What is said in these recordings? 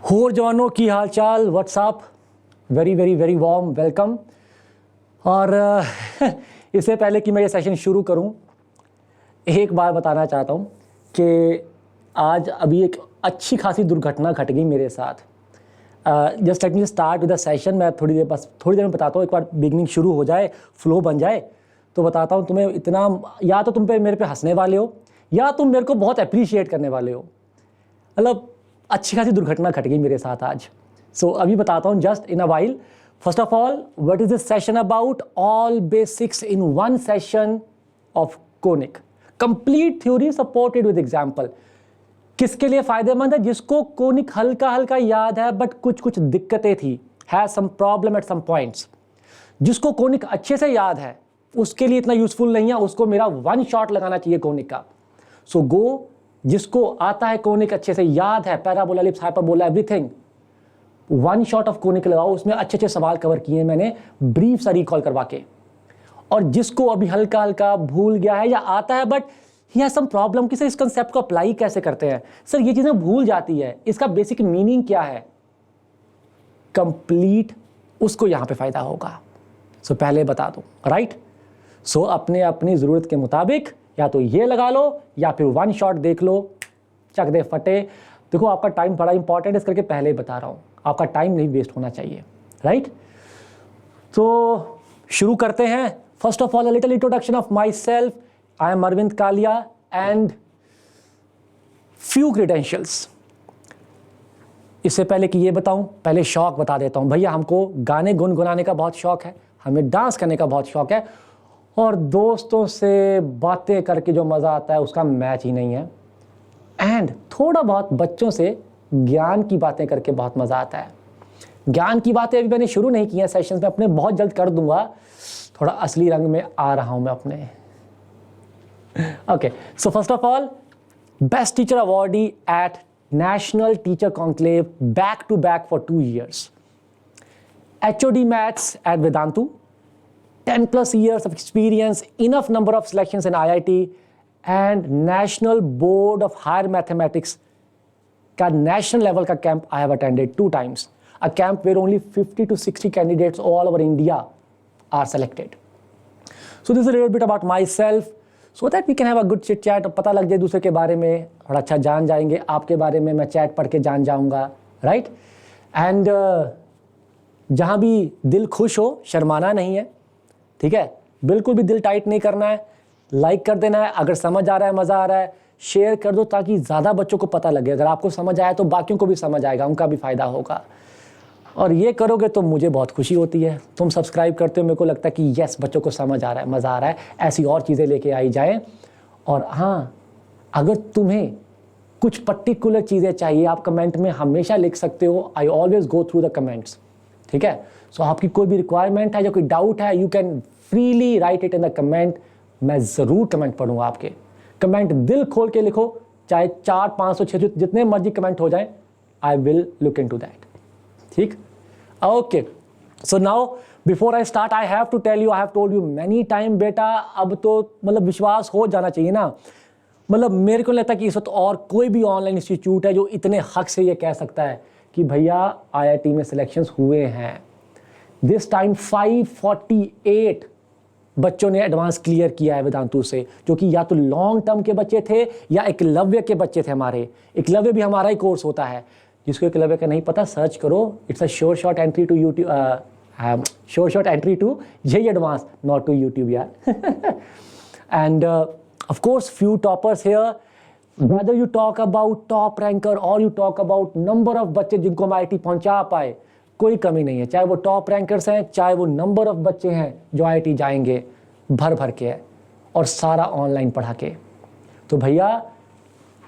होर जवानों की हाल चाल, what's up, very very very warm welcome. और इससे पहले कि मैं ये सेशन शुरू करूं, एक बात बताना चाहता हूं कि आज अभी एक अच्छी खासी दुर्घटना घट गई मेरे साथ। Just let me start with the session. मैं थोड़ी देर में बताता हूँ, एक बार बिगनिंग शुरू हो जाए, फ्लो बन जाए तो बताता हूँ तुम्हें। इतना या तो तुम मेरे पे हंसने वाले हो या तुम मेरे को बहुत अप्रिशिएट करने वाले हो। मतलब अच्छी खासी दुर्घटना घट गई मेरे साथ आज। सो अभी बताता हूँ just in a while. First of all, what is this session about? All basics in one session of conic, complete theory supported with example. किसके लिए फायदेमंद है? जिसको कोनिक हल्का हल्का याद है बट कुछ कुछ दिक्कतें थी, has some problem at some points. जिसको कोनिक अच्छे से याद है उसके लिए इतना यूजफुल नहीं है, उसको मेरा वन शॉट लगाना चाहिए कोनिक का। सो गो, जिसको आता है कोनिक अच्छे से याद है, parabola, ellipse, hyperbola, everything, one shot of conic लगाओ। उसमें अच्छे अच्छे सवाल कवर किए मैंने ब्रीफ सा रिकॉल करवा के। और जिसको अभी हल्का हल्का भूल गया है या आता है but he has some problem कि सर इस कंसेप्ट को अप्लाई कैसे करते हैं, सर ये चीजें भूल जाती है, इसका बेसिक मीनिंग क्या है, कंप्लीट, उसको यहां पे फायदा होगा। सो पहले बता दो, राइट? सो अपने अपनी जरूरत के मुताबिक या तो ये लगा लो या फिर वन शॉट देख लो, चक दे फटे। देखो आपका टाइम बड़ा इंपॉर्टेंट है, इस करके पहले ही बता रहा हूं, आपका टाइम नहीं वेस्ट होना चाहिए, राइट? तो शुरू करते हैं। First of all, a little introduction of myself. I am Arvind Kalia and few credentials. इससे पहले कि ये बताऊं, पहले शौक बता देता हूं। भैया हमको गाने गुनगुनाने का बहुत शौक है, हमें डांस करने का बहुत शौक है, और दोस्तों से बातें करके जो मज़ा आता है उसका मैच ही नहीं है। एंड थोड़ा बहुत बच्चों से ज्ञान की बातें करके बहुत मज़ा आता है। ज्ञान की बातें अभी मैंने शुरू नहीं की हैं सेशंस में, अपने बहुत जल्द कर दूंगा। थोड़ा असली रंग में आ रहा हूं मैं अपने। Okay, so first of all, best teacher awardee at national teacher conclave, back to back for 2 years. HOD maths at Vedantu, 10+ years of experience, enough number of selections in IIT, and National Board of Higher Mathematics का national level का camp I have attended 2 times. A camp where only 50 to 60 candidates all over India are selected. So this is a little bit about myself, so that we can have a good chit chat. पता लग जाए दूसरे के बारे में, और अच्छा जान जाएंगे आपके बारे में, मैं चैट पढ़ के जान जाऊंगा, राइट? एंड जहाँ भी दिल खुश हो, शर्माना नहीं है, ठीक है? बिल्कुल भी दिल टाइट नहीं करना है, लाइक कर देना है। अगर समझ आ रहा है, मज़ा आ रहा है, शेयर कर दो ताकि ज़्यादा बच्चों को पता लगे। अगर आपको समझ आया तो बाकियों को भी समझ आएगा, उनका भी फ़ायदा होगा। और ये करोगे तो मुझे बहुत खुशी होती है। तुम सब्सक्राइब करते हो, मेरे को लगता है कि यस, बच्चों को समझ आ रहा है, मज़ा आ रहा है, ऐसी और चीज़ें लेके आई जाएँ। और हाँ, अगर तुम्हें कुछ पर्टिकुलर चीज़ें चाहिए, आप कमेंट में हमेशा लिख सकते हो। I always go through the comments, ठीक है? सो आपकी कोई भी रिक्वायरमेंट है या कोई डाउट है, you can freely right it in the comment. मैं ज़रूर कमेंट पढ़ूंगा आपके कमेंट। दिल खोल के लिखो, चाहे 400, 500, 600 जितने मर्जी कमेंट हो जाए, I will look into that, ठीक? Okay, so now before I start, I have to tell you, I have told you many time बेटा, अब तो मतलब विश्वास हो जाना चाहिए ना। मतलब मेरे को लगता है कि इस वक्त और कोई भी ऑनलाइन इंस्टीट्यूट है जो इतने हक से ये कह सकता है कि भैया IIT में सिलेक्शंस हुए हैं। दिस टाइम 548 बच्चों ने एडवांस क्लियर किया है वेदांतु से, जो कि या तो लॉन्ग टर्म के बच्चे थे या एकलव्य के बच्चे थे हमारे। एकलव्य भी हमारा ही कोर्स होता है। जिसको एकलव्य का नहीं पता, सर्च करो, it's a sure shot entry to YouTube, sure shot entry to JEE advance, not to YouTube यार। And of course few toppers here, whether you talk about top ranker or you talk about number of बच्चे जिनको हम IIT पहुंचा पाए, कोई कमी नहीं है। चाहे वो टॉप रैंकर्स हैं, चाहे वो नंबर ऑफ बच्चे हैं जो IIT जाएंगे, भर भर के है, और सारा ऑनलाइन पढ़ा के। तो भैया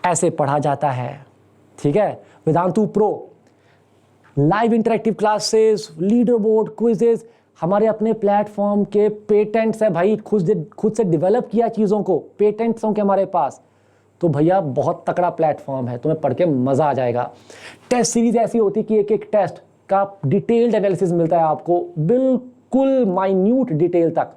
ऐसे पढ़ा जाता है, ठीक है? Vedantu pro, live interactive classes, leader board, quizzes, हमारे अपने प्लेटफॉर्म के पेटेंट्स है भाई, खुद से डेवलप किया चीज़ों को, पेटेंट्स होंगे हमारे पास। तो भैया बहुत तकड़ा प्लेटफॉर्म है, तुम्हें पढ़ के मज़ा आ जाएगा। टेस्ट सीरीज ऐसी होती है कि एक एक टेस्ट का डिटेल्ड एनालिसिस मिलता है आपको, बिल्कुल माइन्यूट डिटेल तक।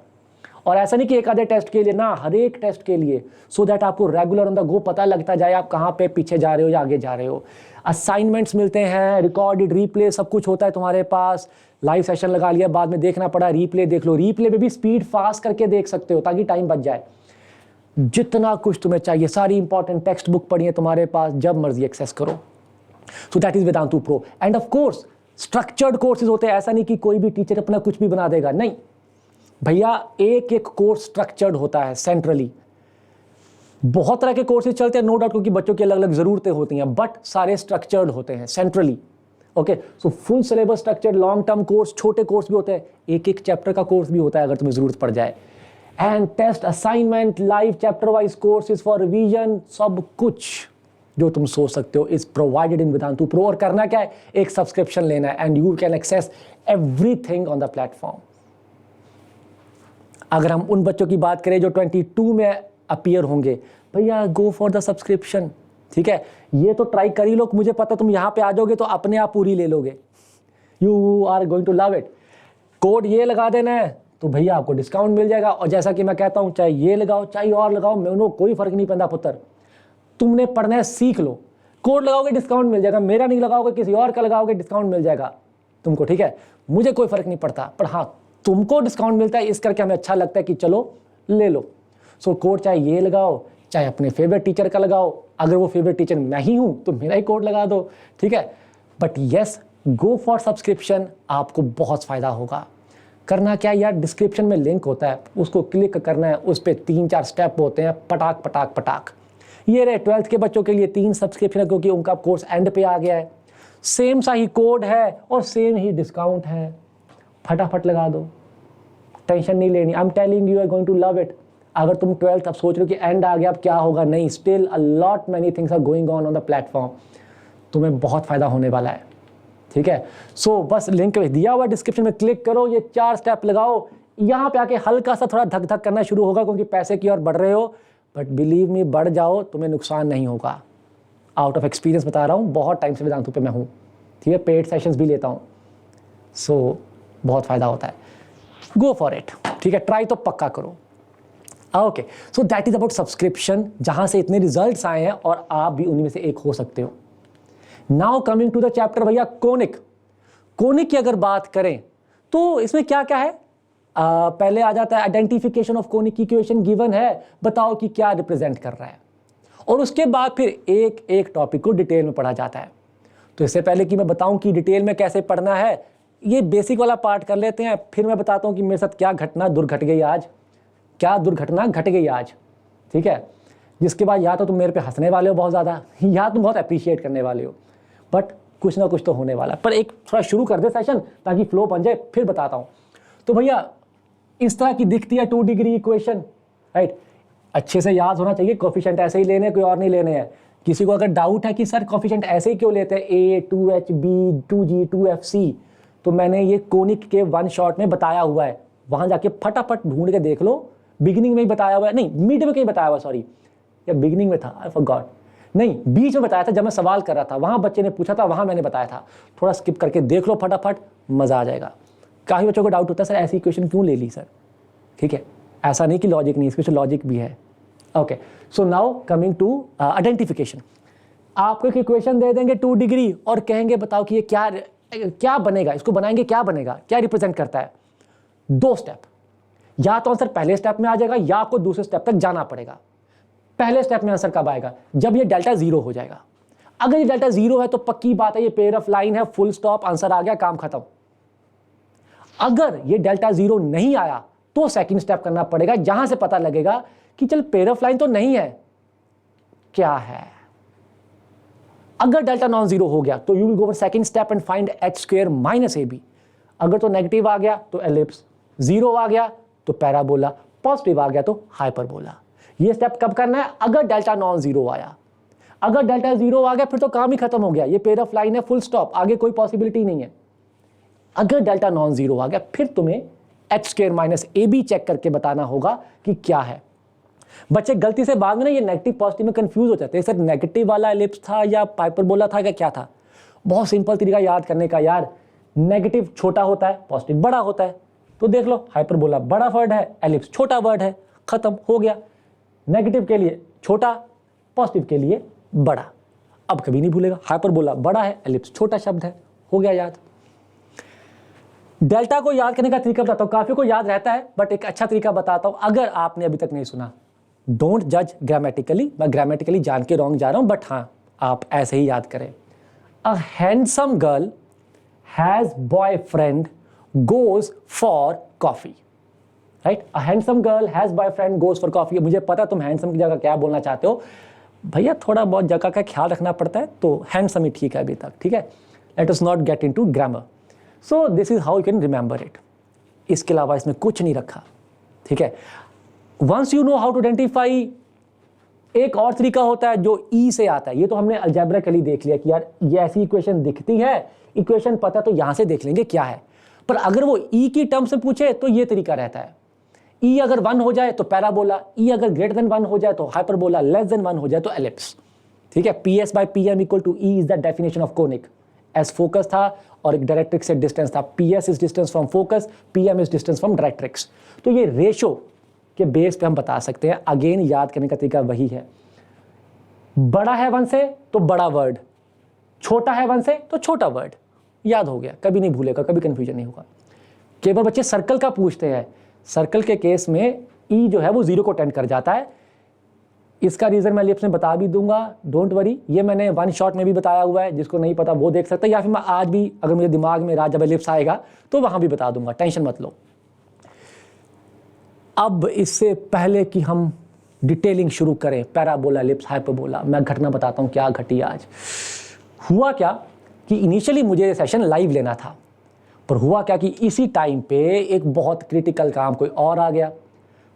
और ऐसा नहीं कि एक आधे टेस्ट के लिए ना, हर एक टेस्ट के लिए, सो दैट आपको रेगुलर ऑन द गो पता लगता जाए आप कहाँ पे पीछे जा रहे हो या आगे जा रहे हो। असाइनमेंट्स मिलते हैं, रिकॉर्डेड, रीप्ले, सब कुछ होता है तुम्हारे पास। लाइव सेशन लगा लिया, बाद में देखना पड़ा, रीप्ले देख लो, रीप्ले में भी स्पीड फास्ट करके देख सकते हो ताकि टाइम बच जाए। जितना कुछ तुम्हें चाहिए, सारी इंपॉर्टेंट टेक्स्ट बुक पढ़ी है तुम्हारे पास, जब मर्जी एक्सेस करो। So that is Vedantu pro. And of course structured courses होते हैं, ऐसा नहीं कि कोई भी टीचर अपना कुछ भी बना देगा, नहीं भैया, एक एक कोर्स स्ट्रक्चर्ड होता है सेंट्रली। बहुत तरह के कोर्सेज चलते हैं नो डाउट, क्योंकि बच्चों की अलग अलग जरूरतें होती हैं, बट सारे स्ट्रक्चर्ड होते हैं centrally. Okay, so full syllabus structured, long term course, छोटे कोर्स भी होते हैं, एक एक चैप्टर का कोर्स भी होता है अगर तुम्हें जरूरत पड़ जाए। And test, assignment, live chapter wise courses for revision, सब कुछ जो तुम सोच सकते हो is provided in Vedantu pro. और करना क्या है, एक सब्सक्रिप्शन लेना है and you can access everything on the platform. अगर हम उन बच्चों की बात करें जो 22 में अपीयर होंगे, भैया गो फॉर द सब्सक्रिप्शन, ठीक है। ये तो ट्राई कर ही लो, मुझे पता तुम यहाँ पे आ जाओगे तो अपने आप पूरी ले लोगे, you are going to love it. Code ये लगा देना है तो भैया आपको डिस्काउंट मिल जाएगा। और जैसा कि मैं कहता हूँ, चाहे ये लगाओ चाहे और लगाओ, मेनू कोई फर्क नहीं पड़ता पुत्र, तुमने पढ़ना है सीख लो। कोड लगाओगे डिस्काउंट मिल जाएगा, मेरा नहीं लगाओगे किसी और का लगाओगे डिस्काउंट मिल जाएगा तुमको, ठीक है। मुझे कोई फर्क नहीं पड़ता, पर हाँ तुमको डिस्काउंट मिलता है, इस करके हमें अच्छा लगता है कि चलो ले लो। सो कोड चाहे ये लगाओ चाहे अपने फेवरेट टीचर का लगाओ, अगर वो फेवरेट टीचर मैं ही हूँ तो मेरा ही कोड लगा दो, ठीक है। But yes, go for subscription, आपको बहुत फायदा होगा। करना क्या यार, डिस्क्रिप्शन में लिंक होता है, उसको क्लिक करना है, उस पर 3-4 स्टेप होते हैं, पटाक पटाक पटाक। ये रहे 12th के बच्चों के लिए 3 सब्सक्रिप्शन है, क्योंकि उनका कोर्स एंड पे आ गया है। सेम सा ही कोड है और सेम ही डिस्काउंट है, फटाफट लगा दो, टेंशन नहीं लेनी। I am telling you are going to love it. अगर तुम 12th अब सोच रहे हो कि एंड आ गया अब क्या होगा, नहीं, still a lot many things are going on the platform, तुम्हें बहुत फायदा होने वाला है, ठीक है। सो बस लिंक दिया हुआ डिस्क्रिप्शन में क्लिक करो, ये 4 स्टेप लगाओ, यहाँ पे आके हल्का सा थोड़ा धक धक करना शुरू होगा क्योंकि पैसे की ओर बढ़ रहे हो, बट बिलीव मी बढ़ जाओ, तुम्हें नुकसान नहीं होगा। आउट ऑफ एक्सपीरियंस बता रहा हूँ, बहुत टाइम से वेदांतु पे मैं हूँ, ठीक है, पेड सेशंस भी लेता हूँ, सो बहुत फायदा होता है। गो फॉर इट, ठीक है, ट्राई तो पक्का करो। Okay, so that is about subscription, जहां से इतने रिजल्ट्स आए हैं और आप भी उन्हीं में से एक हो सकते हो। Now coming to the chapter भैया कोनिक। कोनिक की अगर बात करें तो इसमें क्या क्या है, पहले आ जाता है identification of conic equation given है, बताओ कि क्या रिप्रेजेंट कर रहा है, और उसके बाद फिर एक एक टॉपिक को डिटेल में पढ़ा जाता है। तो इससे पहले कि मैं बताऊं कि डिटेल में कैसे पढ़ना है, ये बेसिक वाला पार्ट कर लेते हैं, फिर मैं बताता हूं कि मेरे साथ क्या घटना दुर्घट गई आज, क्या दुर्घटना घट गई आज, ठीक है। जिसके बाद या तो तुम मेरे पे हंसने वाले हो बहुत ज़्यादा, या तुम बहुत अप्रिशिएट करने वाले हो, बट कुछ ना कुछ तो होने वाला। पर एक थोड़ा शुरू कर दे सेशन ताकि फ्लो बन जाए, फिर बताता हूँ। तो भैया इस तरह की दिखती है 2 डिग्री इक्वेशन, राइट। अच्छे से याद होना चाहिए, कोफिशिएंट ऐसे ही लेने हैं, कोई और नहीं लेने हैं। किसी को अगर डाउट है कि सर कोफिशिएंट ऐसे ही क्यों लेते हैं, A 2H B 2G 2FC, तो मैंने ये कोनिक के 1 शॉट में बताया हुआ है, वहाँ जाके फटाफट ढूंढ के देख लो। बिगिनिंग में ही बताया हुआ है, नहीं मिड में कहीं बताया हुआ, सॉरी, या बिगिनिंग में था, आई फॉरगॉट, नहीं बीच में बताया था जब मैं सवाल कर रहा था, वहाँ बच्चे ने पूछा था, वहाँ मैंने बताया था। थोड़ा स्किप करके देख लो फटाफट, मज़ा आ जाएगा। काफ़ी बच्चों को डाउट होता है सर ऐसी इक्वेशन क्यों ले ली सर, ठीक है, ऐसा नहीं कि लॉजिक नहीं, इसमें लॉजिक भी है। Okay, so now coming to identification. आपको एक इक्वेशन दे देंगे 2 डिग्री और कहेंगे बताओ कि ये क्या बनेगा, इसको बनाएंगे क्या बनेगा, क्या रिप्रेजेंट करता है। 2 स्टेप, या तो आंसर पहले स्टेप में आ जाएगा या आपको दूसरे स्टेप तक जाना पड़ेगा। पहले स्टेप में आंसर कब आएगा, जब ये डेल्टा 0 हो जाएगा। अगर ये डेल्टा 0 है तो पक्की बात है ये पेयर ऑफ लाइन है, फुल स्टॉप, आंसर आ गया, काम खत्म। अगर ये डेल्टा 0 नहीं आया तो सेकंड स्टेप करना पड़ेगा, जहां से पता लगेगा कि चल पेयर ऑफ लाइन तो नहीं है, क्या है। अगर डेल्टा नॉन जीरो हो गया तो you will go for second step and find h square minus AB। अगर तो नेगेटिव आ गया तो एलिप्स, 0 आ गया तो पैराबोला, पॉजिटिव आ गया तो हाइपरबोला। ये स्टेप कब करना है, अगर डेल्टा नॉन जीरो आया। अगर डेल्टा 0 आ गया फिर तो काम ही खत्म हो गया, ये पेयर ऑफ लाइन है, फुल स्टॉप, आगे कोई पॉसिबिलिटी नहीं है। अगर डेल्टा नॉन जीरो आ गया फिर तुम्हें h square minus AB check करके बताना होगा कि क्या है। बच्चे गलती से बाद में ना ये नेगेटिव पॉजिटिव में कंफ्यूज हो जाते हैं, सर नेगेटिव वाला एलिप्स था या हाइपरबोला था क्या था। बहुत सिंपल तरीका याद करने का यार, नेगेटिव छोटा होता है, पॉजिटिव बड़ा होता है। तो देख लो, हाइपरबोला बड़ा वर्ड है, एलिप्स छोटा वर्ड है, खत्म हो गया। नेगेटिव के लिए छोटा, पॉजिटिव के लिए बड़ा। अब कभी नहीं भूलेगा, हाइपरबोला बड़ा है, एलिप्स छोटा शब्द है, हो गया याद। डेल्टा को याद करने का तरीका बताता हूं, काफी को याद रहता है बट एक अच्छा तरीका बताता हूं अगर आपने अभी तक नहीं सुना। डोंट जज ग्रामेटिकली, मैं ग्रामेटिकली जान के रॉन्ग जा रहा हूं बट हाँ, आप ऐसे ही याद करें। A handsome girl has boyfriend goes for coffee, right. A handsome girl has boyfriend goes for coffee. मुझे पता तुम हैंडसम की जगह क्या बोलना चाहते हो भैया, थोड़ा बहुत जगह का ख्याल रखना पड़ता है, तो हैंडसम ही ठीक है अभी तक, ठीक है। Let us not get into grammar. So this is how you can remember it. इसके अलावा इसमें कुछ नहीं रखा, ठीक है। Once you know how to identify, एक और तरीका होता है जो ई से आता है। ये तो हमने अलजेब्रिकली देख लिया कि यार ये ऐसी इक्वेशन दिखती है, इक्वेशन पता तो यहां से देख लेंगे क्या है। पर अगर वो ई की टर्म से पूछे तो ये तरीका रहता है। ई अगर 1 हो जाए तो पैराबोला, ई अगर ग्रेटर देन 1 हो जाए तो हाइपरबोला, लेस देन 1 हो जाए तो एलिप्स, ठीक है। PS by PM equal to e is the definition of conic. S focus था और एक डायरेक्ट्रिक्स से डिस्टेंस था। PS is distance from focus, PM is distance from directrix. तो ये रेशो के बेस पे हम बता सकते हैं। अगेन याद करने का तरीका वही है, बड़ा है 1 से तो बड़ा वर्ड, छोटा है 1 से तो छोटा वर्ड। याद हो गया, कभी नहीं भूलेगा, कभी कंफ्यूजन नहीं होगा। कई बार बच्चे सर्कल का पूछते हैं, सर्कल के केस में ई जो है वो 0 को टेंड कर जाता है। इसका रीजन मैं एलिप्स में बता भी दूंगा, डोंट वरी। ये मैंने 1 शॉट में भी बताया हुआ है, जिसको नहीं पता वो देख सकता है, या फिर मैं आज भी अगर मुझे दिमाग में जब एलिप्स आएगा तो वहां भी बता दूंगा, टेंशन मत लो। अब इससे पहले कि हम डिटेलिंग शुरू करें, पैराबोला, एलिप्स, हाइपरबोला, मैं घटना बताता हूं क्या घटी आज। हुआ क्या कि इनिशियली मुझे सेशन लाइव लेना था, पर हुआ क्या कि इसी टाइम पे एक बहुत क्रिटिकल काम कोई और आ गया।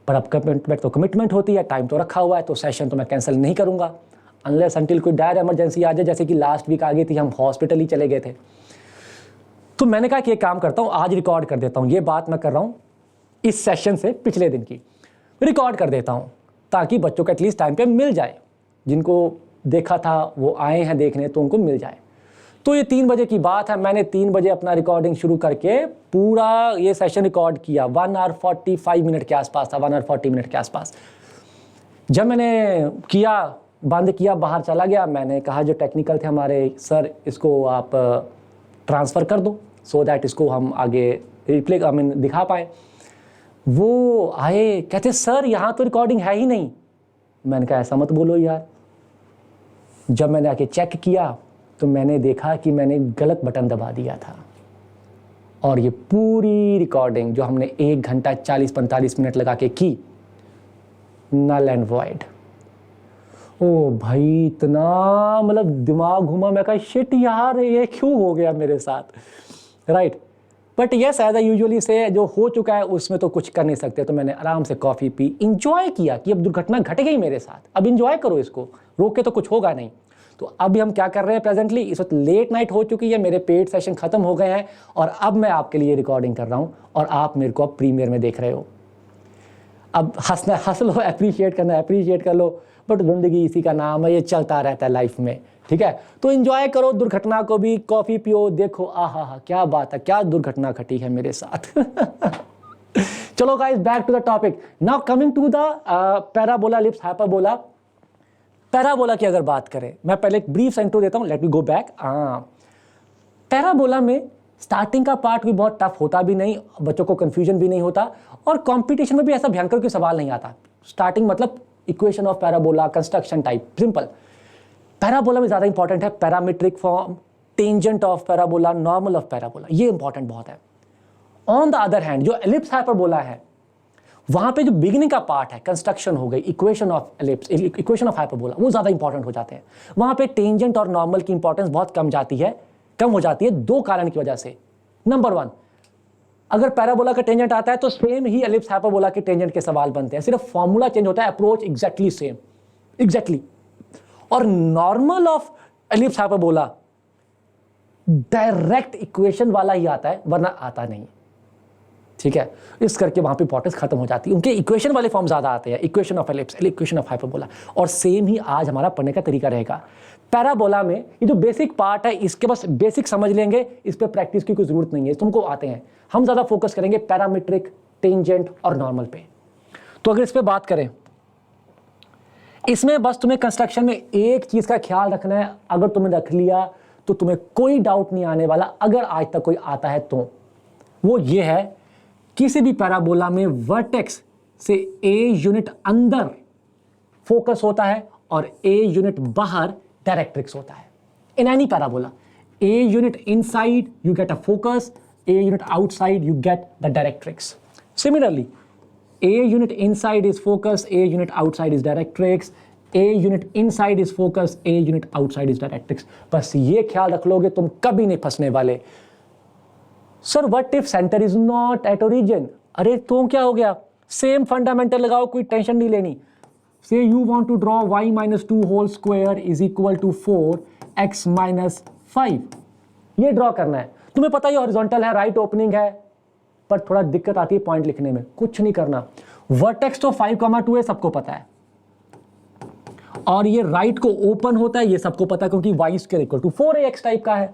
पर अब कमिटमेंट तो कमिटमेंट होती है, टाइम तो रखा हुआ है, तो सेशन तो मैं कैंसिल नहीं करूंगा अनलेस अनटिल कोई डायर इमरजेंसी आ जाए, जैसे कि लास्ट वीक आ गई थी, हम हॉस्पिटल ही चले गए थे। तो मैंने कहा कि एक काम करता हूं, आज रिकॉर्ड कर देता हूं। ये बात मैं कर रहा हूं इस सेशन से पिछले दिन की, रिकॉर्ड कर देता हूं ताकि बच्चों को एटलीस्ट टाइम पे मिल जाए। जिनको देखा था वो आए हैं देखने, तो उनको मिल जाए। तो ये 3 बजे की बात है, मैंने 3 बजे अपना रिकॉर्डिंग शुरू करके पूरा ये सेशन रिकॉर्ड किया। 1 आवर 45 मिनट के आसपास था, 1 आवर 40 मिनट के आसपास। जब मैंने किया, बंद किया, बाहर चला गया, मैंने कहा जो टेक्निकल थे हमारे सर, इसको आप ट्रांसफ़र कर दो सो दैट इसको हम आगे रिप्ले दिखा पाए। वो आए, कहते सर यहाँ तो रिकॉर्डिंग है ही नहीं। मैंने कहा ऐसा मत बोलो यार। जब मैंने आके चेक किया तो मैंने देखा कि मैंने गलत बटन दबा दिया था और ये पूरी रिकॉर्डिंग जो हमने 1 घंटा 40-45 मिनट लगा के की, नल एंड वॉइड। ओ भाई, इतना मतलब दिमाग घुमा, मैं कहा शिट यार ये क्यों हो गया मेरे साथ, right. But yes, as usually से जो हो चुका है उसमें तो कुछ कर नहीं सकते। तो मैंने आराम से कॉफ़ी पी, इंजॉय किया कि अब दुर्घटना घट गई मेरे साथ, अब इंजॉय करो इसको, रोक के तो कुछ होगा नहीं। तो अभी हम क्या कर रहे हैं प्रेजेंटली, इस वक्त लेट नाइट हो चुकी है, मेरे पेड सेशन खत्म हो गए हैं और अब मैं आपके लिए रिकॉर्डिंग कर रहा हूं और आप मेरे को अब प्रीमियर में देख रहे हो। अब हंसना हंस लो, अप्रिशिएट करना अप्रिशिएट कर लो, बट जिंदगी इसी का नाम है, ये चलता रहता है लाइफ में, ठीक है। तो एंजॉय करो दुर्घटना को भी, कॉफी पियो, देखो आहा क्या बात है, क्या दुर्घटना घटी है मेरे साथ। चलो guys, back to the topic. Now coming to the parabola, ellipse, hyperbola. Parabola की अगर बात करें, मैं पहले एक ब्रीफ इंट्रो देता हूं, let me go back. Parabola में स्टार्टिंग का पार्ट भी बहुत टफ होता भी नहीं, बच्चों को कंफ्यूजन भी नहीं होता और कंपटीशन में भी ऐसा भयंकर कोई सवाल नहीं आता। स्टार्टिंग मतलब equation of parabola, construction type, simple. Parabola में ज्यादा इंपॉर्टेंट है parametric form, tangent of parabola, normal of parabola, ये इंपॉर्टेंट बहुत है। ऑन द अदर हैंड जो एलिप्स हाइपरबोला है, वहां पे जो बिगिनिंग का पार्ट है, कंस्ट्रक्शन हो गई, equation of ellipse, equation of hyperbola, वो ज्यादा इंपॉर्टेंट हो जाते हैं। वहां पे टेंजेंट और नॉर्मल की इंपॉर्टेंस बहुत कम हो जाती है 2 कारण की वजह से। नंबर 1, अगर पैराबोला का टेंजेंट आता है तो सेम ही एलिप्स हाइपरबोला के टेंजेंट के सवाल बनते हैं, सिर्फ फॉर्मूला चेंज होता है, अप्रोच एग्जैक्टली सेम, एग्जैक्टली। और normal of ellipse hyperbola direct equation वाला ही आता है, वरना आता नहीं, ठीक है, इस करके वहाँ पे इंपॉर्टेंस खत्म हो जाती है, उनके इक्वेशन वाले फॉर्म ज़्यादा आते हैं, equation of ellipse, equation of hyperbola. और सेम ही आज हमारा पढ़ने का तरीका रहेगा। पैराबोला में ये जो बेसिक पार्ट है इसके बस बेसिक समझ लेंगे, इस पर प्रैक्टिस की कोई ज़रूरत नहीं है, तुमको आते हैं। हम ज़्यादा फोकस करेंगे पैरामीट्रिक, टेंजेंट और नॉर्मल पे। तो अगर इस पर बात करें, इसमें बस तुम्हें कंस्ट्रक्शन में एक चीज़ का ख्याल रखना है, अगर तुमने रख लिया तो तुम्हें कोई डाउट नहीं आने वाला, अगर आज तक कोई आता है तो। वो ये है, किसी भी पैराबोला में वर्टेक्स से ए यूनिट अंदर फोकस होता है और ए यूनिट बाहर डायरेक्ट्रिक्स होता है। In any parabola, a unit inside you get a focus, a unit outside you get the directrix. Similarly, A unit inside is focus, A unit outside is directrix, A unit inside is focus, A unit outside is directrix। बस ये ख्याल रख लोगे तुम कभी नहीं फंसने वाले। Sir what if centre is not at origin? अरे तो क्या हो गया, सेम फंडामेंटल लगाओ, कोई टेंशन नहीं लेनी। Say you want to draw y minus 2 whole square is equal to 4x minus 5, ये ड्रॉ करना है। तुम्हें पता ही हॉरिजॉन्टल है, राइट ओपनिंग है, पर थोड़ा दिक्कत आती है पॉइंट लिखने में। कुछ नहीं करना, वर्टेक्स तो 5,2 है, सबको पता है, और ये राइट को ओपन होता है, ये सबको पता है, क्योंकि y square equal to 4ax type का है।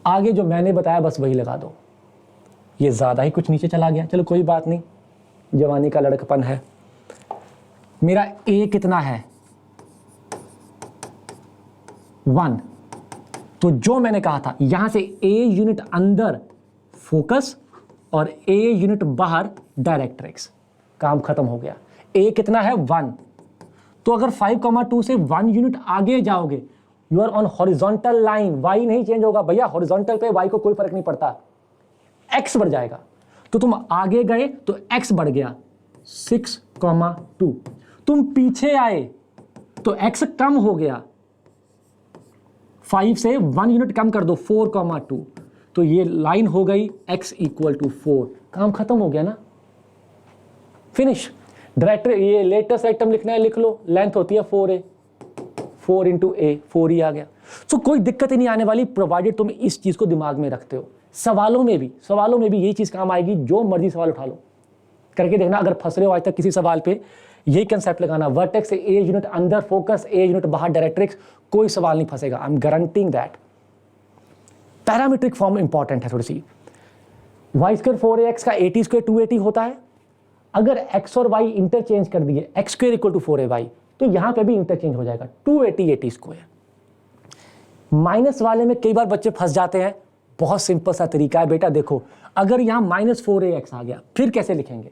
आगे जो मैंने बताया बस वही लगा दो। ये ज्यादा ही कुछ नीचे चला गया, चलो कोई बात नहीं, जवानी का लड़कपन है। मेरा a कितना है 1, तो जो मैंने कहा था यहां से a यूनिट अंदर फोकस और A यूनिट बाहर डायरेक्ट्रिक्स, काम खत्म हो गया। A कितना है 1, तो अगर 5,2 से 1 यूनिट आगे जाओगे, you are on horizontal line, Y नहीं चेंज होगा भैया, हॉरिजॉन्टल पे Y को कोई फर्क नहीं पड़ता, X बढ़ जाएगा। तो तुम आगे गए तो X बढ़ गया 6,2, तुम पीछे आए तो X कम हो गया, 5 से 1 यूनिट कम कर दो 4,2, तो ये लाइन हो गई x इक्वल टू 4, काम खत्म हो गया ना, फिनिश। डायरेक्ट ये लेटेस्ट आइटम लिखना है लिख लो, लेंथ होती है 4a, 4 इंटू ए, 4 ही आ गया। सो कोई दिक्कत ही नहीं आने वाली, प्रोवाइडेड तुम इस चीज़ को दिमाग में रखते हो। सवालों में भी यही चीज़ काम आएगी, जो मर्जी सवाल उठा लो, करके देखना। अगर फंस रहे हो आज तक किसी सवाल पे, यही कंसेप्ट लगाना, वर्टेक्स से ए यूनिट अंदर फोकस, ए यूनिट बाहर डायरेक्ट्रिक्स, कोई सवाल नहीं फंसेगा, I am guaranteeing that. Parametric form important है थोड़ी सी। y स्क्वायर 4ax का 80 स्क्वायर 280 होता है। अगर x और y इंटरचेंज कर दिए, x square equal to 4ay, तो यहां पे भी इंटरचेंज हो जाएगा 280 80 स्क्वायर। माइनस वाले में कई बार बच्चे फंस जाते हैं, बहुत सिंपल सा तरीका है बेटा। देखो अगर यहां -4ax आ गया, फिर कैसे लिखेंगे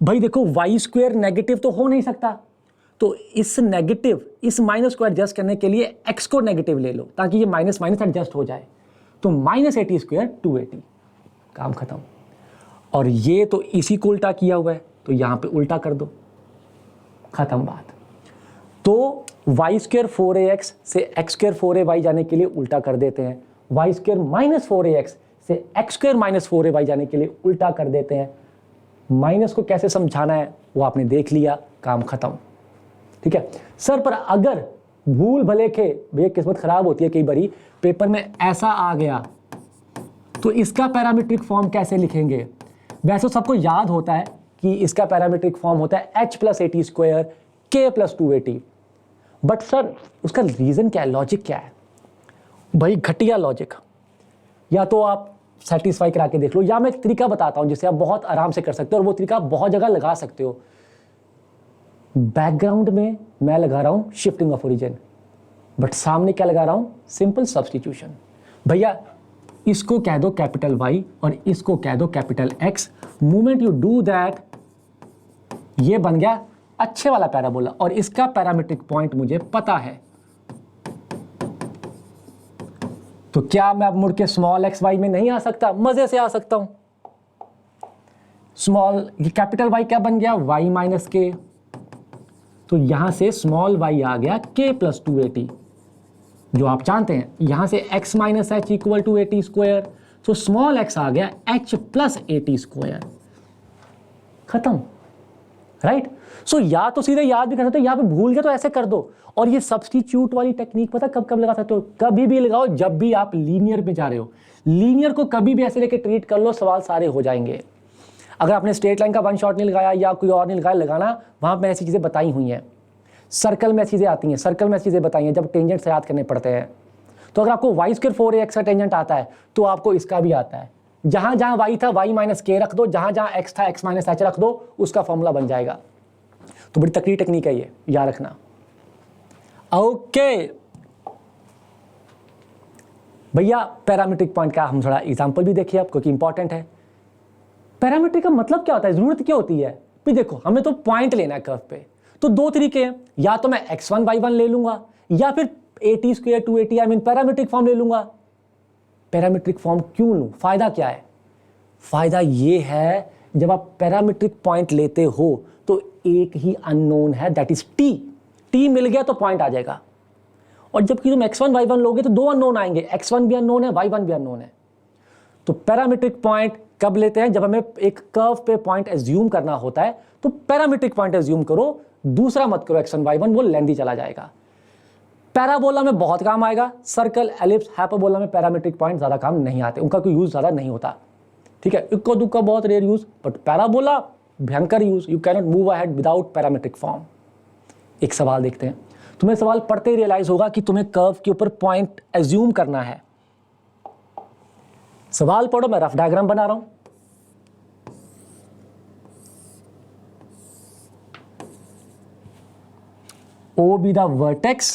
भाई? देखो y स्क्वायर नेगेटिव तो हो नहीं सकता, तो इस नेगेटिव, इस माइनस को एडजस्ट करने के लिए x को नेगेटिव ले लो, ताकि ये माइनस माइनस एडजस्ट हो जाए। तो -80 स्क्वायर 280, काम खत्म। और ये तो इसी को उल्टा किया हुआ है, तो यहां पे उल्टा कर दो, खत्म बात। तो y स्क्वायर 4ax से x स्क्वायर 4ay जाने के लिए उल्टा कर देते हैं, y स्क्वायर -4ax से x स्क्वायर -4ay जाने के लिए उल्टा कर देते हैं। माइनस को कैसे समझाना है वो आपने देख लिया, काम खत्म, ठीक है। सर पर अगर भूल भले के, भैया किस्मत खराब होती है कई बारी, पेपर में ऐसा आ गया तो इसका पैरामीट्रिक फॉर्म कैसे लिखेंगे? वैसे सबको याद होता है कि इसका पैरामीट्रिक फॉर्म होता है h + 80 square k + 280, but sir उसका रीजन क्या है, लॉजिक क्या है? भाई घटिया लॉजिक, या तो आप सेटिस्फाई करा के देख लो, या मैं एक तरीका बताता हूं जिससे आप बहुत आराम से कर सकते हो, और वो तरीका आप बहुत जगह लगा सकते हो। बैकग्राउंड में मैं लगा रहा हूं शिफ्टिंग ऑफ ओरिजिन, बट सामने क्या लगा रहा हूं? Simple substitution. भैया इसको कह दो कैपिटल Y और इसको कह दो capital X। Moment you do that, ये बन गया अच्छे वाला पैराबोला, और इसका पैरामीट्रिक पॉइंट मुझे पता है। तो क्या मैं अब मुड़ के स्मॉल x y में नहीं आ सकता? मजे से आ सकता हूं। स्मॉल कैपिटल Y क्या बन गया? y माइनस के, तो यहां से स्मॉल y आ गया k + 280, जो आप जानते हैं यहां से x - h equal to 80 square, तो स्मॉल x आ गया h + 80 स्क्वायर, खत्म। राइट। सो या तो सीधे याद भी कर सकते हो, यहाँ पे भूल गए तो ऐसे कर दो। और ये सब्स्टिट्यूट वाली टेक्निक पता कब कब लगा सकते हो? कभी भी लगाओ जब भी आप लीनियर पे जा रहे हो। लीनियर को कभी भी ऐसे लेके ट्रीट कर लो, सवाल सारे हो जाएंगे। अगर आपने स्ट्रेट लाइन का वन शॉट नहीं लगाया या कोई और नहीं लगाया, लगाना, वहां पर ऐसी चीजें बताई हुई हैं। सर्कल में चीजें आती हैं, सर्कल में चीजें बताई हैं जब टेंजेंट से याद करने पड़ते हैं। तो अगर आपको y स्क्वायर 4ax का टेंजेंट आता है तो आपको इसका भी आता है। जहां जहां y था y माइनस के रख दो, जहां जहां x था x माइनस h रख दो, उसका फॉर्मूला बन जाएगा। तो बड़ी तकड़ी टेक्निक है ये, याद रखना। ओके भैया, पैरामीट्रिक पॉइंट का हम थोड़ा एग्जांपल भी देखिए आप, क्योंकि इंपॉर्टेंट है। पैरामीट्रिक का मतलब क्या होता है, जरूरत क्या होती है? भी देखो, हमें तो पॉइंट लेना है कर्व पे, तो दो तरीके हैं, या तो मैं x1 y1 ले लूंगा, या फिर at square 2at I mean parametric form ले लूंगा। पैरामीट्रिक फॉर्म क्यों लूं? फायदा क्या है? फायदा ये है, जब आप पैरामीट्रिक पॉइंट लेते हो तो एक ही अननोन है, दैट इज t। t मिल गया तो पॉइंट आ जाएगा। और जबकि तुम x1 y1 लोगे तो दो अननोन आएंगे, x1 भी अननोन है, y1 भी अननोन है। तो पैरामीट्रिक पॉइंट कब लेते हैं? जब हमें एक कर्व पे पॉइंट एज्यूम करना होता है तो पैरामीट्रिक पॉइंट एज्यूम करो, दूसरा मत करो x1 y1, वो लेंथी चला जाएगा। पैराबोला में बहुत काम आएगा, सर्कल, एलिप्स, हाइपरबोला में पैरामीट्रिक पॉइंट ज्यादा काम नहीं आते, उनका कोई यूज ज्यादा नहीं होता। ठीक है, इक्का दुक्का बहुत रेयर यूज, बट पैराबोला भयंकर use. You can not move ahead without parametric form. एक सवाल देखते हैं, तुम्हें सवाल पढ़ते ही रियलाइज होगा कि तुम्हें कर्व के ऊपर पॉइंट एज्यूम करना है। सवाल पढ़ो, मैं रफ डायग्राम बना रहा हूं। O be the vertex,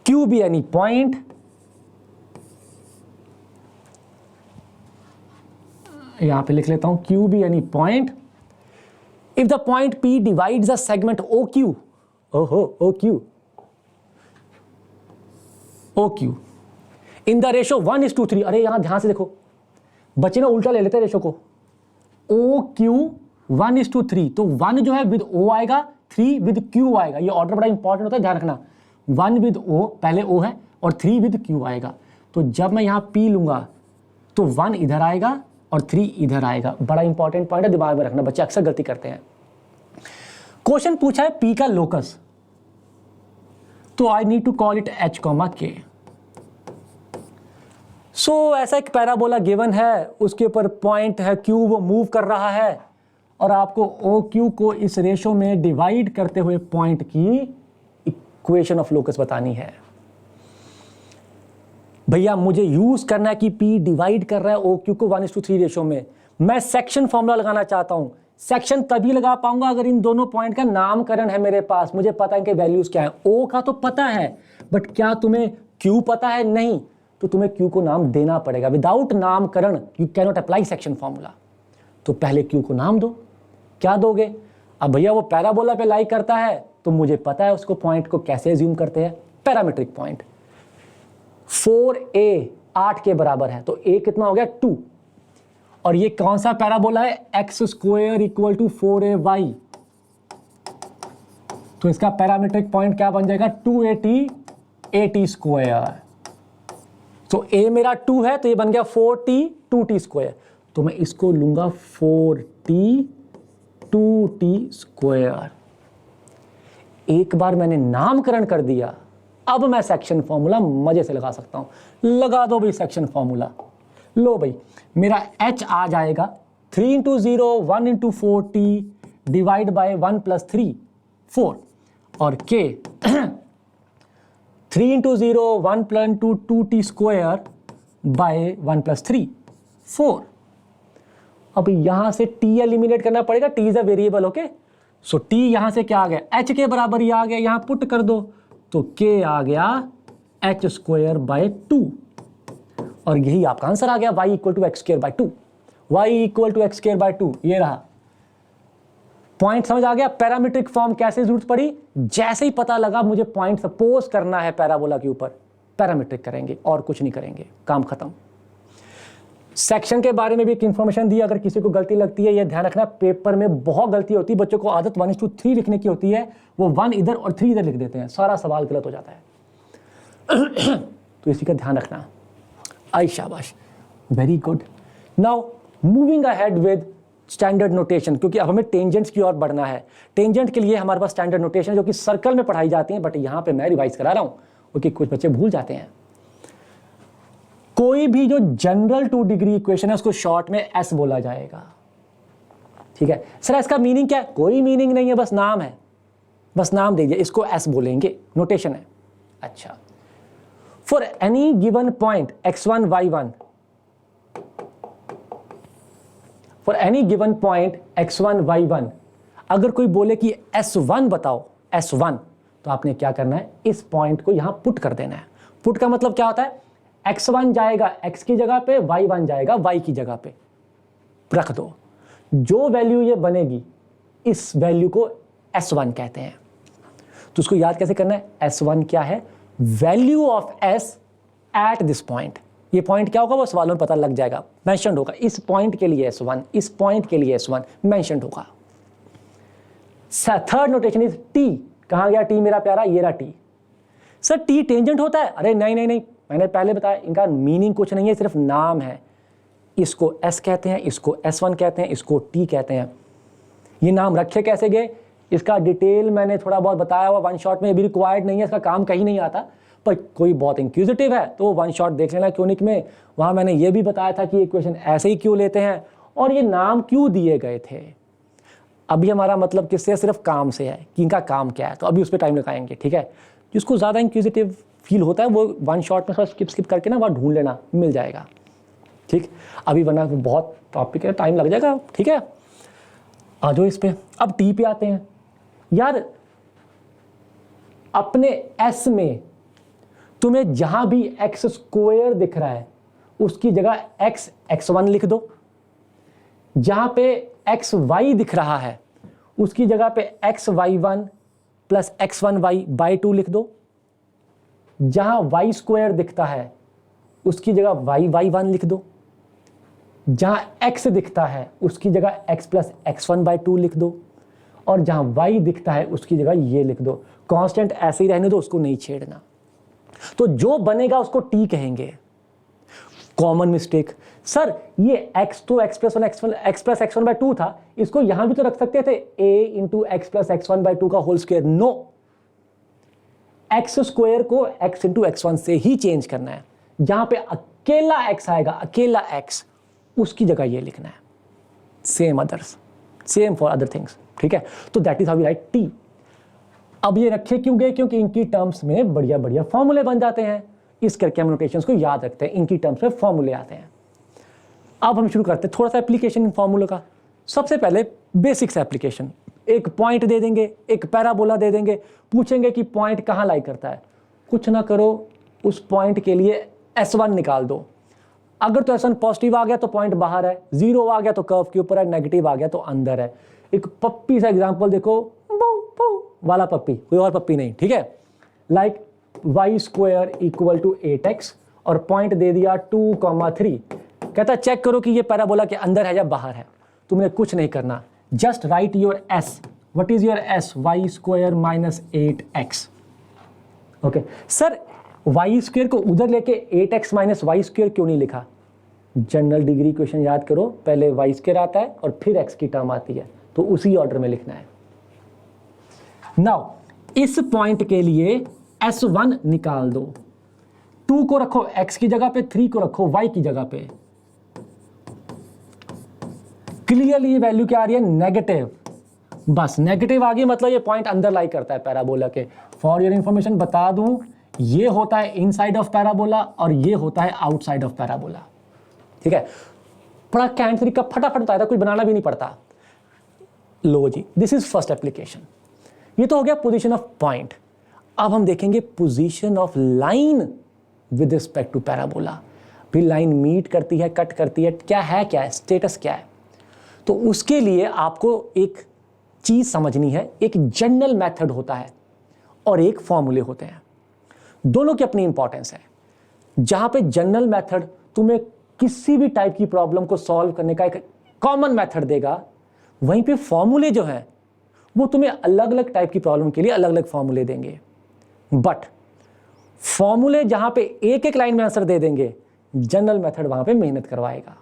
Q be any point, यहां पे लिख लेता हूं Q be any point. If the point P divides the segment OQ, OQ in the ratio 1:3, अरे यहां ध्यान से देखो, बच्चे ना उल्टा ले लेते हैं रेशो को। OQ 1:3, तो 1 जो है विद O आएगा, 3 विद Q आएगा। ये ऑर्डर बड़ा इंपॉर्टेंट होता है, ध्यान रखना। 1 विद O, पहले O है, और 3 विद Q आएगा। तो जब मैं यहां P लूंगा तो 1 इधर आएगा और 3 इधर आएगा। बड़ा इंपॉर्टेंट पॉइंट है, दिमाग में रखना, बच्चे अक्सर गलती करते हैं। क्वेश्चन पूछा है P का लोकस, तो I need to call it H, K। सो ऐसा एक पैराबोला गिवन है, उसके ऊपर पॉइंट है Q, वो मूव कर रहा है, और आपको OQ को इस रेशो में डिवाइड करते हुए पॉइंट की इक्वेशन ऑफ लोकस बतानी है। भैया मुझे यूज करना है कि P डिवाइड कर रहा है OQ को 1:3 रेशो में। मैं सेक्शन फॉर्मूला लगाना चाहता हूं। सेक्शन तभी लगा पाऊंगा अगर इन दोनों पॉइंट का नामकरण है मेरे पास, मुझे पता है कि वैल्यूज क्या है। O का तो पता है, बट क्या तुम्हें Q पता है? नहीं, तो तुम्हें Q को नाम देना पड़ेगा। विदाउट नामकरण you can not apply section formula. तो पहले Q को नाम दो। क्या दोगे? अब भैया वो पैराबोला पे लाई करता है, तो मुझे पता है उसको पॉइंट को कैसे एज्यूम करते हैं, पैरामीट्रिक पॉइंट। 4a 8 के बराबर है, तो a कितना हो गया? 2। और ये कौन सा पैराबोला है? x square equal to 4ay। तो इसका पैरामीट्रिक पॉइंट क्या बन जाएगा? 2at square. तो a मेरा 2 है, तो ये बन गया 4t 2t स्क्वायर। तो मैं इसको लूंगा 4t 2t स्क्वायर। एक बार मैंने नामकरण कर दिया, अब मैं सेक्शन फॉर्मूला मजे से लगा सकता हूं। लगा दो भाई सेक्शन फॉर्मूला। लो भाई, मेरा h आ जाएगा 3 × 0 1 × 4t डिवाइड बाय 1 + 3 4, और k 3 × 0 1 + 2t स्क्वायर बाय 1 + 3 4। अब यहां से t एलिमिनेट करना पड़ेगा, t is a variable. Okay, so t यहां से क्या आ गया? h के बराबर ही आ गया, यहां पुट कर दो, तो k आ गया h स्क्वायर बाय 2, और यही आपका आंसर आ गया, y = x² bye 2। y = x² bye 2, ये रहा। पॉइंट समझ आ गया? पैरामीट्रिक फॉर्म कैसे जरूरत पड़ी? जैसे ही पता लगा मुझे पॉइंट सपोज करना है पैराबोला के ऊपर, पैरामीट्रिक करेंगे और कुछ नहीं करेंगे, काम खत्म। सेक्शन के बारे में भी एक इंफॉर्मेशन दी, अगर किसी को गलती लगती है, ये ध्यान रखना, पेपर में बहुत गलती होती है, बच्चों को आदत 1:3 लिखने की होती है, वो 1 इधर और 3 इधर लिख देते हैं, सारा सवाल गलत हो जाता है। तो इसी का ध्यान रखना। आई शाबाश, very good. Now moving ahead with standard notation, क्योंकि अब हमें टेंजेंट्स की ओर बढ़ना है। टेंजेंट के लिए हमारे पास स्टैंडर्ड नोटेशन जो कि सर्कल में पढ़ाई जाती हैं, बट यहाँ पे मैं रिवाइज करा रहा हूँ क्योंकि कुछ बच्चे भूल जाते हैं। कोई भी जो जनरल 2 डिग्री इक्वेशन है उसको शॉर्ट में एस बोला जाएगा। ठीक है सर, इसका मीनिंग क्या है? कोई मीनिंग नहीं है, बस नाम है, बस नाम दे दिया, इसको एस बोलेंगे, नोटेशन है। अच्छा, for any given point x1 y1, for any given point x1 y1, अगर कोई बोले कि s1 बताओ, s1, तो आपने क्या करना है, इस पॉइंट को यहां पुट कर देना है। पुट का मतलब क्या होता है, x1 जाएगा x की जगह पे, y1 जाएगा y की जगह पे, रख दो। जो वैल्यू ये बनेगी, इस वैल्यू को s1 कहते हैं। तो उसको याद कैसे करना है, s1 क्या है, value of s at this point. ये पॉइंट क्या होगा वो सवालों में पता लग जाएगा, मेंशन्ड होगा, इस पॉइंट के लिए s1, इस पॉइंट के लिए s1 मेंशन्ड होगा। Third notation is t। कहां गया t मेरा प्यारा, ये रहा t। सर t टेंजेंट होता है? अरे नहीं नहीं नहीं, मैंने पहले बताया, इनका मीनिंग कुछ नहीं है, सिर्फ नाम है। इसको s कहते हैं, इसको s1 कहते हैं, इसको t कहते हैं। ये नाम रखे कैसे गए, इसका डिटेल मैंने थोड़ा बहुत बताया हुआ वन शॉट में, भी रिक्वायर्ड नहीं है, इसका काम कहीं नहीं आता। पर कोई बहुत इंक्विजिटिव है तो वन शॉट देख लेना क्यूनिक में, वहाँ मैंने ये भी बताया था कि ये क्वेश्चन ऐसे ही क्यों लेते हैं और ये नाम क्यों दिए गए थे। अभी हमारा मतलब किससे, सिर्फ काम से है कि इनका काम क्या है, तो अभी उस पर टाइम लगाएंगे। ठीक है, जिसको ज़्यादा इंक्विजिटिव फील होता है वो वन शॉट में थोड़ा स्किप करके ना वहाँ ढूंढ लेना, मिल जाएगा। ठीक, अभी वरना बहुत टॉपिक है, टाइम लग जाएगा। ठीक है, आ जाओ इस पे। अब टी पे आते हैं। यार अपने एस में तुम्हें जहां भी एक्स स्क्वायर दिख रहा है उसकी जगह एक्स x1 लिख दो। जहां पे एक्स वाई दिख रहा है उसकी जगह पे x y1 plus x1y by 2 लिख दो। जहां वाई स्क्वायर दिखता है उसकी जगह y1 लिख दो। जहां x दिखता है उसकी जगह x प्लस x1 बाई 2 लिख दो। और जहां y दिखता है उसकी जगह ये लिख दो। कांस्टेंट ऐसे ही रहने दो, उसको नहीं छेड़ना। तो जो बनेगा उसको t कहेंगे। कॉमन मिस्टेक, सर ये x तो x प्लस x1 बाई 2 था, इसको यहां भी तो रख सकते थे a into x plus x1 by 2 का whole square. No, x square को x इंटू x1 से ही चेंज करना है। जहां पे अकेला x आएगा, अकेला x, उसकी जगह ये लिखना है। Same others, same for other things. ठीक है, तो that is how we write T. अब ये रखे क्यों गए, क्योंकि इनकी टर्म्स में बढ़िया बढ़िया फॉर्मूले बन जाते हैं। इस करके हम नोटेशंस को याद रखते हैं, इनकी टर्म्स में फॉर्मूले आते हैं। अब हम शुरू करते हैं थोड़ा सा एप्लीकेशन इन फॉर्मूलों का। सबसे पहले बेसिक्स एप्लीकेशन। एक पॉइंट दे देंगे, एक पैराबोला दे देंगे, पूछेंगे कि पॉइंट कहाँ लाई करता है। कुछ ना करो, उस पॉइंट के लिए S1 निकाल दो। अगर तो S1 पॉजिटिव आ गया तो पॉइंट बाहर है, 0 आ गया तो कर्व के ऊपर है, नेगेटिव आ गया तो अंदर है। एक पप्पी सा एग्जांपल देखो, वाला पप्पी, कोई और पप्पी नहीं। ठीक है, like y square equal to 8x और पॉइंट दे दिया 2,3। कहता चेक करो कि ये पैराबोला के अंदर है या बाहर है। तुमने कुछ नहीं करना, just right your s। What is your s? y square minus 8x। Okay sir, y square को उधर लेके 8x माइनस वाई स्क्वायर क्यों नहीं लिखा? जनरल डिग्री क्वेश्चन याद करो, पहले y स्क्वायर आता है और फिर x की टर्म आती है, तो उसी ऑर्डर में लिखना है। नाउ इस पॉइंट के लिए S1 निकाल दो। 2 को रखो x की जगह पे, 3 को रखो y की जगह पे। क्लियरली ये वैल्यू क्या आ रही है? नेगेटिव। बस नेगेटिव आ गई मतलब ये पॉइंट अंदर लाई करता है पैराबोला के। फॉर योर इंफॉर्मेशन बता दूं, ये होता है इनसाइड ऑफ पैराबोला और ये होता है आउटसाइड ऑफ पैराबोला। ठीक है, बड़ा कैंट तरीका, फटाफट बताया था, कुछ बनाना भी नहीं पड़ता। लो जी, दिस इज फर्स्ट एप्लीकेशन। ये तो हो गया पोजीशन ऑफ पॉइंट। अब हम देखेंगे position of line with respect to parabola. भी लाइन मीट करती है, कट करती है, क्या है, स्टेटस क्या है? तो उसके लिए आपको एक चीज समझनी है। एक जनरल मेथड होता है और एक फॉर्मूले होते हैं, दोनों की अपनी इंपॉर्टेंस है। जहां पे जनरल मेथड तुम्हें किसी भी टाइप की प्रॉब्लम को सॉल्व करने का एक कॉमन मेथड देगा, वहीं पे फॉर्मूले जो हैं वो तुम्हें अलग अलग टाइप की प्रॉब्लम के लिए अलग अलग फॉर्मूले देंगे। बट फॉर्मूले जहां पे एक एक लाइन में आंसर दे देंगे, जनरल मेथड वहां पे मेहनत करवाएगा।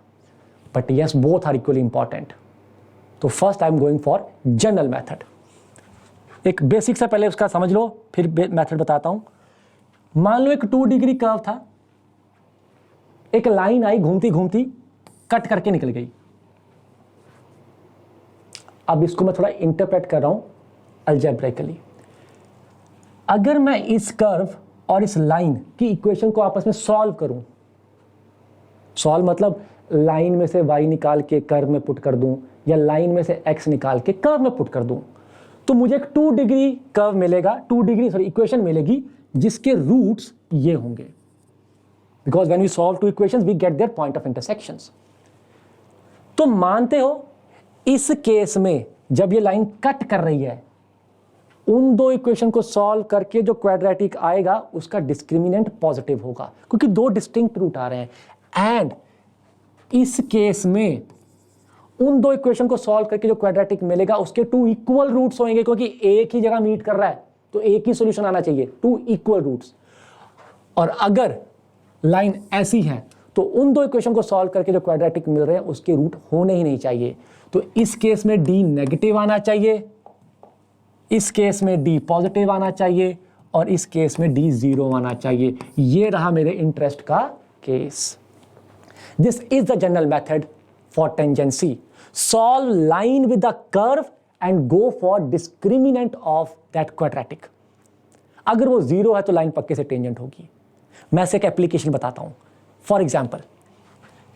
But yes, both are equally important. तो first I am going for general method. एक बेसिक सा पहले उसका समझ लो, फिर मेथड बताता हूं। मान लो एक 2 डिग्री कर्व था, एक लाइन आई घूमती घूमती कट करके निकल गई। अब इसको मैं थोड़ा इंटरप्रेट कर रहा हूं अलजेब्रिकली। अगर मैं इस कर्व और इस लाइन की इक्वेशन को आपस में सॉल्व करूं, सॉल्व मतलब लाइन में से y निकाल के कर्व में पुट कर दूं या लाइन में से x निकाल के कर्व में पुट कर दूं, तो मुझे एक 2 डिग्री कर्व मिलेगा, 2 डिग्री इक्वेशन मिलेगी जिसके रूट्स ये होंगे। Because when we solve 2 equations we get their point of intersections. तो मानते हो इस केस में जब ये लाइन कट कर रही है, उन 2 इक्वेशन को सॉल्व करके जो क्वाड्रेटिक आएगा उसका डिस्क्रिमिनेंट पॉजिटिव होगा, क्योंकि 2 डिस्टिंक्ट रूट आ रहे हैं। एंड इस केस में उन 2 इक्वेशन को सॉल्व करके जो क्वाड्रेटिक मिलेगा उसके 2 इक्वल रूट्स होंगे, क्योंकि एक ही जगह मीट कर रहा है तो एक ही सॉल्यूशन आना चाहिए, 2 इक्वल रूट्स। और अगर लाइन ऐसी है तो उन 2 इक्वेशन को सॉल्व करके जो क्वाड्रेटिक मिल रहे हैं उसके रूट होने ही नहीं चाहिए। तो इस केस में d नेगेटिव आना चाहिए, इस केस में d पॉजिटिव आना चाहिए और इस केस में d 0 आना चाहिए। ये रहा मेरे इंटरेस्ट का case. This is the general method for tangency. Solve line with the curve and go for discriminant of that quadratic. अगर वो 0 है तो लाइन पक्के से टेंजेंट होगी। मैं से एक एप्लीकेशन बताता हूं। फॉर एग्जाम्पल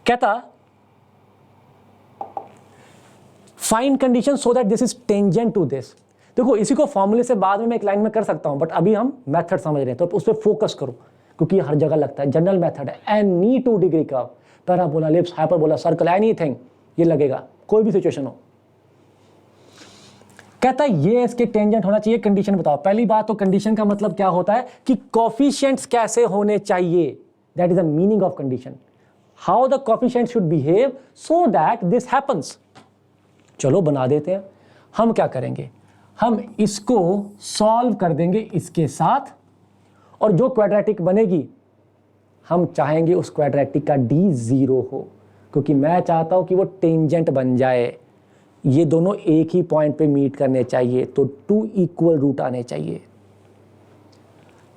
कहता find condition so that this is tangent to this. देखो इसी को फॉर्मूले से बाद में मैं एक लाइन में कर सकता हूं, बट अभी हम मेथड समझ रहे हैं तो उस पर फोकस करो, क्योंकि हर जगह लगता है। जनरल मेथड है, any 2 degree curve, parabola, ellipse, hyperbola, circle, anything, ये लगेगा, कोई भी सिचुएशन हो। कहता है ये इसके टेंजेंट होना चाहिए। कंडीशन बताओ। पहली बात तो कंडीशन का मतलब क्या होता है कि कोफिशिएंट्स कैसे होने चाहिए, that is the meaning of condition. How the coefficient should behave so that this happens. चलो बना देते हैं। हम क्या करेंगे, हम इसको सॉल्व कर देंगे इसके साथ, और जो क्वाड्रेटिक बनेगी हम चाहेंगे उस क्वाड्रेटिक का d 0 हो, क्योंकि मैं चाहता हूं कि वो टेंजेंट बन जाए। ये दोनों एक ही पॉइंट पे मीट करने चाहिए, तो 2 इक्वल रूट आने चाहिए।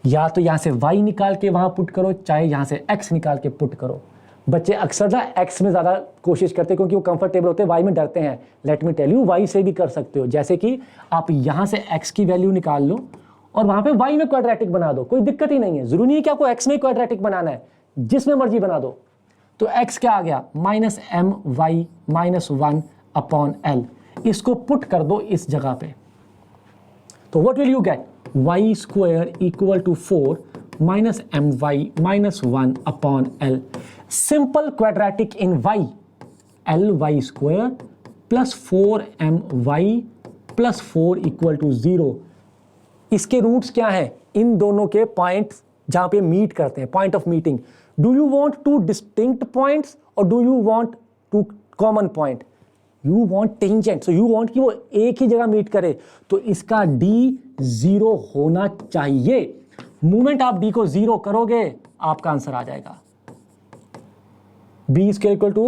या तो यहां से y निकाल के वहां पुट करो, चाहे यहां से x निकाल के पुट करो। बच्चे अक्सर ना x में ज़्यादा कोशिश करते हैं क्योंकि वो कंफर्टेबल होते हैं, y में डरते हैं। Let me tell you, y से भी कर सकते हो। जैसे कि आप यहां से x की वैल्यू निकाल लो और वहां पे y में क्वाड्रेटिक बना दो, कोई दिक्कत ही नहीं है। जरूरी नहीं कि आपको x में क्वाड्रेटिक बनाना है, जिसमें मर्जी बना दो। तो x क्या आ गया, -my -1 अपॉन l। इसको पुट कर दो इस जगह पे, तो what will you get, y square equal to 4 -my -1 upon l। Simple quadratic in y, ly square plus 4my plus 4 equal to 0। इसके रूट्स क्या हैं, इन दोनों के पॉइंट्स जहां पे मीट करते हैं, point of meeting. Do you want 2 distinct points और do you want 2 common point? You want tangent, so you want कि वो एक ही जगह मीट करे, तो इसका d 0 होना चाहिए। मोमेंट आप d को 0 करोगे आपका आंसर आ जाएगा b square equal to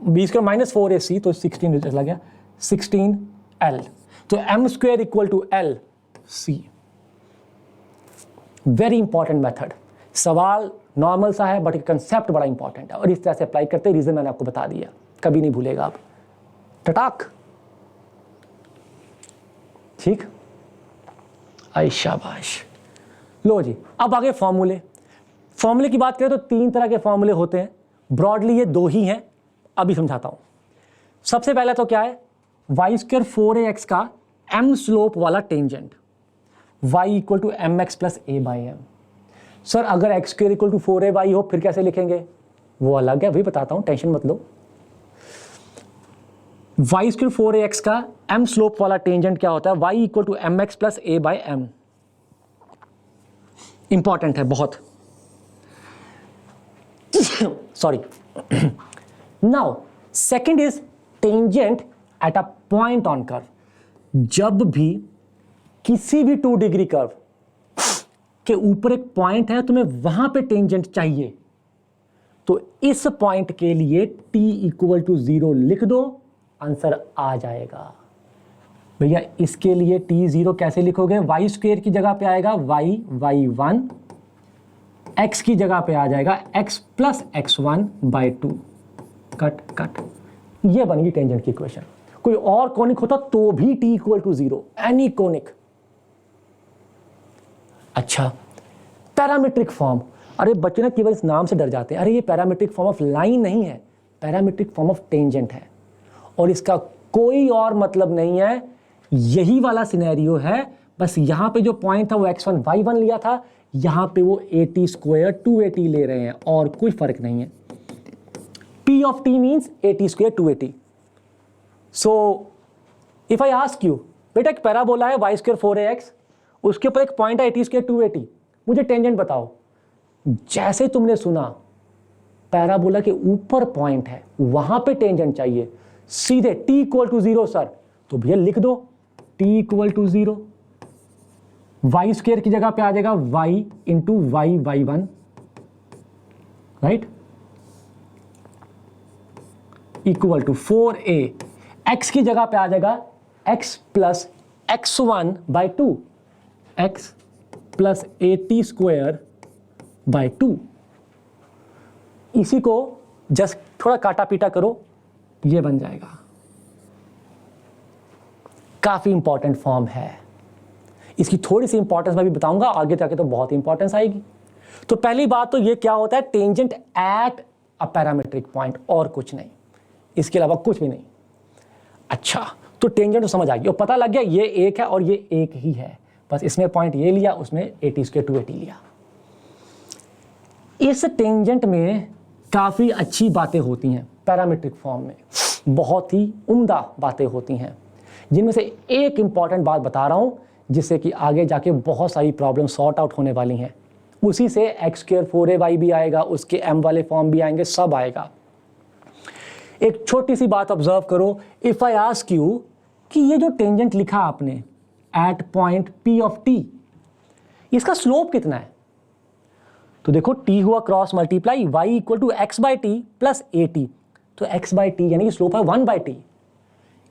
b square minus 4ac, तो 16 चला गया, 16l। तो m square equal to l c। Very important method. सवाल नॉर्मल सा है बट कंसेप्ट बड़ा इंपॉर्टेंट है, और इस तरह से अप्लाई करते, रीजन मैंने आपको बता दिया, कभी नहीं भूलेगा आप। टटाक, ठीक, आई शाबाश। लो जी, अब आगे फॉर्मूले। फॉर्मूले की बात करें तो 3 तरह के फॉर्मूले होते हैं, ब्रॉडली ये 2 ही हैं, अभी समझाता हूं। सबसे पहला तो क्या है, y स्क्वायर 4ax का m स्लोप वाला tangent, y equal to m x plus a by m. Sir अगर x square equal to 4ay हो फिर कैसे लिखेंगे, वो अलग है, वही बताता हूं, टेंशन मत लो। y स्क्वायर 4ax का m स्लोप वाला टेंजेंट क्या होता है, y equal to m x plus a by m. Important है बहुत, sorry. Now second is tangent at a point on curve. जब भी किसी भी 2 डिग्री कर्व के ऊपर एक पॉइंट है, तुम्हें वहां पे टेंजेंट चाहिए, तो इस पॉइंट के लिए t इक्वल टू 0 लिख दो आंसर आ जाएगा। भैया इसके लिए t0 कैसे लिखोगे? वाई स्क्वायर की जगह पे आएगा y1, x की जगह पे आ जाएगा x plus x1/2। Cut cut, ये बन गई टेंजेंट की इक्वेशन। कोई और कोनिक होता तो भी t = 0, एनी कोनिक। अच्छा, पैरामीट्रिक फॉर्म। अरे बच्चे ना केवल इस नाम से डर जाते हैं, अरे ये पैरामीट्रिक फॉर्म ऑफ लाइन नहीं है, पैरामीट्रिक फॉर्म ऑफ टेंजेंट है, और इसका कोई और मतलब नहीं है, यही वाला सिनेरियो है। बस यहां पे जो पॉइंट था वो x1 y1 लिया था, यहां पे वो at² 2at ले रहे हैं, और कोई फर्क नहीं है। p of t means at² 2at। So if I ask you, बेटा एक पैराबोला है y² 4ax, उसके ऊपर एक पॉइंट है at² 2at, मुझे टेंजेंट बताओ। जैसे तुमने सुना पैराबोला के ऊपर पॉइंट है, वहां पे टेंजेंट चाहिए, सीधे t = 0 सर, तो भैया लिख दो t = 0, वाई स्क्वायर की जगह पे आ जाएगा y × y1, right, equal to 4a, x की जगह पे आ जाएगा x plus x1/2, x plus at²/2। इसी को जस्ट थोड़ा काटा पीटा करो, ये बन जाएगा। काफी इंपॉर्टेंट फॉर्म है, इसकी थोड़ी सी इंपॉर्टेंस मैं भी बताऊंगा, आगे जाके तो बहुत इंपॉर्टेंस आएगी। तो पहली बात तो ये क्या होता है, tangent at a parametric point, और कुछ नहीं, इसके अलावा कुछ भी नहीं। अच्छा, तो टेंजेंट तो समझ आ गई और पता लग गया ये एक है और ये एक ही है, बस इसमें पॉइंट ये लिया, उसमें at² 2at लिया। इस टेंजेंट में काफी अच्छी बातें होती हैं, पैरामीट्रिक फॉर्म में बहुत ही उम्दा बातें होती हैं, जिनमें से एक इंपॉर्टेंट बात बता रहा हूं, जिससे कि आगे जाके बहुत सारी प्रॉब्लम सॉर्ट आउट होने वाली हैं। उसी से x² 4ay भी आएगा, उसके m वाले फॉर्म भी आएंगे, सब आएगा। एक छोटी सी बात ऑब्जर्व करो, इफ आई आस्क यू कि ये जो टेंजेंट लिखा आपने at point p of t, इसका स्लोप कितना है? तो देखो t हुआ cross multiply y = x/t plus at, तो x/t यानी कि स्लोप है 1/t।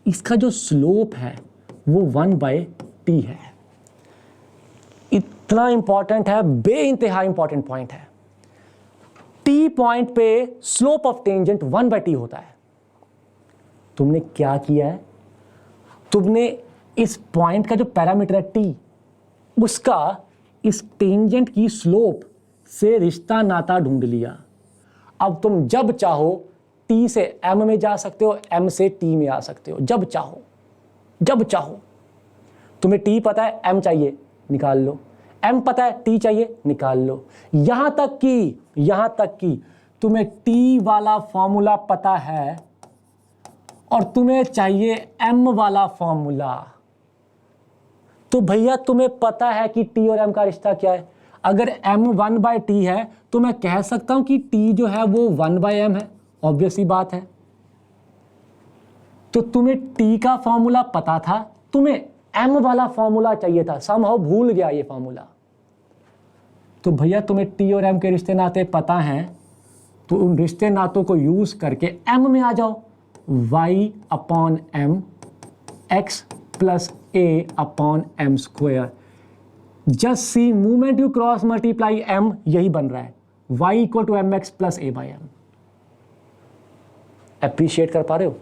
इसका जो स्लोप है वो 1/t है। इतना इंपॉर्टेंट है, बेइंतहा इंपॉर्टेंट पॉइंट है। t पॉइंट पे स्लोप ऑफ टेंजेंट 1/t होता है। तुमने क्या किया है, तुमने इस पॉइंट का जो पैरामीटर है t, उसका इस टेंजेंट की स्लोप से रिश्ता नाता ढूंढ लिया। अब तुम जब चाहो t से m में जा सकते हो, m से t में आ सकते हो, जब चाहो, जब चाहो। तुम्हें t पता है, m चाहिए, निकाल लो, m पता है, t चाहिए, निकाल लो। यहां तक कि तुम्हें t वाला फॉर्मूला पता है और तुम्हें चाहिए m वाला फॉर्मूला, तो भैया तुम्हें पता है कि t और m का रिश्ता क्या है। अगर m 1/t है तो मैं कह सकता हूं कि t जो है वो 1/m है, ऑब्वियस सी बात है। तो तुम्हें t का फॉर्मूला पता था, तुम्हें m वाला फॉर्मूला चाहिए था, समहाउ भूल गया ये फॉर्मूला। तो भैया तुम्हें t और m के रिश्ते नाते पता हैं, तो उन रिश्ते नातों को यूज करके m में आ जाओ, y/m x plus a/m²। Just see movement you cross multiply m, यही बन रहा है, y = mx plus a/m। Appreciate कर पा रहे हो?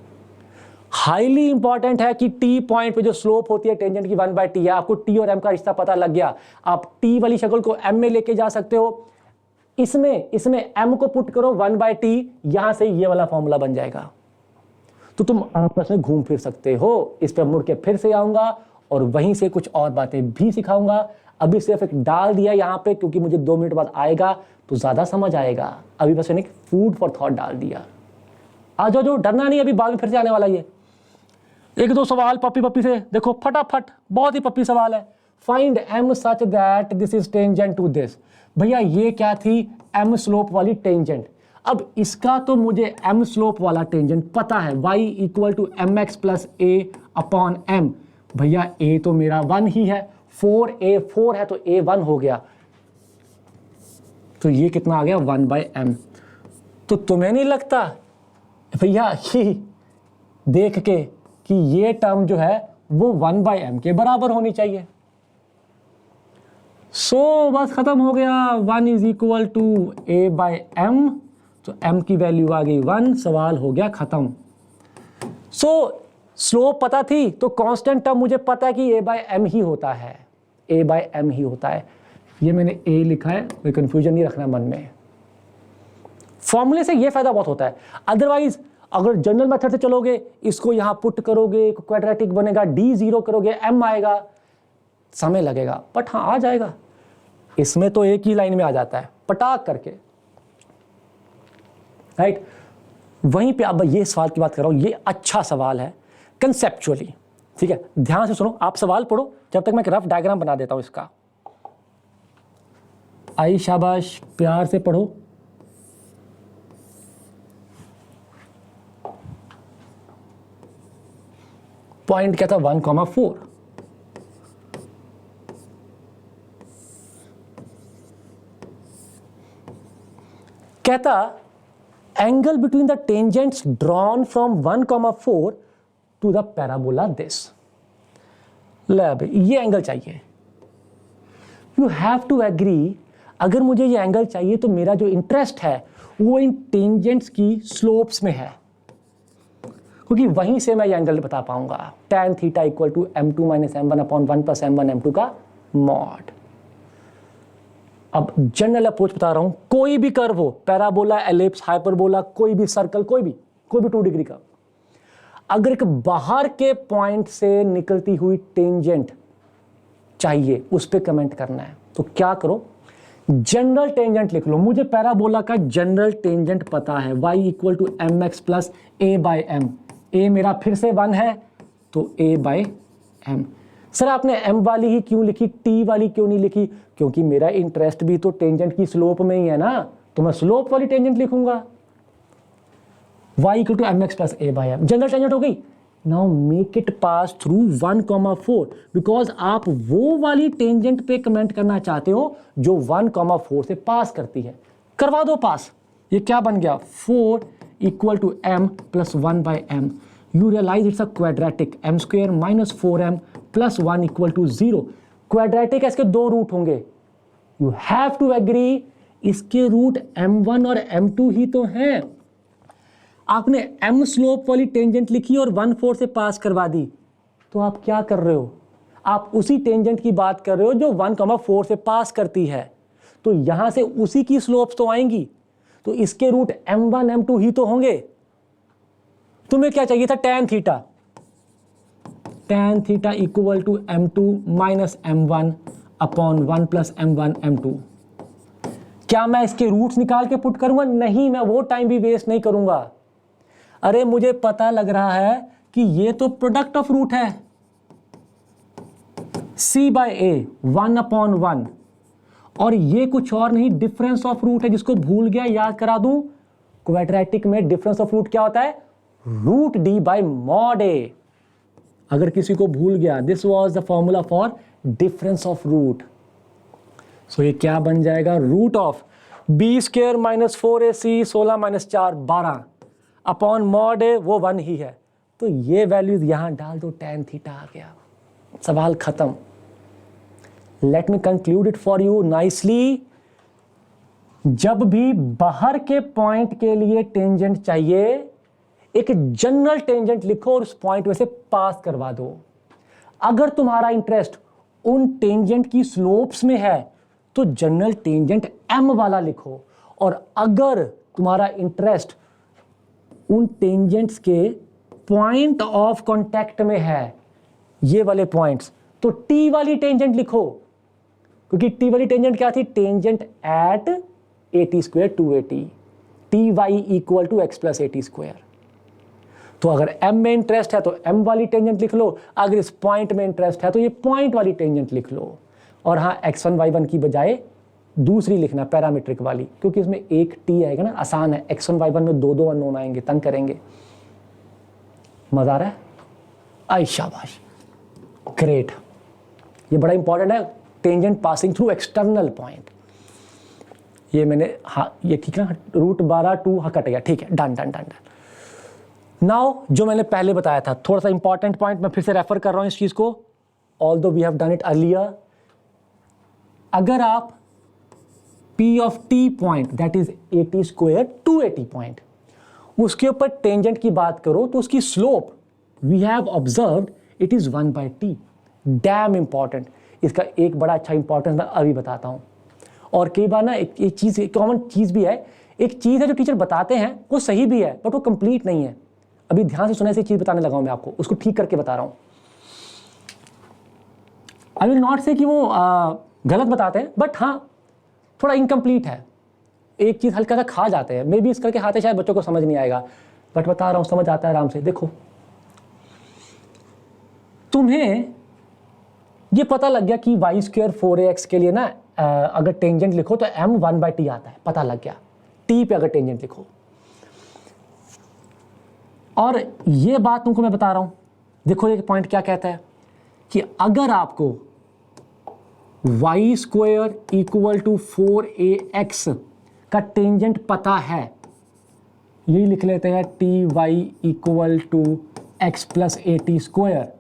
हाईली इंपॉर्टेंट है कि t पॉइंट पे जो स्लोप होती है टेंजेंट की 1/t है। आपको t और m का रिश्ता पता लग गया, आप t वाली शक्ल को m में लेके जा सकते हो। इसमें m को पुट करो 1/t, यहां से ये वाला फॉर्मूला बन जाएगा। तो तुम आपस में घूम फिर सकते हो। इस पर मुड़ के फिर से आऊंगा और वहीं से कुछ और बातें भी सिखाऊंगा। अभी सिर्फ एक डाल दिया यहाँ पे, क्योंकि मुझे 2 मिनट बाद आएगा तो ज्यादा समझ आएगा। अभी बस मैंने फूड फॉर थॉट डाल दिया। आ जाओ, जो डरना नहीं, अभी बाद में फिर से आने वाला ये। 1-2 सवाल पप्पी से देखो फटाफट, बहुत ही पप्पी सवाल है। Find m such that this is tangent to this. भैया ये क्या थी, m स्लोप वाली टेंजेंट। अब इसका तो मुझे m स्लोप वाला टेंजेंट पता है, y = mx प्लस a/m। भैया a तो मेरा 1 ही है, 4a 4 है तो a 1 हो गया, तो ये कितना आ गया 1/m। तो तुम्हें नहीं लगता भैया देख के कि ये टर्म जो है वो 1/m के बराबर होनी चाहिए। सो बस खत्म हो गया, 1 इज इक्वल टू a/m, तो m की वैल्यू आ गई 1, सवाल हो गया खत्म। सो स्लोप पता थी तो कांस्टेंट टर्म मुझे पता है कि a/m ही होता है, a/m ही होता है। ये मैंने a लिखा है, कोई कंफ्यूजन नहीं रखना मन में। फॉर्मूले से ये फायदा बहुत होता है, अदरवाइज अगर जनरल मेथड से चलोगे, इसको यहां पुट करोगे, क्वाड्रेटिक बनेगा, d 0 करोगे, m आएगा, समय लगेगा, बट हाँ आ जाएगा। इसमें तो एक ही लाइन में आ जाता है पटाक करके, राइट। वहीं पे अब ये सवाल की बात कर रहा हूं, ये अच्छा सवाल है कंसेप्चुअली, ठीक है। ध्यान से सुनो, आप सवाल पढ़ो जब तक मैं एक रफ डायग्राम बना देता हूं इसका। आई शाबाश, प्यार से पढ़ो। पॉइंट क्या था, 1,4। कहता angle between the tangents drawn from 1,4 to the parabola this. ले अबे ये एंगल चाहिए, यू हैव टू एग्री। अगर मुझे ये एंगल चाहिए तो मेरा जो इंटरेस्ट है वो इन टेंजेंट्स की स्लोप्स में है, क्योंकि वहीं से मैं ये एंगल बता पाऊंगा। tan theta equal to m2 minus m1 upon 1 plus m1 m2 का मॉड। अब जनरल अप्रोच बता रहा हूं, कोई भी कर्व हो, पैराबोला, एलिप्स, हाइपरबोला, कोई भी सर्कल, कोई भी 2 डिग्री का, अगर एक बाहर के पॉइंट से निकलती हुई टेंजेंट चाहिए, उस पर कमेंट करना है, तो क्या करो, जनरल टेंजेंट लिख लो। मुझे पैराबोला का जनरल टेंजेंट पता है, y equal to mx plus a/m। a मेरा फिर से 1 है तो a/m। सर आपने m वाली ही क्यों लिखी, t वाली क्यों नहीं लिखी? क्योंकि मेरा इंटरेस्ट भी तो टेंजेंट की स्लोप में ही है ना, तो मैं स्लोप वाली टेंजेंट लिखूंगा। y equal to mx plus a/m, general tangent हो गई। Now make it pass through 1,4, because आप वो वाली टेंजेंट पे कमेंट करना चाहते हो जो 1,4 से पास करती है। करवा दो पास। ये क्या बन गया, 4 equal to m plus 1/m। You realise it's a quadratic, m square minus 4m plus 1 equal to 0। Quadratic है, इसके 2 रूट होंगे। यू हैव टू एग्री, इसके रूट m1 और m2 ही तो हैं। आपने m स्लोप वाली टेंजेंट लिखी और 1,4 से पास करवा दी, तो आप क्या कर रहे हो, आप उसी टेंजेंट की बात कर रहे हो जो 1,4 से पास करती है, तो यहां से उसी की स्लोप्स तो आएंगी, तो इसके रूट m1 m2 ही तो होंगे। तुम्हें क्या चाहिए था, tan theta. tan theta equal to m2 minus m1 upon 1 plus m1 m2। क्या मैं इसके रूट्स निकाल के पुट करूंगा? नहीं, मैं वो टाइम भी वेस्ट नहीं करूंगा। अरे मुझे पता लग रहा है कि ये तो प्रोडक्ट ऑफ रूट है, c/a 1/1, और ये कुछ और नहीं, डिफरेंस ऑफ रूट है। जिसको भूल गया याद करा दूं, क्वाड्रेटिक में डिफरेंस ऑफ रूट क्या होता है, root d by mod a। अगर किसी को भूल गया, this was the formula for difference of root. So ये क्या बन जाएगा, root of b square minus 4ac 16 minus 4 12 upon mod a, वो 1 ही है। तो ये वैल्यूज यहां डाल दो, tan थीटा आ गया, सवाल खत्म। Let me conclude it for you nicely. जब भी बाहर के पॉइंट के लिए टेंजेंट चाहिए, एक जनरल टेंजेंट लिखो और उस पॉइंट में से पास करवा दो। अगर तुम्हारा इंटरेस्ट उन टेंजेंट की स्लोप्स में है तो जनरल टेंजेंट m वाला लिखो, और अगर तुम्हारा इंटरेस्ट उन टेंजेंट्स के पॉइंट ऑफ कांटेक्ट में है, ये वाले पॉइंट्स, तो t वाली टेंजेंट लिखो, क्योंकि t वाली टेंजेंट क्या थी, tangent at at square 2at, ty equal to x plus at square. तो अगर m में इंटरेस्ट है तो m वाली टेंजेंट लिख लो, अगर इस पॉइंट में इंटरेस्ट है तो ये पॉइंट वाली टेंजेंट लिख लो। और हाँ, x1 y1 की बजाय दूसरी लिखना, पैरामीट्रिक वाली, क्योंकि इसमें एक t आएगा ना, आसान है। x1 y1 में 2 अननोन आएंगे, तंग करेंगे। मजा आ रहा है? आई शाबाश, ग्रेट। ये बड़ा इंपॉर्टेंट है, tangent passing through external point. ये मैंने, हाँ ये ठीक है ना, रूट 12 2 हाँ कट गया, ठीक है, done done done done. Now जो मैंने पहले बताया था, थोड़ा सा इंपॉर्टेंट पॉइंट मैं फिर से रेफर कर रहा हूं इस चीज को, although we have done it earlier. अगर आप P of T point that is 80 square 280 point, उसके ऊपर टेंजेंट की बात करो तो उसकी slope we have observed it is 1/t। Damn important, इसका एक बड़ा अच्छा इंपॉर्टेंस मैं अभी बताता हूं। और कई बार ना एक चीज, एक कॉमन चीज भी है, एक चीज है जो टीचर बताते हैं वो सही भी है बट वो कंप्लीट नहीं है। अभी ध्यान से सुनने से चीज बताने लगा हूं मैं आपको, उसको ठीक करके बता रहा हूं। आई विल नॉट से कि वो गलत बताते हैं, बट हाँ थोड़ा इनकम्प्लीट है, एक चीज हल्का सा खा जाते हैं, मे बी इस करके खाते शायद बच्चों को समझ नहीं आएगा, बट बता रहा हूं समझ आता है आराम से। देखो तुम्हें ये पता लग गया कि y स्क्वायर 4ax के लिए ना अगर टेंजेंट लिखो तो m 1/t आता है, पता लग गया। t पे अगर टेंजेंट लिखो, और ये बात तुमको मैं बता रहा हूं, देखो ये पॉइंट क्या कहता है कि अगर आपको y square equal to 4ax का टेंजेंट पता है, यही लिख लेते हैं ty equal to x plus at square.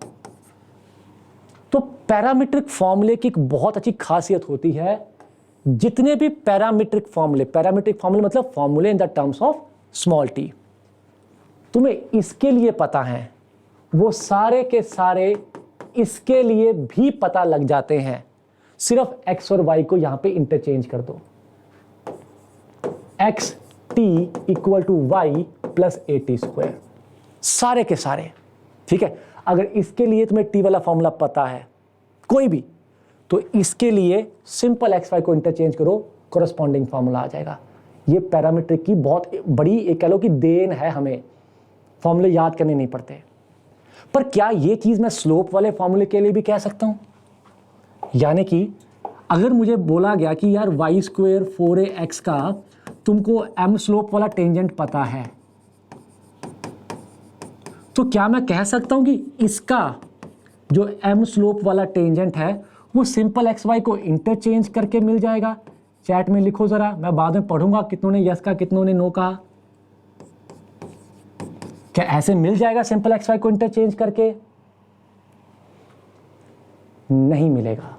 तो पैरामीट्रिक फॉर्मूले की एक बहुत अच्छी खासियत होती है, जितने भी पैरामीट्रिक फॉर्मूले मतलब फॉर्मूले in the terms of small t, तुम्हें इसके लिए पता है, वो सारे के सारे इसके लिए भी पता लग जाते हैं। सिर्फ x और y को यहां पे इंटरचेंज कर दो, x t equal to y plus at square, सारे के सारे। ठीक है, अगर इसके लिए तुम्हें t वाला फॉर्मूला पता है कोई भी, तो इसके लिए सिंपल एक्स वाई को इंटरचेंज करो, कोरस्पॉन्डिंग फॉर्मूला आ जाएगा। ये पैरामीट्रिक की बहुत बड़ी एक कह लो कि देन है, हमें फॉर्मूले याद करने नहीं पड़ते। पर क्या ये चीज मैं स्लोप वाले फॉर्मूले के लिए भी कह सकता हूं? यानी कि अगर मुझे बोला गया कि यार y स्क्वायर 4ax का तुमको m स्लोप वाला टेंजेंट पता है, तो क्या मैं कह सकता हूं कि इसका जो m स्लोप वाला टेंजेंट है वो सिंपल एक्स वाई को इंटरचेंज करके मिल जाएगा? चैट में लिखो जरा, मैं बाद में पढ़ूंगा कितनों ने यस कहा कितनों ने नो कहा। क्या ऐसे मिल जाएगा सिंपल एक्स वाई को इंटरचेंज करके? नहीं मिलेगा,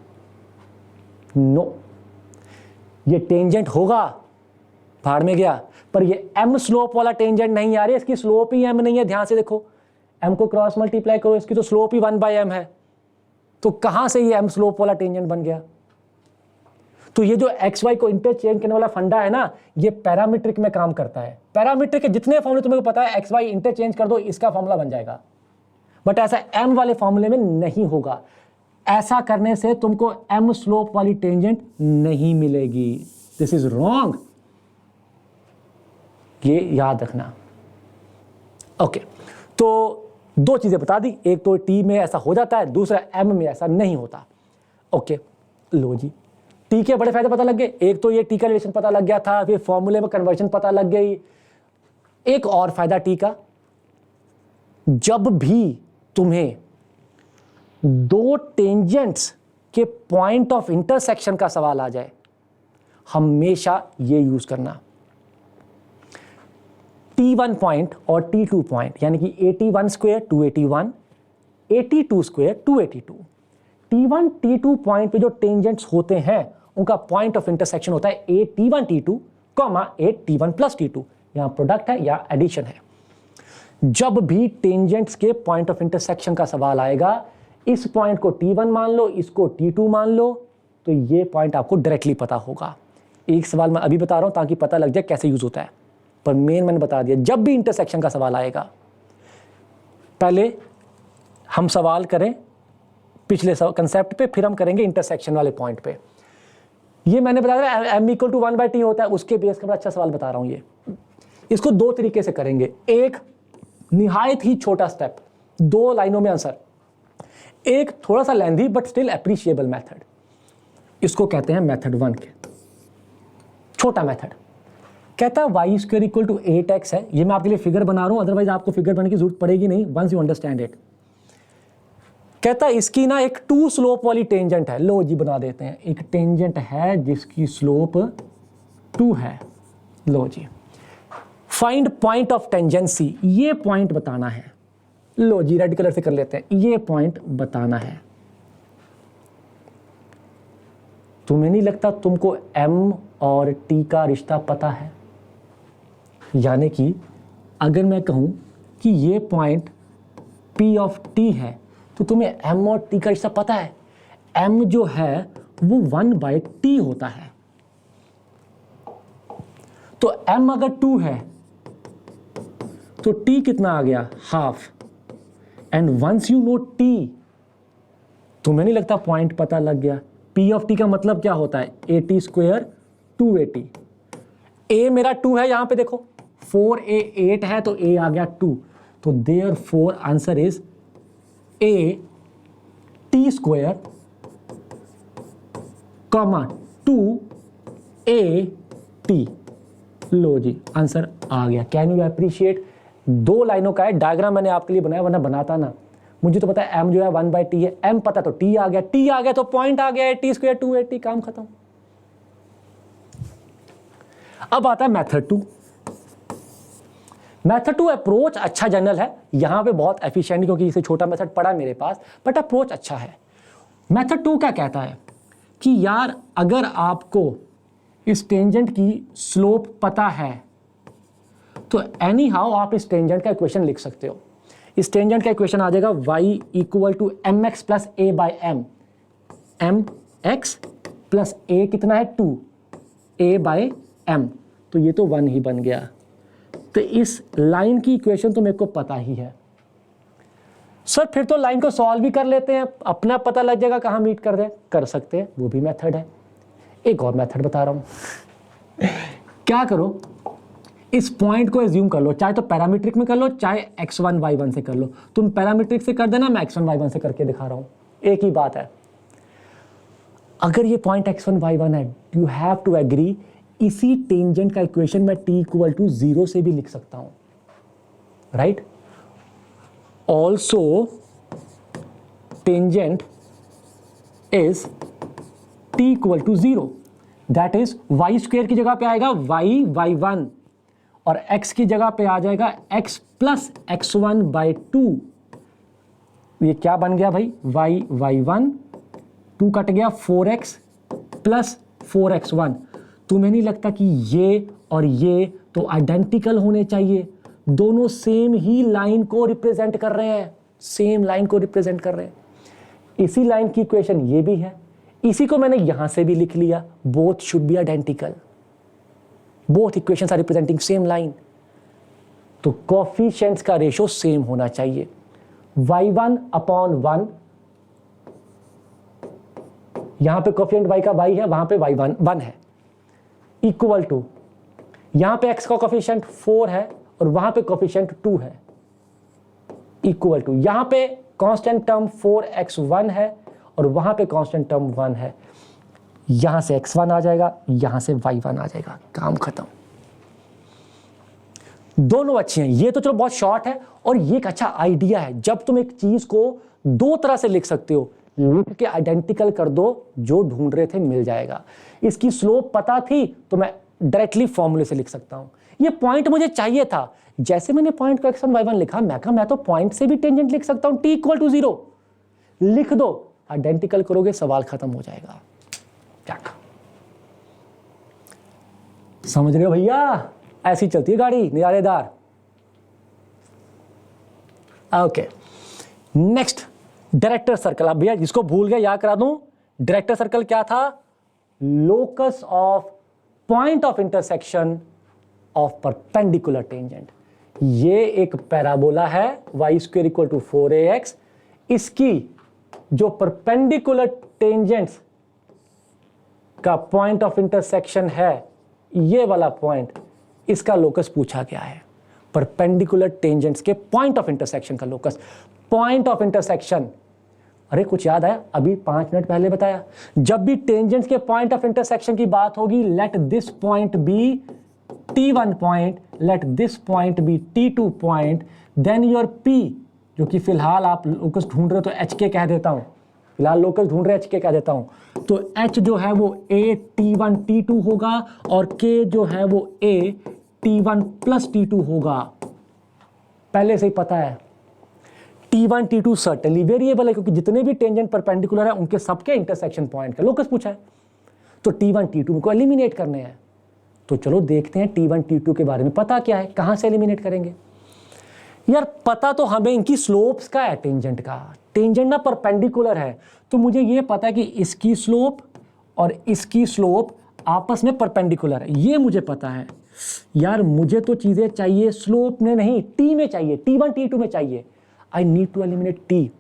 नो। ये टेंजेंट होगा, भाड़ में गया, पर ये m स्लोप वाला टेंजेंट नहीं आ रही, इसकी स्लोप ही m नहीं है। ध्यान से देखो, m को क्रॉस मल्टीप्लाई करो, इसकी तो स्लोप ही 1/m है, तो कहां से ये m स्लोप वाला टेंजेंट बन गया? तो ये जो एक्स वाई को इंटरचेंज करने वाला फंडा है ना, ये पैरामीट्रिक में काम करता है। पैरामीट्रिक के जितने फॉर्मूले तुम्हें पता है, एक्स वाई इंटरचेंज कर दो, इसका फॉर्मूला बन जाएगा। बट ऐसा m वाले फॉर्मूले में नहीं होगा। ऐसा करने से तुमको m स्लोप वाली टेंजेंट नहीं मिलेगी। दिस इज रॉन्ग, ये याद रखना। ओके, तो दो चीजें बता दी, एक तो t में ऐसा हो जाता है, दूसरा m में ऐसा नहीं होता। ओके, लो जी, t के बड़े फायदे पता लग गए। एक तो ये t का रिलेशन पता लग गया था, फिर फॉर्मूले में कन्वर्जन पता लग गई। एक और फायदा t का, जब भी तुम्हें दो टेंजेंट्स के पॉइंट ऑफ इंटरसेक्शन का सवाल आ जाए, हमेशा ये यूज करना, T1 पॉइंट और T2 पॉइंट, यानी कि 81 square 281, 82 square 282। T1 T2 point पे जो टेंजेंट्स होते हैं उनका पॉइंट ऑफ इंटरसेक्शन होता है T1 T2, T1 plus T2, यहां प्रोडक्ट है या एडिशन है। जब भी टेंजेंट्स के पॉइंट ऑफ इंटरसेक्शन का सवाल आएगा, इस पॉइंट को T1 मान लो, इसको T2 मान लो, तो ये पॉइंट आपको डायरेक्टली पता होगा। एक सवाल मैं अभी बता रहा हूं ताकि पता लग जाए कैसे यूज होता है, पर मेन मैंने बता दिया। जब भी इंटरसेक्शन का सवाल आएगा, पहले हम सवाल करें पिछले कंसेप्ट पे, फिर हम करेंगे इंटरसेक्शन वाले पॉइंट पे। ये मैंने बताया m इक्वल टू 1/t होता है, उसके बेस का बड़ा अच्छा सवाल बता रहा हूं। ये इसको दो तरीके से करेंगे। एक निहायत ही छोटा स्टेप, 2 लाइनों में आंसर। एक थोड़ा सा lengthy but still appreciable method, इसको कहते हैं मेथड 1 के, छोटा मेथड। कहता है y square equal to 8x है। ये मैं आपके लिए फिगर बना रहा हूं, अदरवाइज आपको फिगर बनाने की जरूरत पड़ेगी नहीं, वंस यू अंडरस्टैंड इट। कहता है इसकी ना एक 2 स्लोप वाली टेंजेंट है। लो जी, बना देते हैं, एक टेंजेंट है जिसकी स्लोप 2 है। लो जी, फाइंड पॉइंट ऑफ टेंजेंसी, ये पॉइंट बताना है। लो जी रेड कलर से कर लेते हैं, ये पॉइंट बताना है। तुम्हें नहीं लगता तुमको m और t का रिश्ता पता है? यानी कि अगर मैं कहूं कि ये पॉइंट p ऑफ t है तो तुम्हें m और t का रिश्ता पता है। m जो है वो 1/t होता है, तो m अगर 2 है तो t कितना आ गया? Half. And once you know t, तुम्हें नहीं लगता पॉइंट पता लग गया? p ऑफ t का मतलब क्या होता है? at² 2at। a मेरा 2 है, यहां पे देखो 4a 8 है तो a आ गया 2, तो therefore answer is a t² comma 2at। लो जी आंसर आ गया। Can you appreciate? 2 लाइनों का है, डायग्राम मैंने आपके लिए बनाया, वरना बनाता ना। मुझे तो पता है m जो है 1/t है, m पता तो t आ गया, t आ गया तो पॉइंट आ गया, t² 2at, काम खत्म। अब आता है मेथड 2। मेथड 2 अप्रोच अच्छा जनरल है, यहां पे बहुत एफिशिएंट, क्योंकि इसे छोटा मेथड पड़ा मेरे पास, बट अप्रोच अच्छा है। मेथड 2 क्या कहता है कि यार अगर आपको इस टेंजेंट की स्लोप पता है तो एनी हाउ आप इस टेंजेंट का इक्वेशन लिख सकते हो। इस टेंजेंट का इक्वेशन आ जाएगा y = mx + a/m। mx + a कितना है? 2 a/m, तो ये तो 1 ही बन गया। तो इस लाइन की इक्वेशन तो मेरे को पता ही है। सर फिर तो लाइन को सॉल्व भी कर लेते हैं, अपना पता लग जाएगा कहाँ मीट कर दे, कर सकते हैं, वो भी मेथड है। एक और मेथड बता रहा हूं। क्या करो, इस पॉइंट को एज्यूम कर लो, चाहे तो पैरामीट्रिक में कर लो, चाहे x1 y1 से कर लो। तुम पैरामीट्रिक से कर देना, मैं x1 y1 से करके दिखा रहा हूं, एक ही बात है। अगर ये पॉइंट x1 y1 है, यू हैव टू एग्री इसी टेंजेंट का इक्वेशन मैं t = 0 से भी लिख सकता हूं, right? Also tangent is t = 0, that is y² की जगह पे आएगा y1 और x की जगह पे आ जाएगा x + x1/2। ये क्या बन गया भाई? y1, 2 कट गया, 4x + 4x1। तुम्हें नहीं लगता कि ये और ये तो आइडेंटिकल होने चाहिए? दोनों सेम ही लाइन को रिप्रेजेंट कर रहे हैं, सेम लाइन को रिप्रेजेंट कर रहे हैं। इसी लाइन की इक्वेशन ये भी है, इसी को मैंने यहां से भी लिख लिया। Both should be identical, both equations are representing same line, तो कोफिशिएंट्स का रेशो सेम होना चाहिए। y1/1, यहां पे कोफिशिएंट y का y है, वहां पे y1 1 है, इक्वल टू यहां पे x का कोफिशिएंट 4 है और वहां पे कोफिशिएंट 2 है, इक्वल टू यहां पे कांस्टेंट टर्म 4x1 है और वहां पे कांस्टेंट टर्म 1 है। यहां से x1 आ जाएगा, यहां से y1 आ जाएगा, काम खत्म। दोनों अच्छे हैं। ये तो चलो बहुत शॉर्ट है और ये एक अच्छा आइडिया है। जब तुम एक चीज को 2 तरह से लिख सकते हो, लिख के आइडेंटिकल कर दो, जो ढूंढ रहे थे मिल जाएगा। इसकी स्लोप पता थी तो मैं डायरेक्टली फॉर्मूले से लिख सकता हूं। ये पॉइंट मुझे चाहिए था, जैसे मैंने पॉइंट को x1 y1 लिखा, मैं कहा मैं तो पॉइंट से भी टेंजेंट लिख सकता हूं, t = 0 लिख दो, आइडेंटिकल करोगे, सवाल खत्म हो जाएगा। क्या समझ रहे हो भैया? ऐसी चलती है गाड़ी, निरालेदार। Okay, next director circle. अब भैया जिसको भूल गया याद करा दूं, डायरेक्टर सर्कल क्या था? Locus of point of intersection of perpendicular tangent. ये एक पैराबोला है y² = 4ax, इसकी जो परपेंडिकुलर टेंजेंट्स का पॉइंट ऑफ इंटरसेक्शन है, ये वाला पॉइंट, इसका लोकस पूछा गया है। परपेंडिकुलर टेंजेंट्स के पॉइंट ऑफ इंटरसेक्शन का लोकस, पॉइंट ऑफ इंटरसेक्शन। अरे कुछ याद आया? अभी 5 मिनट पहले बताया, जब भी टेंजेंट्स के पॉइंट ऑफ इंटरसेक्शन की बात होगी, let this point be T1 point, let this point be T2 point, then your P, जो कि फिलहाल आप लोकस ढूंढ रहे हो तो HK कह देता हूं, फिलहाल लोकस ढूंढ रहे HK कह देता हूं, तो H जो है वो A T1 T2 होगा और K जो है वो A T1 प्लस T2 होगा, पहले से ही पता है। T1 T2 सर्टेनली वेरिएबल है क्योंकि जितने भी टेंजेंट परपेंडिकुलर है उनके सबके इंटरसेक्शन पॉइंट का लोकस पूछा है, तो T1 T2 को एलिमिनेट करने हैं। तो चलो देखते हैं T1 T2 के बारे में पता क्या है, कहां से एलिमिनेट करेंगे। यार पता तो हमें इनकी स्लोप्स का है, टेंजेंट का। टेंजेंट ना परपेंडिकुलर है, तो मुझे ये पता है कि इसकी स्लोप और इसकी स्लोप आपस में परपेंडिकुलर है, ये मुझे पता है। यार मुझे तो चीजें चाहिए स्लोप में नहीं, टी में चाहिए, T1 T2 में चाहिए। I need to eliminate t,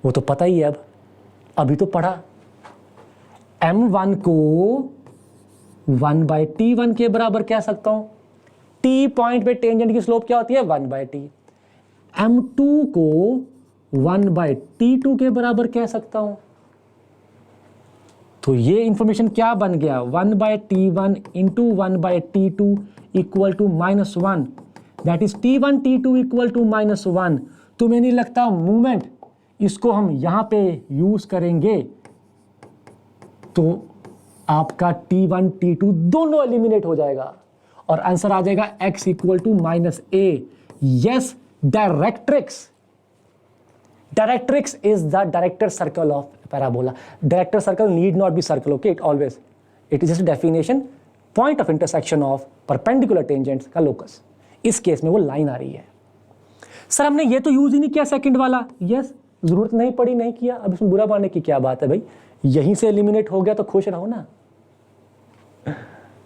वो तो पता ही है। अब अभी तो पढ़ा, M1 को 1/T1 के बराबर कह सकता हूं। T पॉइंट पे टेंजेंट की स्लोप क्या होती है, 1/T। M2 को 1/T2 के बराबर कह सकता हूं। तो ये इंफॉर्मेशन क्या बन गया, 1/T1 into 1/T2 equal to -1, that is T1 T2 equal to -1। तुम्हें नहीं लगता मूवमेंट, इसको हम यहां पे यूज करेंगे तो आपका T1 T2 दोनों एलिमिनेट हो जाएगा और आंसर आ जाएगा x equal to -a। Yes, directrix, directrix is the director circle of parabola. Director circle need not be circle, okay, it always, it is just definition, point of intersection of perpendicular tangents का locus. इस case में वो line आ रही है। Sir हमने ये तो use ही नहीं किया सेकंड वाला, यस, जरूरत नहीं पड़ी, नहीं किया, अब इसमें बुरा मानने की क्या बात है भाई, यहीं से एलिमिनेट हो गया तो खुश रहो ना,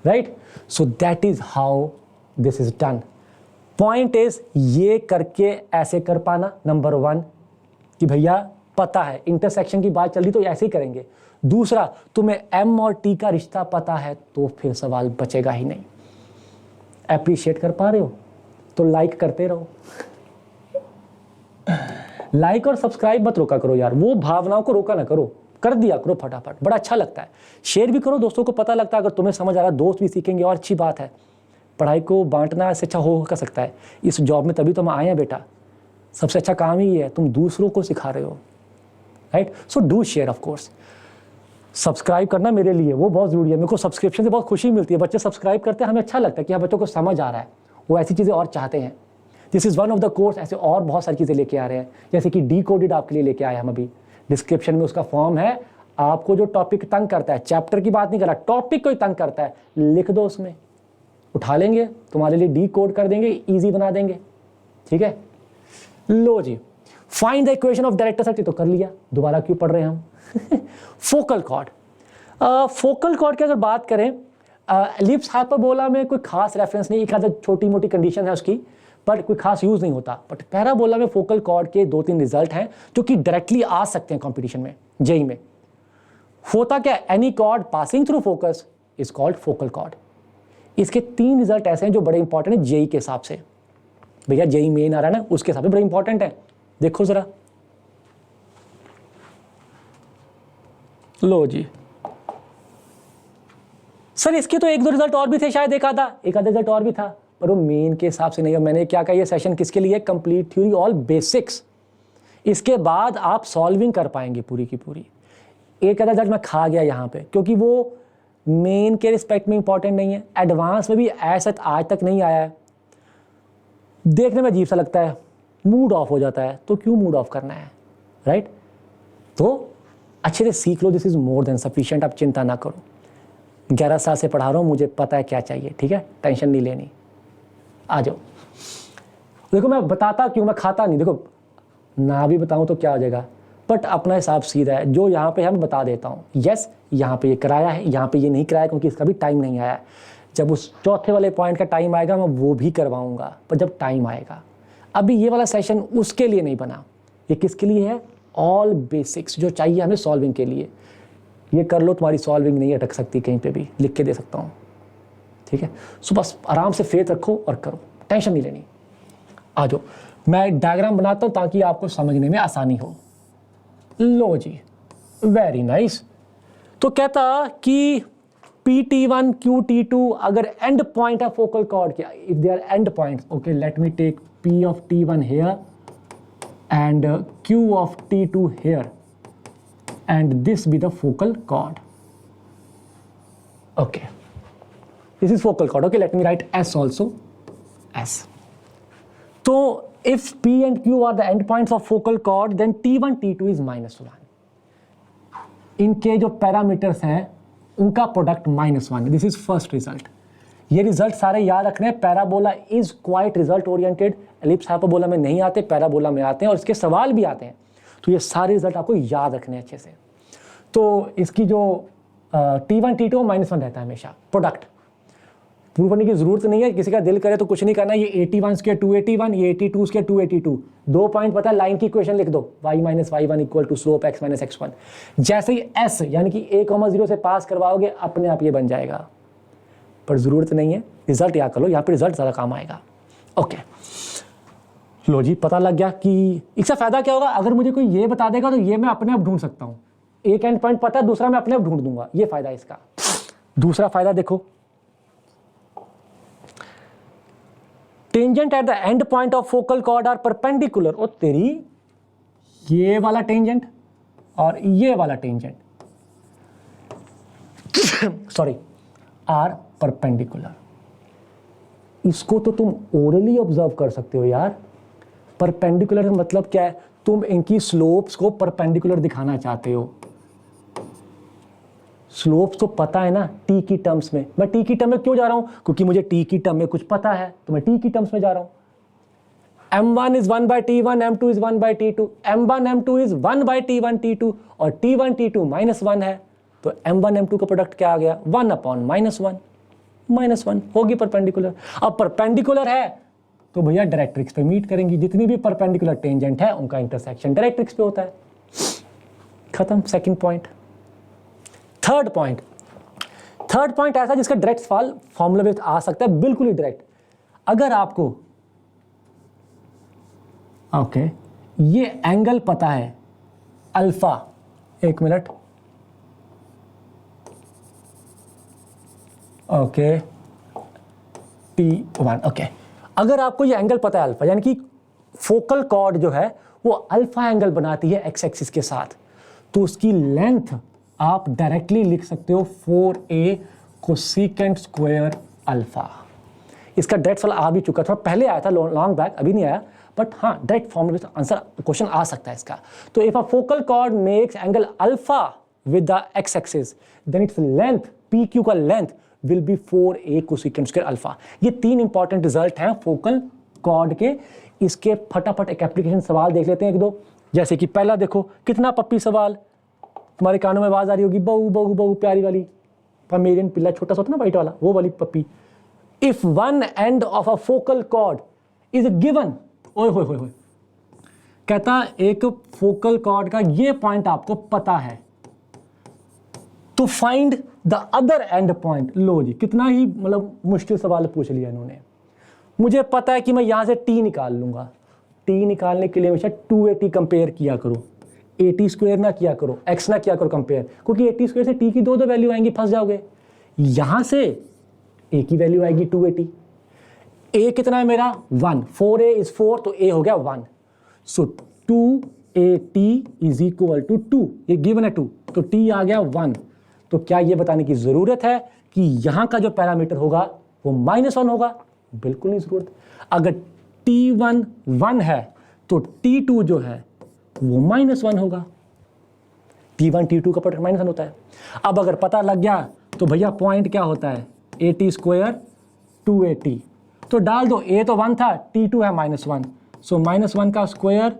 right. So that is how this is done. Point is ये करके ऐसे कर पाना, नंबर 1 कि भैया पता है इंटरसेक्शन की बात चल रही तो ऐसे ही करेंगे। दूसरा, तुम्हें M और T का रिश्ता पता है तो फिर सवाल बचेगा ही नहीं। एप्रिशिएट कर पा रहे हो तो लाइक करते रहो, लाइक और सब्सक्राइब मत रोका करो यार, वो भावनाओं को रोका ना करो, कर दिया करो फटाफट, बड़ा अच्छा लगता है। शेयर भी करो, दोस्तों को पता लगता है, अगर तुम्हें समझ आ रहा है दोस्त भी सीखेंगे और अच्छी बात है। पढ़ाई को बांटना ऐसे अच्छा हो सकता है, इस जॉब में तभी तो हम आए हैं बेटा, सबसे अच्छा काम ही है, तुम दूसरों को सिखा रहे हो, right. So do share, of course subscribe करना मेरे लिए वो बहुत ज़रूरी है, मेरे को सब्सक्रिप्शन से बहुत खुशी मिलती है, बच्चे सब्सक्राइब करते हैं, हमें अच्छा लगता है कि हाँ बच्चों को समझ आ रहा है, वो ऐसी चीज़ें और चाहते हैं। This is one of the course, ऐसे और बहुत सारी चीज़ें लेके आ रहे हैं, जैसे कि डिकोडेड आपके लिए लेके आए हम अभी, डिस्क्रिप्शन में उसका फॉर्म है। आपको जो टॉपिक तंग करता है, चैप्टर की बात नहीं कर रहा, टॉपिक को ही तंग करता है, लिख दो उसमें, उठा लेंगे, तुम्हारे लिए डिकोड कर देंगे, ईजी बना देंगे, ठीक है। लो जी, find the equation of director circle तो कर लिया, दोबारा क्यों पढ़ रहे हैं हम। फोकल कॉर्ड, फोकल कॉर्ड की अगर बात करें, एलिप्स हाइपरबोला में कोई खास रेफरेंस नहीं, एक आधा छोटी मोटी कंडीशन है उसकी, पर कोई खास यूज नहीं होता। बट पैराबोला में फोकल कॉर्ड के 2-3 रिजल्ट हैं जो कि डायरेक्टली आ सकते हैं कंपटीशन में, जेई में। होता क्या, any cord passing through focus is called focal cord. इसके 3 रिजल्ट ऐसे हैं जो बड़े इंपॉर्टेंट है जेई के हिसाब से, भैया जेई मेन आ रहा है ना, उसके हिसाब से बड़े इंपॉर्टेंट है, देखो जरा। लो जी, सर इसके तो 1-2 रिजल्ट और भी थे शायद, एक आधा रिजल्ट और भी था, पर वो मेन के हिसाब से नहीं है। मैंने क्या कहा, ये सेशन किसके लिए, कंप्लीट थ्योरी ऑल बेसिक्स, इसके बाद आप सॉल्विंग कर पाएंगे पूरी की पूरी। एक आधा रिजल्ट मैं खा गया यहाँ पे, क्योंकि वो मेन के रिस्पेक्ट में इंपॉर्टेंट नहीं है, एडवांस में भी ऐसा आज तक नहीं आया है, देखने में अजीब सा लगता है, मूड ऑफ हो जाता है, तो क्यों मूड ऑफ करना है, राइट। तो अच्छे से सीख लो, this is more than sufficient, आप चिंता ना करो। 11 साल से पढ़ा रहा हूँ, मुझे पता है क्या चाहिए, ठीक है, टेंशन नहीं लेनी। आ जाओ, देखो मैं बताता क्यों, मैं खाता नहीं, देखो ना भी बताऊँ तो क्या हो जाएगा, बट अपना हिसाब सीधा है, जो यहाँ पे हम बता देता हूँ। यस, यहाँ पे ये कराया है, यहाँ पे ये नहीं कराया क्योंकि इसका भी टाइम नहीं आया है। जब उस चौथे वाले पॉइंट का टाइम आएगा मैं वो भी करवाऊंगा, पर जब टाइम आएगा। अभी ये वाला सेशन उसके लिए नहीं बना, ये किसके लिए है, ऑल बेसिक्स जो चाहिए हमें सॉल्विंग के लिए। ये कर लो, तुम्हारी सॉल्विंग नहीं अटक सकती, कहीं पे भी लिख के दे सकता हूँ, ठीक है। सो बस आराम से फेथ रखो और करो, टेंशन नहीं लेनी। आ जाओ, मैं डायग्राम बनाता हूँ ताकि आपको समझने में आसानी हो। लो जी, वेरी नाइस। तो कहता कि PT1 QT2 अगर एंड पॉइंट है फोकल कॉर्ड के, if they are end points, okay, let me take P of T1 here and Q of T2 here and this be the focal chord, okay. This is focal chord. Okay, let me write S also. S. So if P and Q are the endpoints of focal chord, then T1, T2 is -1. इनके जो parameters हैं उनका product -1. This is first result. ये result सारे याद रखने हैं. Parabola is quite result oriented. Ellipse hyperbola में नहीं आते, पैराबोला में आते हैं और इसके सवाल भी आते हैं. तो ये सारे रिजल्ट आपको याद रखने हैं अच्छे से. तो इसकी जो T1 T2 -1 रहता है हमेशा प्रोडक्ट. प्रूव करने की जरूरत नहीं है. किसी का दिल करे तो कुछ नहीं करना. ये 81 स्क्वायर 281, ये 82 स्क्वायर 282. 2 पॉइंट पता है, लाइन की इक्वेशन लिख दो. y - y1 equal to slope x - x1. जैसे ही s यानी कि a, 0 से पास करवाओगे अपने आप ये बन जाएगा. पर जरूरत नहीं है. रिजल्ट याद कर लो, यहाँ पे रिजल्ट ज़्यादा काम आएगा. ओके, लो जी, पता लग गया कि इसका फायदा क्या होगा. अगर मुझे कोई ये बता देगा तो ये मैं अपने आप ढूंढ सकता हूँ. एक एंड पॉइंट पता है, दूसरा मैं अपने आप ढूंढ दूंगा. ये फायदा इसका. दूसरा फायदा देखो, tangent at the end point of focal chord are perpendicular. और तेरी ये वाला टेंजेंट और ये वाला टेंजेंट सॉरी आर परपेंडिकुलर. इसको तो तुम ओरली ऑब्जर्व कर सकते हो यार. परपेंडिकुलर मतलब क्या है? तुम इनकी स्लोप्स को परपेंडिकुलर दिखाना चाहते हो. स्लोप्स तो पता है ना टी की टर्म्स में. मैं टी की टर्म में क्यों जा रहा हूं? क्योंकि मुझे टी की टर्म में कुछ पता है, तो मैं टी की टर्म्स में जा रहा हूं. m1 is 1/t1, m2 is 1/t2, m1 m2 is 1/t1 t2 और t1 t2 -1 है. तो m1 m2 का प्रोडक्ट क्या आ गया? 1/-1 -1 होगी परपेंडिकुलर. अब परपेंडिकुलर है तो भैया डायरेक्ट्रिक्स पे मीट करेंगी. जितनी भी परपेंडिकुलर टेंजेंट है उनका इंटरसेक्शन डायरेक्ट्रिक्स पे होता है. खत्म. Second point. थर्ड पॉइंट ऐसा जिसका डायरेक्ट सवाल फॉर्मूला में आ सकता है, बिल्कुल ही डायरेक्ट. अगर आपको ओके ये एंगल पता है अल्फा, एक मिनट, ओके T1, ओके. अगर आपको ये एंगल पता है अल्फा, यानी कि फोकल कॉर्ड जो है वो अल्फा एंगल बनाती है एक्स एक्सिस के साथ, तो उसकी लेंथ आप डायरेक्टली लिख सकते हो 4a कोसेकेंट स्क्वायर अल्फा. इसका डायरेक्ट सवाल आ भी चुका था, पहले आया था लॉन्ग बैक, अभी नहीं आया, बट हाँ डायरेक्ट फॉर्मूला में आंसर क्वेश्चन आ सकता है इसका. तो if a focal chord makes angle alpha with the x axis then its length PQ का length will be 4a cosecant square alpha. ये 3 इंपॉर्टेंट रिजल्ट हैं फोकल कॉर्ड के. इसके फटाफट एक एप्लीकेशन सवाल देख लेते हैं एक दो. जैसे कि पहला देखो, कितना पप्पी सवाल. तुम्हारे कानों में आवाज आ रही होगी, बहु बहु बहु प्यारी वाली पमेरियन पिल्ला, छोटा सा होता ना वाइट वाला, वो वाली puppy. If one end of a focal chord is given, ओए होए होए, कहता एक फोकल कॉर्ड का ये पॉइंट आपको पता है, तो find the other end point. लो जी, कितना ही मतलब मुश्किल सवाल पूछ लिया इन्होंने. मुझे पता है कि मैं यहां से टी निकाल लूंगा. टी निकालने के लिए हमेशा 280 कंपेयर किया करो, 80 स्क्वायर ना किया करो, x ना किया करो कंपेयर, क्योंकि 80 स्क्वायर से t की दो वैल्यू आएंगी, फंस जाओगे. यहां से a की वैल्यू आएगी 280. a कितना है मेरा 1, 4a is 4, तो a हो गया 1. सो 2at इज इक्वल टू 2. ये गिवन है 2, तो t आ गया 1. तो क्या ये बताने की जरूरत है कि यहां का जो पैरामीटर होगा वो -1 होगा? बिल्कुल नहीं जरूरत. अगर t1 1 है तो t2 जो है वो -1 होगा. T1 T2 का प्रोडक्ट -1 होता है. अब अगर पता लग गया तो भैया पॉइंट क्या होता है? 80 स्क्वायर 280. तो डाल दो, a तो 1 था, T2 है -1, सो -1 का स्क्वायर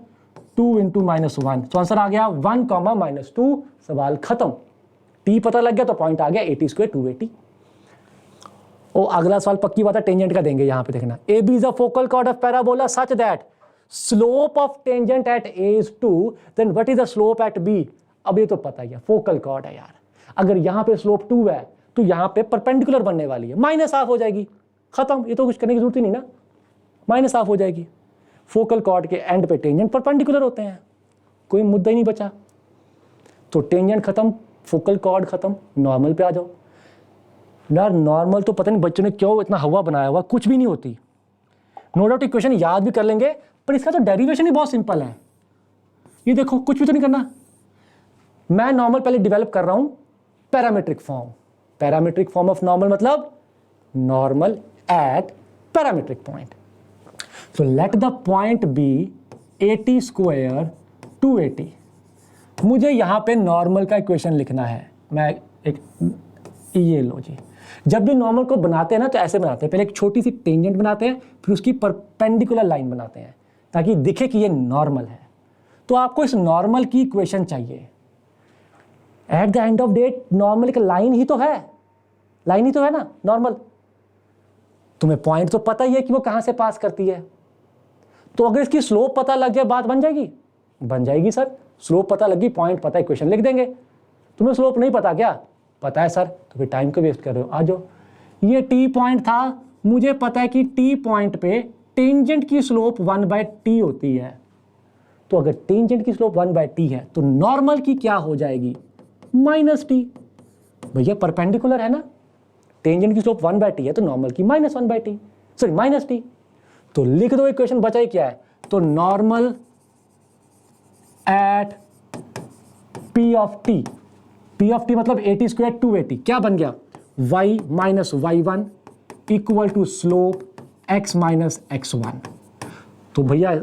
2 इंटू -1. तो आंसर आ गया 1, -2. सवाल खत्म. t पता लग गया तो पॉइंट आ गया 80 स्क्वायर 280. और अगला सवाल पक्की बात है टेंजेंट का देंगे. यहां पे देखना, AB is a focal chord of parabola such that slope of tangent at A is 2, then what is the slope at B? अब ये तो पता ही है, फोकल कॉर्ड है यार. अगर यहां पे स्लोप 2 है तो यहां पे परपेंडिकुलर बनने वाली है, -1/2 हो जाएगी. खत्म. ये तो कुछ करने की जरूरत ही नहीं ना, -1/2 हो जाएगी. फोकल कॉर्ड के एंड पे टेंजेंट परपेंडिकुलर होते हैं, कोई मुद्दा ही नहीं बचा. तो टेंजेंट खत्म, फोकल कॉर्ड खत्म, नॉर्मल पे आ जाओ. यार नॉर्मल तो पता नहीं बच्चों ने क्यों इतना हवा बनाया हुआ, कुछ भी नहीं होती. नो डाउट इक्वेशन याद भी कर लेंगे, पर इसका तो डेरिवेशन ही बहुत सिंपल है. ये देखो, कुछ भी तो नहीं करना. मैं नॉर्मल पहले डेवलप कर रहा हूं parametric form. Parametric form of normal मतलब normal at parametric point. So let the point be 80 square 280. मुझे यहाँ पे नॉर्मल का इक्वेशन लिखना है। मैं एक ये लो जी, जब भी नॉर्मल को बनाते हैं ना तो ऐसे बनाते हैं, पहले एक छोटी सी टेंजेंट बनाते हैं, फिर उसकी परपेंडिकुलर लाइन बनाते हैं ताकि दिखे कि ये नॉर्मल है। तो आपको इस नॉर्मल की इक्वेशन चाहिए। At the end of day normal का लाइन ही तो है, लाइन ही तो है ना नॉर्मल। तुम्हें पॉइंट तो पता ही है कि वो कहां से पास करती है, तो अगर इसकी स्लोप पता लग जाए बात बन जाएगी। बन जाएगी सर, स्लोप पता लगी, पॉइंट पता है, इक्वेशन लिख देंगे। तुम्हें स्लोप नहीं पता क्या? पता है सर, तो फिर टाइम को वेस्ट कर रहे हो। आ जाओ, ये टी पॉइंट था, मुझे पता है कि टी पॉइंट पे टेंजेंट की स्लोप 1/t होती है। तो अगर टेंजेंट की स्लोप 1/t है तो नॉर्मल की क्या हो जाएगी? -t। भैया परपेंडिकुलर है ना, टेंजेंट की स्लोप 1/t है तो नॉर्मल की -1/t, सॉरी -t। तो लिख दो इक्वेशन, बचा ही क्या है? तो normal at p of t, p of t मतलब 80 स्क्वायर 280, क्या बन गया? y minus y1 equal to slope x minus x1। तो भैया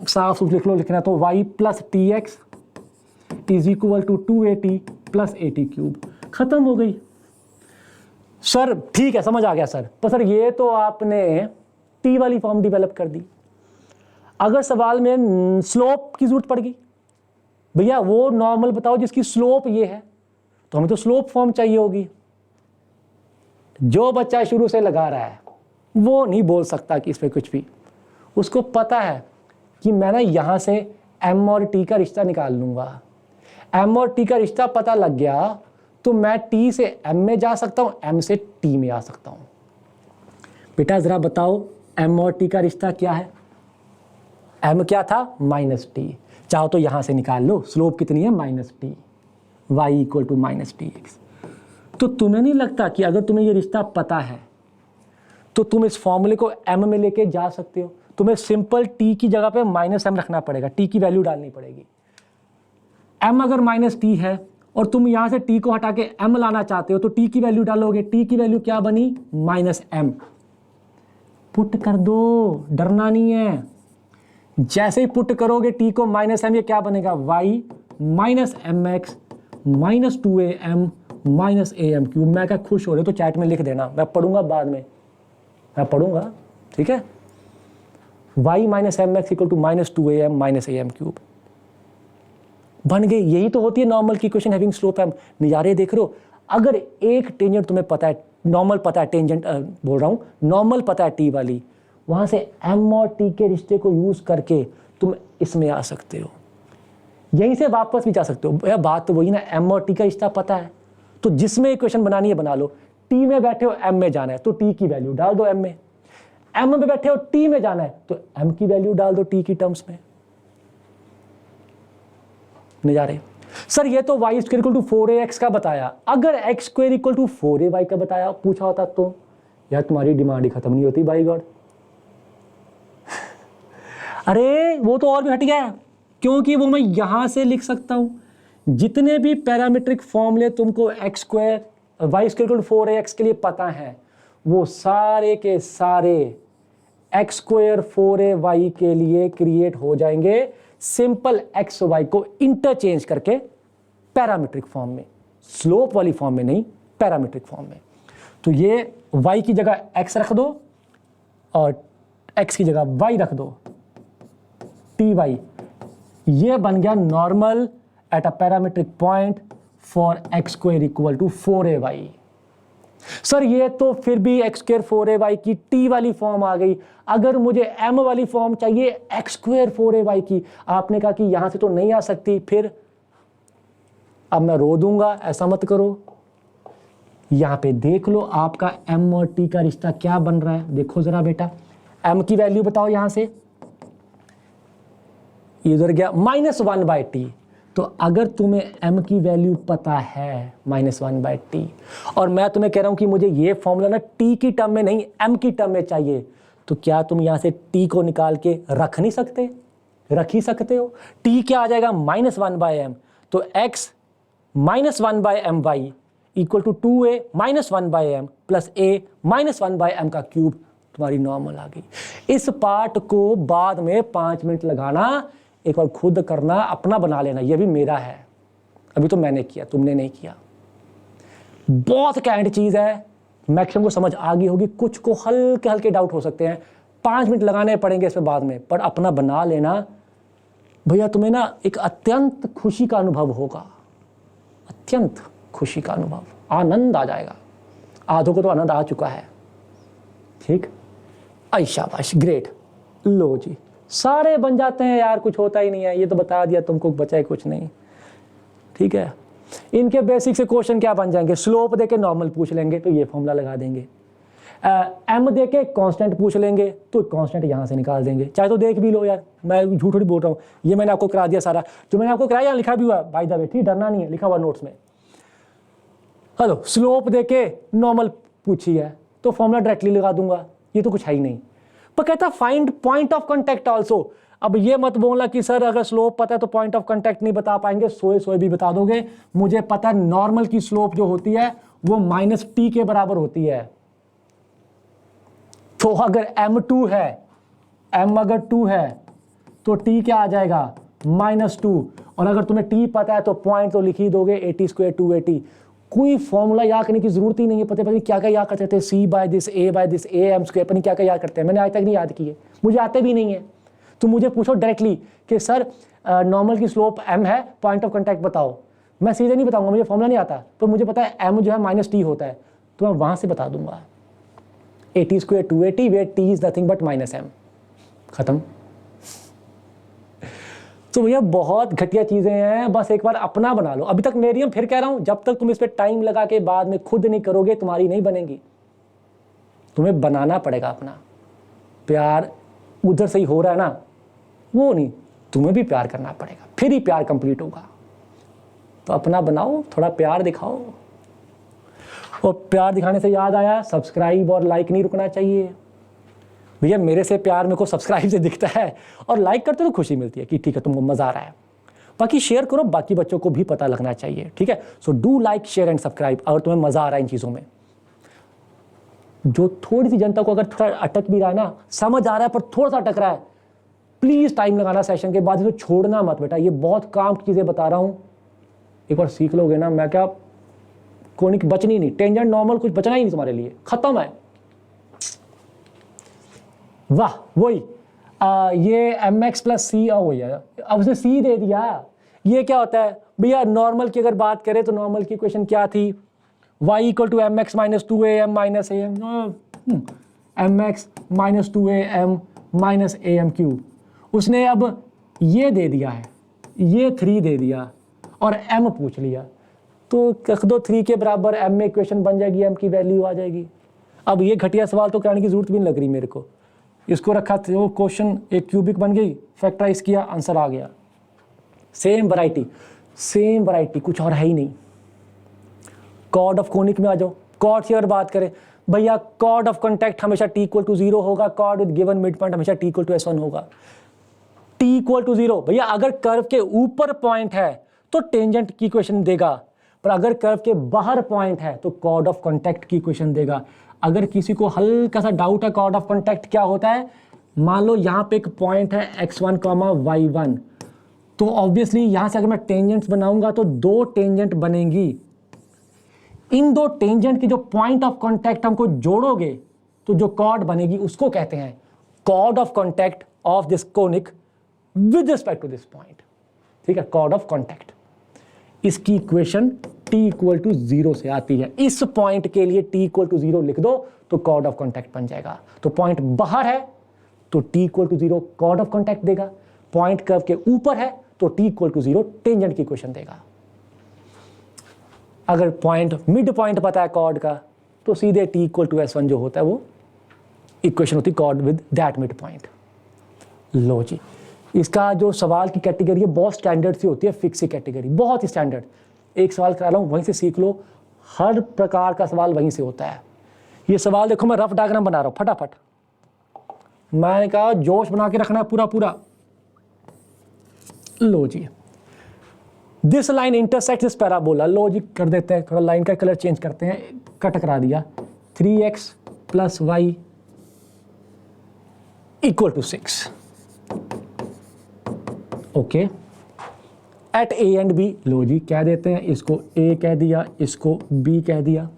साफ सूफ लिख लो, लिखना तो y plus t x is equal to 280 plus 80 cube. खत्म हो गई। सर ठीक है, समझ आ गया सर, पर सर ये तो आपने टी वाली फॉर्म डेवलप कर दी। अगर सवाल में स्लोप की जरूरत पड़ गई, भैया वो नॉर्मल बताओ जिसकी स्लोप ये है, तो हमें तो स्लोप फॉर्म चाहिए होगी। जो बच्चा शुरू से लगा रहा है वो नहीं बोल सकता कि इस पे कुछ भी, उसको पता है कि मैं ना यहाँ से m और t का रिश्ता निकाल लूँगा। m और t का रिश्ता पता लग गया तो मैं t से m में जा सकता हूँ, m से t में आ सकता हूँ। बेटा ज़रा बताओ m और t का रिश्ता क्या है? m क्या था? -t। चाहो तो यहाँ से निकाल लो, स्लोप कितनी है? -t, y equal to -tx। तो तुम्हें नहीं लगता कि अगर तुम्हें ये रिश्ता पता है तो तुम इस फॉर्मूले को m में लेके जा सकते हो? तुम्हें सिंपल t की जगह पे -m रखना पड़ेगा, t की वैल्यू डालनी पड़ेगी। m अगर -t है और तुम यहाँ से t को हटा के m लाना चाहते हो तो t की वैल्यू डालोगे, t की वैल्यू क्या बनी? -m। पुट कर दो, डरना नहीं है। जैसे ही पुट करोगे t को -m, ये क्या बनेगा? y minus mx minus 2am minus am cube. मैं क्या खुश हो रहे हो तो चैट में लिख देना, मैं पढ़ूंगा बाद में, मैं पढ़ूंगा, ठीक है। y minus mx equal to minus 2am minus am cube बन गई। यही तो होती है नॉर्मल की इक्वेशन हैविंग स्लोप m। नज़ारे देख रहे हो? अगर एक टेंजेंट तुम्हें पता है, नॉर्मल पता है, टेंजेंट बोल रहा हूँ, नॉर्मल पता है t वाली, वहाँ से m और t के रिश्ते को यूज़ करके तुम इसमें आ सकते हो, यहीं से वापस भी जा सकते हो। यह बात तो वही ना, m और t का रिश्ता पता है तो जिसमें इक्वेशन बनानी है बना लो। t में बैठे हो m में जाना है तो t की वैल्यू डाल दो m में, m में बैठे हो t में जाना है तो m की वैल्यू डाल दो t की टर्म्स में। नज़ारे सर ये तो y square equal to 4ax का बताया, अगर x square equal to 4ay का बताया पूछा होता तो यार तुम्हारी डिमांड ही खत्म नहीं होती बाई गॉड। अरे वो तो और भी हट गया, क्योंकि वो मैं यहां से लिख सकता हूं। जितने भी पैरामीट्रिक फॉर्मूले तुमको x square y square equal to 4ax के लिए पता है, वो सारे के सारे x स्क्वायर 4ay के लिए क्रिएट हो जाएंगे सिंपल x y को इंटरचेंज करके पैरामीट्रिक फॉर्म में, स्लोप वाली फॉर्म में नहीं, पैरामीट्रिक फॉर्म में। तो ये y की जगह x रख दो और x की जगह y रख दो, ty, ये बन गया normal at a parametric point for x square equal to 4ay। Sir ये तो फिर भी x स्क्वायर 4ay की t वाली फॉर्म आ गई, अगर मुझे m वाली फॉर्म चाहिए x स्क्वायर 4ay की, आपने कहा कि यहां से तो नहीं आ सकती, फिर अब मैं रो दूंगा, ऐसा मत करो। यहां पे देख लो आपका m और t का रिश्ता क्या बन रहा है, देखो जरा बेटा, m की वैल्यू बताओ यहां से, इधर गया -1/t। तो अगर तुम्हें m की वैल्यू पता है -1/t और मैं तुम्हें कह रहा हूं कि मुझे ये फॉर्मूला ना t की टर्म में नहीं m की टर्म में चाहिए, तो क्या तुम यहां से t को निकाल के रख नहीं सकते? रख ही सकते हो। t क्या आ जाएगा? -1/m, तो x -1/my equal to 2a minus 1/m plus a minus 1/m का क्यूब, तुम्हारी नॉर्मल आ गई। इस पार्ट को बाद में 5 मिनट लगाना, एक बार खुद करना, अपना बना लेना। ये भी मेरा है, अभी तो मैंने किया, तुमने नहीं किया। बहुत कैंट चीज़ है, मैक्सिमम को समझ आ गई होगी, कुछ को हल्के हल्के डाउट हो सकते हैं, 5 मिनट लगाने पड़ेंगे इस पे बाद में, पर अपना बना लेना भैया। तुम्हें ना एक अत्यंत खुशी का अनुभव होगा, अत्यंत खुशी का अनुभव, आनंद आ जाएगा। आधों को तो आनंद आ चुका है। ठीक, आई शाबाश, ग्रेट। लो जी, सारे बन जाते हैं यार, कुछ होता ही नहीं है, ये तो बता दिया तुमको, बचा है कुछ नहीं। ठीक है, इनके बेसिक से क्वेश्चन क्या बन जाएंगे, स्लोप देके नॉर्मल पूछ लेंगे तो ये फॉर्मूला लगा देंगे, एम देके कांस्टेंट पूछ लेंगे तो कांस्टेंट यहाँ से निकाल देंगे। चाहे तो देख भी लो यार, मैं झूठ थोड़ी बोल रहा हूँ, ये मैंने आपको करा दिया सारा, जो मैंने आपको कराया लिखा भी हुआ बाय द वे, ठीक, डरना नहीं है, लिखा हुआ नोट्स में। हेलो, स्लोप देके नॉर्मल पूछी है तो फॉर्मूला डायरेक्टली लगा दूंगा, ये तो कुछ है ही नहीं। पर कहता find point of contact also. अब ये मत बोलना कि सर अगर स्लोप पता है तो पॉइंट ऑफ कांटेक्ट नहीं बता पाएंगे, सोए भी बता दोगे। मुझे पता है नॉर्मल की स्लोप जो होती है वो -t के बराबर होती है। तो अगर m2 है, m अगर 2 है तो t क्या आ जाएगा, -2। और अगर तुम्हें t पता है तो पॉइंट तो लिख ही दोगे, 80² 280। कोई फॉर्मूला याद करने की जरूरत ही नहीं है। पता क्या क्या याद करते थे, c/this a/this am², पता नहीं क्या क्या याद करते हैं, मैंने आज तक नहीं याद किए, मुझे आते भी नहीं है। तो मुझे पूछो डायरेक्टली कि सर नॉर्मल की स्लोप m है, पॉइंट ऑफ कांटेक्ट बताओ, मैं सीधे नहीं बताऊंगा, मुझे फॉर्मूला नहीं आता, पर मुझे पता है m जो है -t होता है, तो मैं वहां से बता दूंगा 80² 280 where t is nothing but -m, खत्म। तो भैया बहुत घटिया चीजें हैं, बस एक बार अपना बना लो। अभी तक मेरी, हम फिर कह रहा हूं, जब तक तुम इस पे टाइम लगा के बाद में खुद नहीं करोगे, तुम्हारी नहीं बनेगी। तुम्हें बनाना पड़ेगा अपना। प्यार उधर से ही हो रहा है ना, वो नहीं, तुम्हें भी प्यार करना पड़ेगा, फिर ही प्यार कंप्लीट होगा। तो अपना बनाओ, थोड़ा प्यार दिखाओ। और प्यार दिखाने से याद आया, सब्सक्राइब और लाइक नहीं रुकना चाहिए भैया। मेरे से प्यार मेरे को सब्सक्राइब से दिखता है, और लाइक करते तो खुशी मिलती है कि ठीक है तुमको मजा आ रहा है। बाकी शेयर करो, बाकी बच्चों को भी पता लगना चाहिए, ठीक है। So do like, share and subscribe अगर तुम्हें मजा आ रहा है इन चीजों में। जो थोड़ी सी जनता को अगर थोड़ा अटक भी रहा है ना, समझ आ रहा है पर थोड़ा सा अटक रहा है, प्लीज टाइम लगाना सेशन के बाद, इसको छोड़ना मत बेटा। ये बहुत काम की चीजें बता रहा हूं, एक बार सीख लोगे ना, मैं क्या कोनिक बचनी नहीं, टेंजेंट नॉर्मल कुछ बचना ही नहीं तुम्हारे लिए, खत्म है। वाह, वही ये mx प्लस सी, वही है, अब उसने c दे दिया। ये क्या होता है भैया, नॉर्मल की अगर बात करें तो नॉर्मल की इक्वेशन क्या थी, y = mx - 2am - am, mx - 2am - am³। उसने अब ये दे दिया है, ये 3 दे दिया और m पूछ लिया, तो रख दो 3 के बराबर m में इक्वेशन बन जाएगी, m की वैल्यू आ जाएगी। अब ये घटिया सवाल तो कराने की जरूरत भी नहीं लग रही मेरे को, इसको रखा तो क्वेश्चन एक क्यूबिक बन गई, फैक्टराइज किया, आंसर आ गया। सेम वैरायटी, कुछ और है ही नहीं। कॉर्ड ऑफ कोनिक में आ जाओ, कॉर्ड की अगर बात करें भैया, कॉर्ड ऑफ कांटेक्ट हमेशा t = 0 होगा, cord with given mid point हमेशा t = s1 होगा। t = 0 भैया, अगर कर्व के ऊपर पॉइंट है तो टेंजेंट की इक्वेशन देगा, पर अगर कर्व के बाहर पॉइंट है तो कॉर्ड ऑफ कांटेक्ट की इक्वेशन देगा। अगर किसी को हल्का सा डाउट है कॉर्ड ऑफ कांटेक्ट क्या होता है, मान लो यहाँ पे एक पॉइंट है x1, y1, तो ऑब्वियसली यहां से अगर मैं टेंजेंट्स बनाऊंगा तो 2 टेंजेंट बनेंगी। इन 2 टेंजेंट के जो पॉइंट ऑफ कांटेक्ट हमको जोड़ोगे तो जो कॉर्ड बनेगी उसको कहते हैं chord of contact of this conic with respect to this point, ठीक है, कॉर्ड ऑफ कांटेक्ट। इसकी इक्वेशन t = 0 से आती है। इस पॉइंट के लिए t = 0 लिख दो तो कॉर्ड ऑफ कांटेक्ट बन जाएगा। तो पॉइंट बाहर है तो t = 0 कॉर्ड ऑफ कांटेक्ट देगा, पॉइंट कर्व के ऊपर है तो t = 0 टेंजेंट की इक्वेशन देगा। अगर पॉइंट मिड पॉइंट पता है कॉर्ड का तो सीधे t = s1 जो होता है वो इक्वेशन होती है chord with that mid point. लो जी, इसका जो सवाल की कैटेगरी है बहुत स्टैंडर्ड सी होती है, फिक्स सी कैटेगरी, बहुत ही स्टैंडर्ड। एक सवाल करा रहा हूँ, वहीं से सीख लो, हर प्रकार का सवाल वहीं से होता है। ये सवाल देखो, मैं रफ डायग्राम बना रहा हूँ फटाफट, मैंने कहा जोश बना के रखना है पूरा। लो जी, this line intersect this parabola. लो जी कर देते हैं, थोड़ा लाइन का कलर चेंज करते हैं, कट करा दिया। 3x + y = 6। Okay, at A and B, लो जी कह देते हैं, इसको ए कह दिया, इसको बी कह दिया।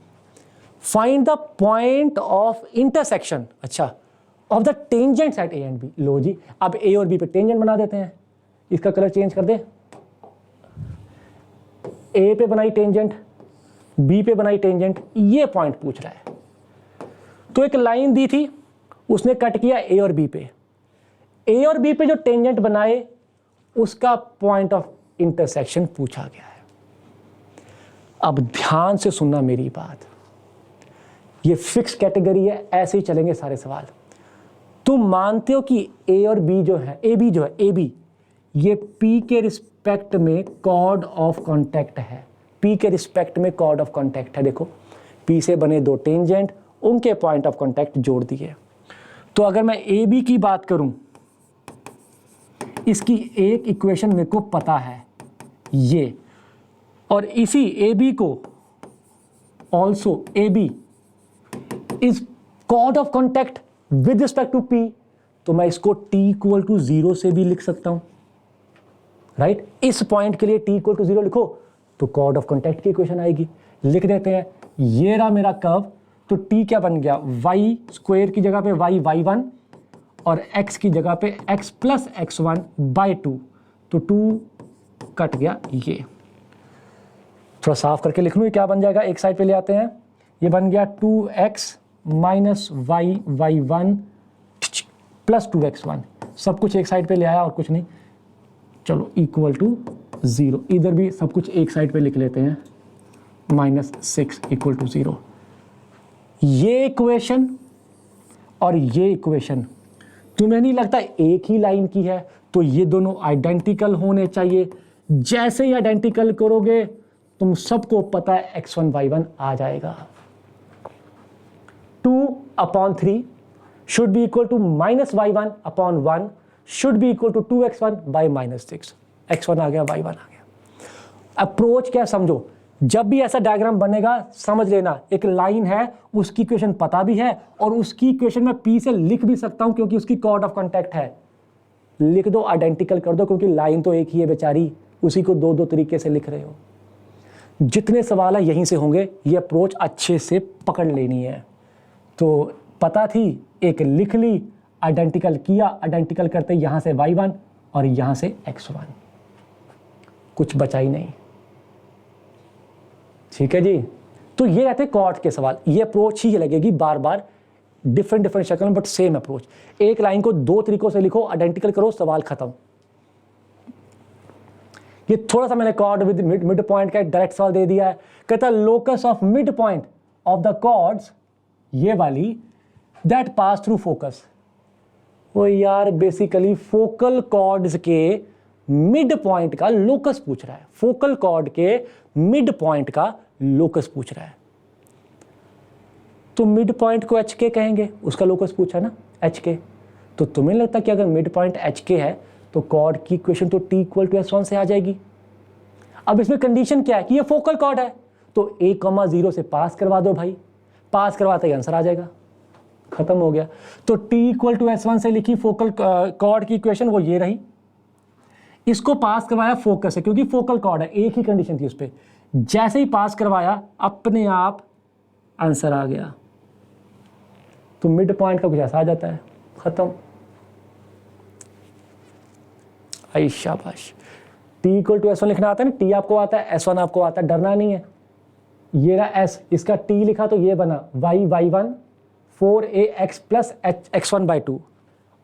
Find the point of intersection, अच्छा, of the tangents at A and B. लो जी अब ए और बी पे टेंजेंट बना देते हैं, इसका कलर चेंज कर दे। ए पे बनाई टेंजेंट, बी पे बनाई टेंजेंट, ये पॉइंट पूछ रहा है। तो एक लाइन दी थी, उसने कट किया ए और बी पे। ए और बी पे जो टेंजेंट बनाए उसका पॉइंट ऑफ इंटरसेक्शन पूछा गया है। अब ध्यान से सुनना मेरी बात, ये फिक्स कैटेगरी है, ऐसे ही चलेंगे सारे सवाल। तुम मानते हो कि ए और बी जो है, ए बी ये पी के रिस्पेक्ट में कॉर्ड ऑफ कॉन्टैक्ट है। पी के रिस्पेक्ट में कॉर्ड ऑफ कॉन्टैक्ट है। देखो पी से बने दो टेंजेंट, उनके पॉइंट ऑफ कॉन्टैक्ट जोड़ दिए। तो अगर मैं ए बी की बात करूं, इसकी एक इक्वेशन मेरे को पता है ये, और इसी ए बी को also A B is chord of contact with respect to P, तो मैं इसको t = 0 से भी लिख सकता हूं, राइट। इस पॉइंट के लिए t = 0 लिखो तो कॉर्ड ऑफ कॉन्टैक्ट की इक्वेशन आएगी। लिख देते हैं, ये रहा मेरा कर्व, तो t क्या बन गया, y² की जगह पे y1 और x की जगह पे x + x1/2, तो 2 कट गया। ये थोड़ा साफ करके लिख लूँ, क्या बन जाएगा, एक साइड पे ले आते हैं, ये बन गया 2x - y1 + 2x1, सब कुछ एक साइड पे ले आया और कुछ नहीं। चलो = 0, इधर भी सब कुछ एक साइड पे लिख लेते हैं, -6 = 0। ये इक्वेशन और ये इक्वेशन तुम्हें नहीं लगता एक ही लाइन की है? तो ये दोनों आइडेंटिकल होने चाहिए। जैसे ही आइडेंटिकल करोगे तुम सबको पता है x1 y1 आ जाएगा। 2/3 should be equal to -y1/1 should be equal to 2x1/-6। x1 आ गया, y1 आ गया। अप्रोच क्या समझो, जब भी ऐसा डायग्राम बनेगा समझ लेना एक लाइन है, उसकी इक्वेशन पता भी है और उसकी इक्वेशन मैं p से लिख भी सकता हूं क्योंकि उसकी कॉर्ड ऑफ कॉन्टैक्ट है। लिख दो, आइडेंटिकल कर दो, क्योंकि लाइन तो एक ही है बेचारी, उसी को दो तरीके से लिख रहे हो। जितने सवाल है यहीं से होंगे, ये अप्रोच अच्छे से पकड़ लेनी है। तो पता थी, एक लिख ली, आइडेंटिकल किया, आइडेंटिकल करते यहाँ से y1 और यहाँ से x1, कुछ बचा ही नहीं। ठीक है जी, तो ये रहते कॉर्ड के सवाल। ये अप्रोच ही लगेगी बार बार, डिफरेंट शक्ल में, बट सेम अप्रोच। एक लाइन को दो तरीकों से लिखो, आइडेंटिकल करो, सवाल खत्म। ये थोड़ा सा मैंने कॉर्ड विद मिड पॉइंट का डायरेक्ट सवाल दे दिया है। कहता है locus of mid point of the chords, ये वाली, दैट पास थ्रू फोकस। वो यार बेसिकली फोकल कॉर्ड्स के मिड पॉइंट का लोकस पूछ रहा है। फोकल कॉर्ड के मिड पॉइंट का लोकस पूछ रहा है। तो मिड पॉइंट को एच के कहेंगे, उसका लोकस पूछा ना एच के। तो तुम्हें लगता कि अगर मिड पॉइंट एच के है तो कॉर्ड की इक्वेशन तो t = s1 से आ जाएगी। अब इसमें कंडीशन क्या है कि ये फोकल कॉर्ड है, तो a,0 से पास करवा दो भाई, पास करवाते ही आंसर आ जाएगा, खत्म हो गया। तो t = s1 से लिखी फोकल कॉर्ड की इक्वेशन, वो ये रही। इसको पास करवाया फोकस है, क्योंकि फोकल कॉर्ड है, एक ही कंडीशन थी उस पर। जैसे ही पास करवाया अपने आप आंसर आ गया। तो मिड पॉइंट का कुछ ऐसा आ जाता है, खत्म। आई शाबाश। t = s1 लिखना आता है ना, t आपको आता है, s1 आपको आता है, डरना नहीं है। ये रहा s, इसका t लिखा तो ये बना y1 4ax + x1/2।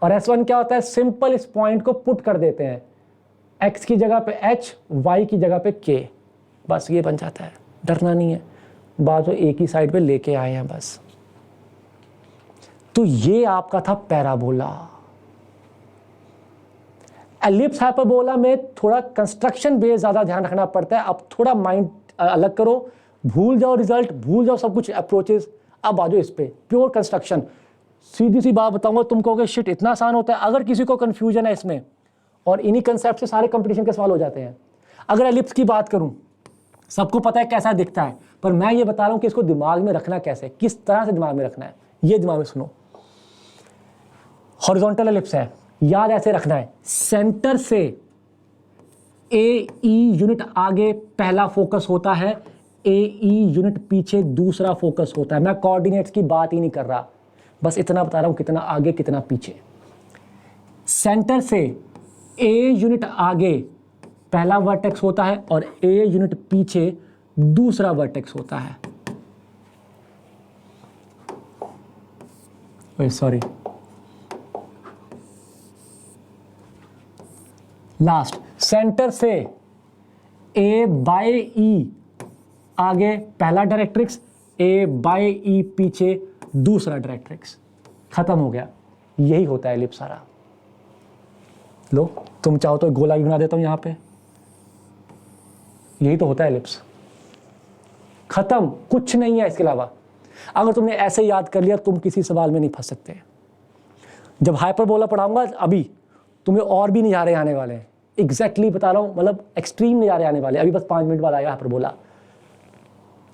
और s1 क्या होता है, सिंपल इस पॉइंट को पुट कर देते हैं, x की जगह पे h, y की जगह पे k, बस ये बन जाता है। डरना नहीं है, बात तो एक ही साइड पे लेके आए हैं बस। तो ये आपका था पैराबोला। एलिप्स हाइपरबोला में थोड़ा कंस्ट्रक्शन बेस ज़्यादा ध्यान रखना पड़ता है। अब थोड़ा माइंड अलग करो, भूल जाओ रिजल्ट, भूल जाओ सब कुछ अप्रोचेस, अब आ जाओ इस पे प्योर कंस्ट्रक्शन। सीधी सी बात बताऊंगा, तुम कहोगे शिट इतना आसान होता है। अगर किसी को कंफ्यूजन है इसमें, और इन्हीं कंसेप्ट से सारे कंपटीशन के सवाल हो जाते हैं। अगर एलिप्स की बात करूं, सबको पता है कैसा दिखता है, पर मैं ये बता रहा हूं कि इसको दिमाग में रखना कैसे, किस तरह से दिमाग में रखना है। ये दिमाग में सुनो, हॉरिजॉन्टल एलिप्स है, याद ऐसे रखना है, सेंटर से ए ई यूनिट आगे पहला फोकस होता है, ए ई यूनिट पीछे दूसरा फोकस होता है। मैं कोऑर्डिनेट्स की बात ही नहीं कर रहा, बस इतना बता रहा हूं कितना आगे कितना पीछे। सेंटर से ए यूनिट आगे पहला वर्टेक्स होता है और ए यूनिट पीछे दूसरा वर्टेक्स होता है। सॉरी, लास्ट, सेंटर से ए बाय ई आगे पहला डायरेक्ट्रिक्स, ए बाय ई पीछे दूसरा डायरेक्ट्रिक्स। खत्म हो गया। यही होता है एलिप्स सारा। लो, तुम चाहो तो गोला भी बना देता हूं यहां पे। यही तो होता है एलिप्स। खत्म, कुछ नहीं है इसके अलावा। अगर तुमने ऐसे याद कर लिया, तुम किसी सवाल में नहीं फंस सकते। जब हाइपरबोला पढ़ाऊंगा अभी, तुम्हें और भी नज़ारे आने वाले हैं। एग्जैक्टली बता रहा हूं, मतलब एक्सट्रीम नज़ारे आने वाले। अभी बस 5 मिनट बाद आएगा हाइपरबोला।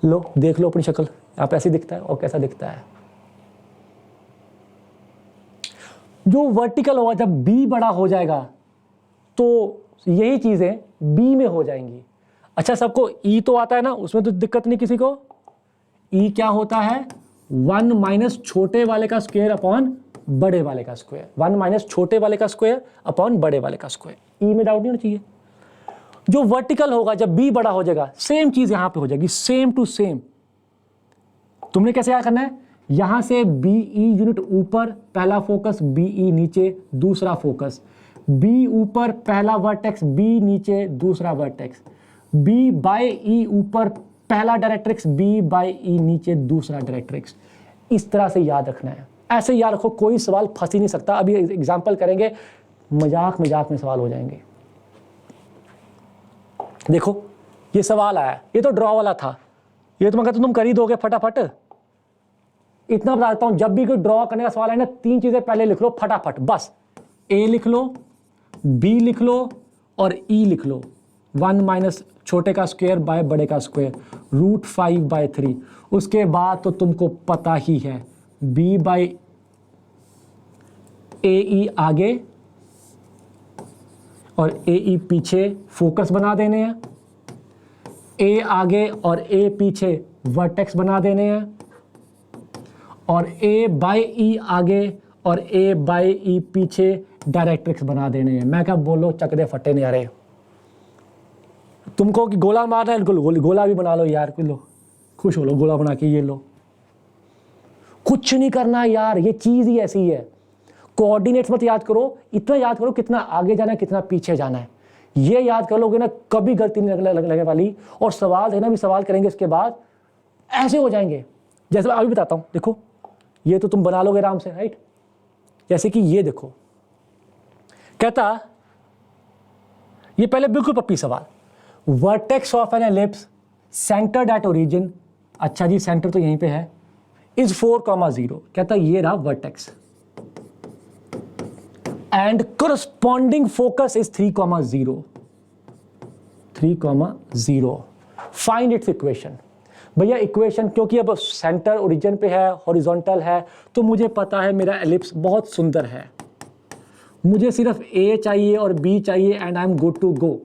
लो, देख लो अपनी शक्ल, यहाँ पे ऐसे दिखता है और कैसा दिखता है। जो वर्टिकल होगा, जब बी बड़ा हो जाएगा तो यही चीजें बी में हो जाएंगी। अच्छा, सबको ई तो आता है ना, उसमें तो दिक्कत नहीं किसी को। ई क्या होता है? 1 माइनस छोटे वाले का स्क्वायर अपॉन बड़े वाले का स्क्वायर। 1 माइनस छोटे वाले का स्क्वायर अपॉन बड़े वाले का स्क्वायर। ई में डाउट नहीं होना चाहिए। जो वर्टिकल होगा, जब बी बड़ा हो जाएगा, सेम चीज यहां पे हो जाएगी, सेम टू सेम। तुमने कैसे क्या करना है? यहां से बी ई यूनिट ऊपर पहला फोकस, बी ई नीचे दूसरा फोकस, बी ऊपर पहला वर्टेक्स, बी नीचे दूसरा वर्टेक्स, बी बाय ई ऊपर पहला डायरेक्ट्रिक्स, बी बाय ई नीचे दूसरा डायरेक्ट्रिक्स। इस तरह से याद रखना है। ऐसे याद रखो, कोई सवाल फंस ही नहीं सकता। अभी एग्जांपल करेंगे, मजाक मजाक में सवाल हो जाएंगे। देखो, ये सवाल आया, ये तो ड्रॉ वाला था, ये तो मैं कहता हूं तुम कर ही दोगे फटाफट। इतना बता देता हूं, जब भी कोई ड्रॉ करने का सवाल है ना, 3 चीजें पहले लिख लो फटाफट, बस। ए लिख लो, बी लिख लो और ई लिख लो। 1 माइनस छोटे का स्क्वायर बाय बड़े का स्क्वायर, √5/3। उसके बाद तो तुमको पता ही है, बी बाय ए ई आगे और ए ई पीछे फोकस बना देने हैं, ए आगे और ए पीछे वर्टेक्स बना देने हैं, और ए बाय ई आगे और ए बाय ई पीछे डायरेक्ट्रिक्स बना देने हैं। मैं क्या बोलो, चकदे फटे नहीं आ रहे तुमको कि गोला मारना है, गोला भी बना लो यार। लो, खुश हो लो, गोला बना के ये लो। कुछ नहीं करना यार, ये चीज ही ऐसी है। कोऑर्डिनेट्स मत याद करो, इतना याद करो कितना आगे जाना है कितना पीछे जाना है। ये याद कर लोगे ना, कभी गलती नहीं लगने वाली। और सवाल है ना, भी सवाल करेंगे इसके बाद ऐसे हो जाएंगे। जैसे मैं अभी बताता हूं, देखो ये तो तुम बना लोगे आराम से, राइट। जैसे कि ये देखो, कहता ये पहले बिल्कुल पप्पी सवाल, vertex of an ellipse centred at origin. अच्छा जी, सेंटर तो यहीं पे है, इज 4,0। कहता ये रहा vertex and corresponding focus is 3,0। 3,0। Find its equation. भैया इक्वेशन, क्योंकि अब सेंटर ओरिजिन पे है, हॉरिजॉन्टल है, तो मुझे पता है मेरा एलिप्स बहुत सुंदर है। मुझे सिर्फ ए चाहिए और बी चाहिए and I am good to go.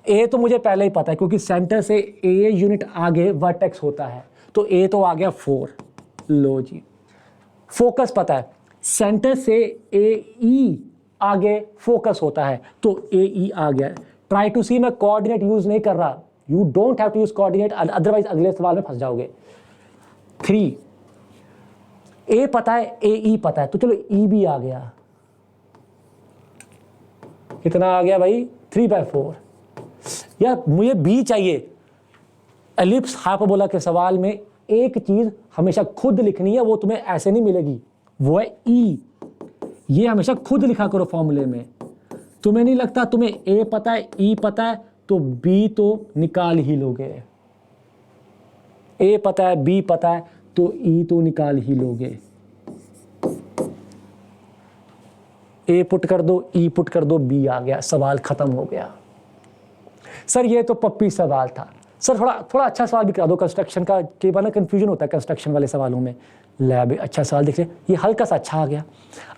A तो मुझे पहले ही पता है, क्योंकि सेंटर से ए यूनिट आगे वर्टेक्स होता है, तो ए तो आ गया 4। लो जी, फोकस पता है, सेंटर से ए ई आगे फोकस होता है, तो ए ई आ गया। ट्राई टू सी, मैं कोऑर्डिनेट यूज नहीं कर रहा, you don't have to use coordinate, otherwise अगले सवाल में फंस जाओगे। 3, ए पता है, ए ई पता है, तो चलो ई भी आ गया। कितना आ गया भाई? 3/4। यार मुझे बी चाहिए। एलिप्स हाइपरबोला के सवाल में एक चीज हमेशा खुद लिखनी है, वो तुम्हें ऐसे नहीं मिलेगी, वो है ई। ये हमेशा खुद लिखा करो फॉर्मूले में। तुम्हें नहीं लगता तुम्हें ए पता है, ई पता है, तो बी तो निकाल ही लोगे। ए पता है, बी पता है, तो ई तो निकाल ही लोगे। ए पुट कर दो, ई पुट कर दो, बी आ गया, सवाल खत्म हो गया। सर ये तो पप्पी सवाल था। सर थोड़ा अच्छा सवाल भी करा दो कंस्ट्रक्शन का, कई बार ना कन्फ्यूजन होता है कंस्ट्रक्शन वाले सवालों में। ले भाई अच्छा सवाल देख ले, ये हल्का सा अच्छा आ गया।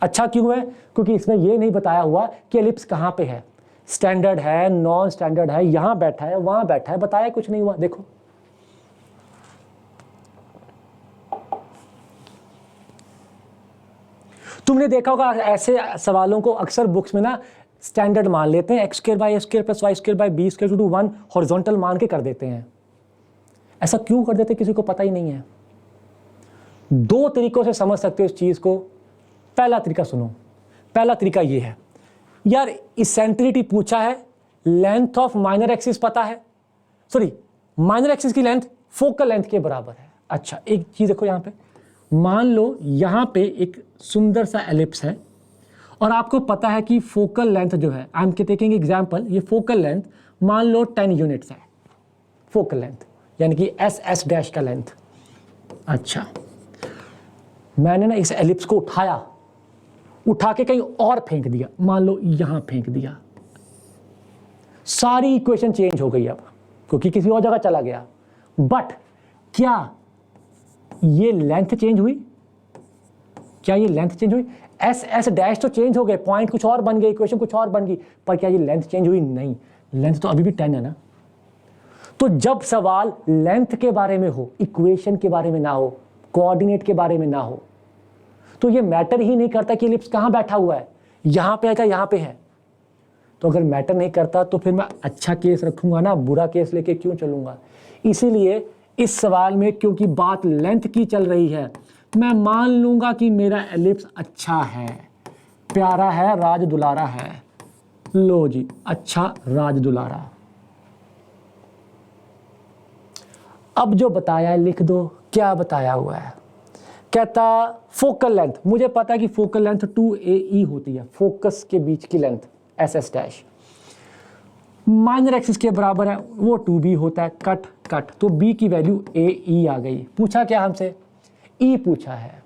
अच्छा क्यों है? क्योंकि इसमें ये नहीं बताया हुआ कि एलिप्स कहाँ पे है, स्टैंडर्ड है, नॉन स्टैंडर्ड है, यहाँ बैठा है, वहाँ बैठा है, बताया कुछ नहीं हुआ। देखो तुमने देखा होगा ऐसे सवालों को अक्सर बुक्स में ना स्टैंडर्ड मान लेते हैं, x square by a square plus y square by b square to 1 horizontal मान के कर देते हैं। ऐसा क्यों कर देते किसी को पता ही नहीं है। दो तरीकों से समझ सकते हो इस चीज को। पहला तरीका सुनो, पहला तरीका ये है, यार इसेंट्रिसिटी पूछा है, लेंथ ऑफ माइनर एक्सिस पता है, सॉरी माइनर एक्सिस की लेंथ फोकल लेंथ के बराबर है। अच्छा एक चीज देखो यहाँ पे, मान लो यहाँ पे एक सुंदर सा एलिप्स है और आपको पता है कि फोकल लेंथ जो है, आई एम टेकिंग एग्जांपल, ये फोकल लेंथ मान लो 10 यूनिट्स है फोकल लेंथ, यानी कि एस डैश का लेंथ। अच्छा मैंने ना इस एलिप्स को उठा के कहीं और फेंक दिया, मान लो यहां फेंक दिया, सारी इक्वेशन चेंज हो गई अब क्योंकि किसी और जगह चला गया। बट क्या ये लेंथ चेंज हुई? क्या ये लेंथ चेंज हुई? एस डैश तो चेंज हो गए, पॉइंट कुछ और बन गए, इक्वेशन कुछ और बन गई, पर क्या ये लेंथ चेंज हुई? नहीं, लेंथ तो अभी भी 10 है ना। तो जब सवाल लेंथ के बारे में हो, इक्वेशन के बारे में ना हो, कोऑर्डिनेट के बारे में ना हो, तो ये मैटर ही नहीं करता कि एलिप्स कहां बैठा हुआ है, यहां पे है क्या यहां पे है। तो अगर मैटर नहीं करता तो फिर मैं अच्छा केस रखूंगा ना, बुरा केस लेके क्यों चलूंगा। इसीलिए इस सवाल में क्योंकि बात लेंथ की चल रही है, मैं मान लूंगा कि मेरा एलिप्स अच्छा है, प्यारा है, राज दुलारा है। लो जी, अच्छा राज दुलारा। अब जो बताया है लिख दो, क्या बताया हुआ है। कहता फोकल लेंथ, मुझे पता है कि फोकल लेंथ 2AE होती है, फोकस के बीच की length SS dash, minor axis के बराबर है, वो 2B होता है, कट तो B की वैल्यू AE आ गई। पूछा क्या हमसे? E पूछा है।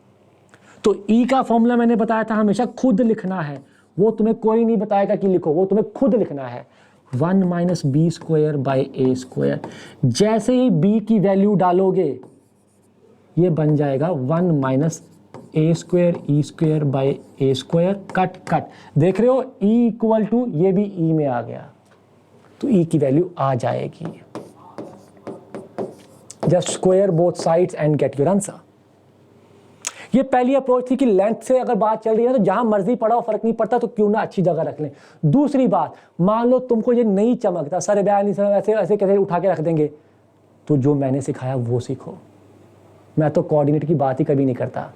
तो E का फॉर्मूला मैंने बताया था हमेशा खुद लिखना है, वो तुम्हें कोई नहीं बताएगा कि लिखो, वो तुम्हें खुद लिखना है, 1 minus b square by a square. जैसे ही B की वैल्यू डालोगे ये बन जाएगा 1 minus a square E square by a square, cut देख रहे हो, E इक्वल टू, ये भी E में आ गया, तो E की वैल्यू आ जाएगी। Just square both sides and get your answer. ये पहली अप्रोच थी कि लेंथ से अगर बात चल रही है तो जहां मर्जी पढ़ाओ, फर्क नहीं पड़ता, तो क्यों ना अच्छी जगह रख लें। दूसरी बात, मान लो तुमको ये नहीं चमकता, सर बयान नहीं, सर ऐसे ऐसे कैसे उठा के रख देंगे, तो जो मैंने सिखाया वो सीखो। मैं तो कोऑर्डिनेट की बात ही कभी नहीं करता।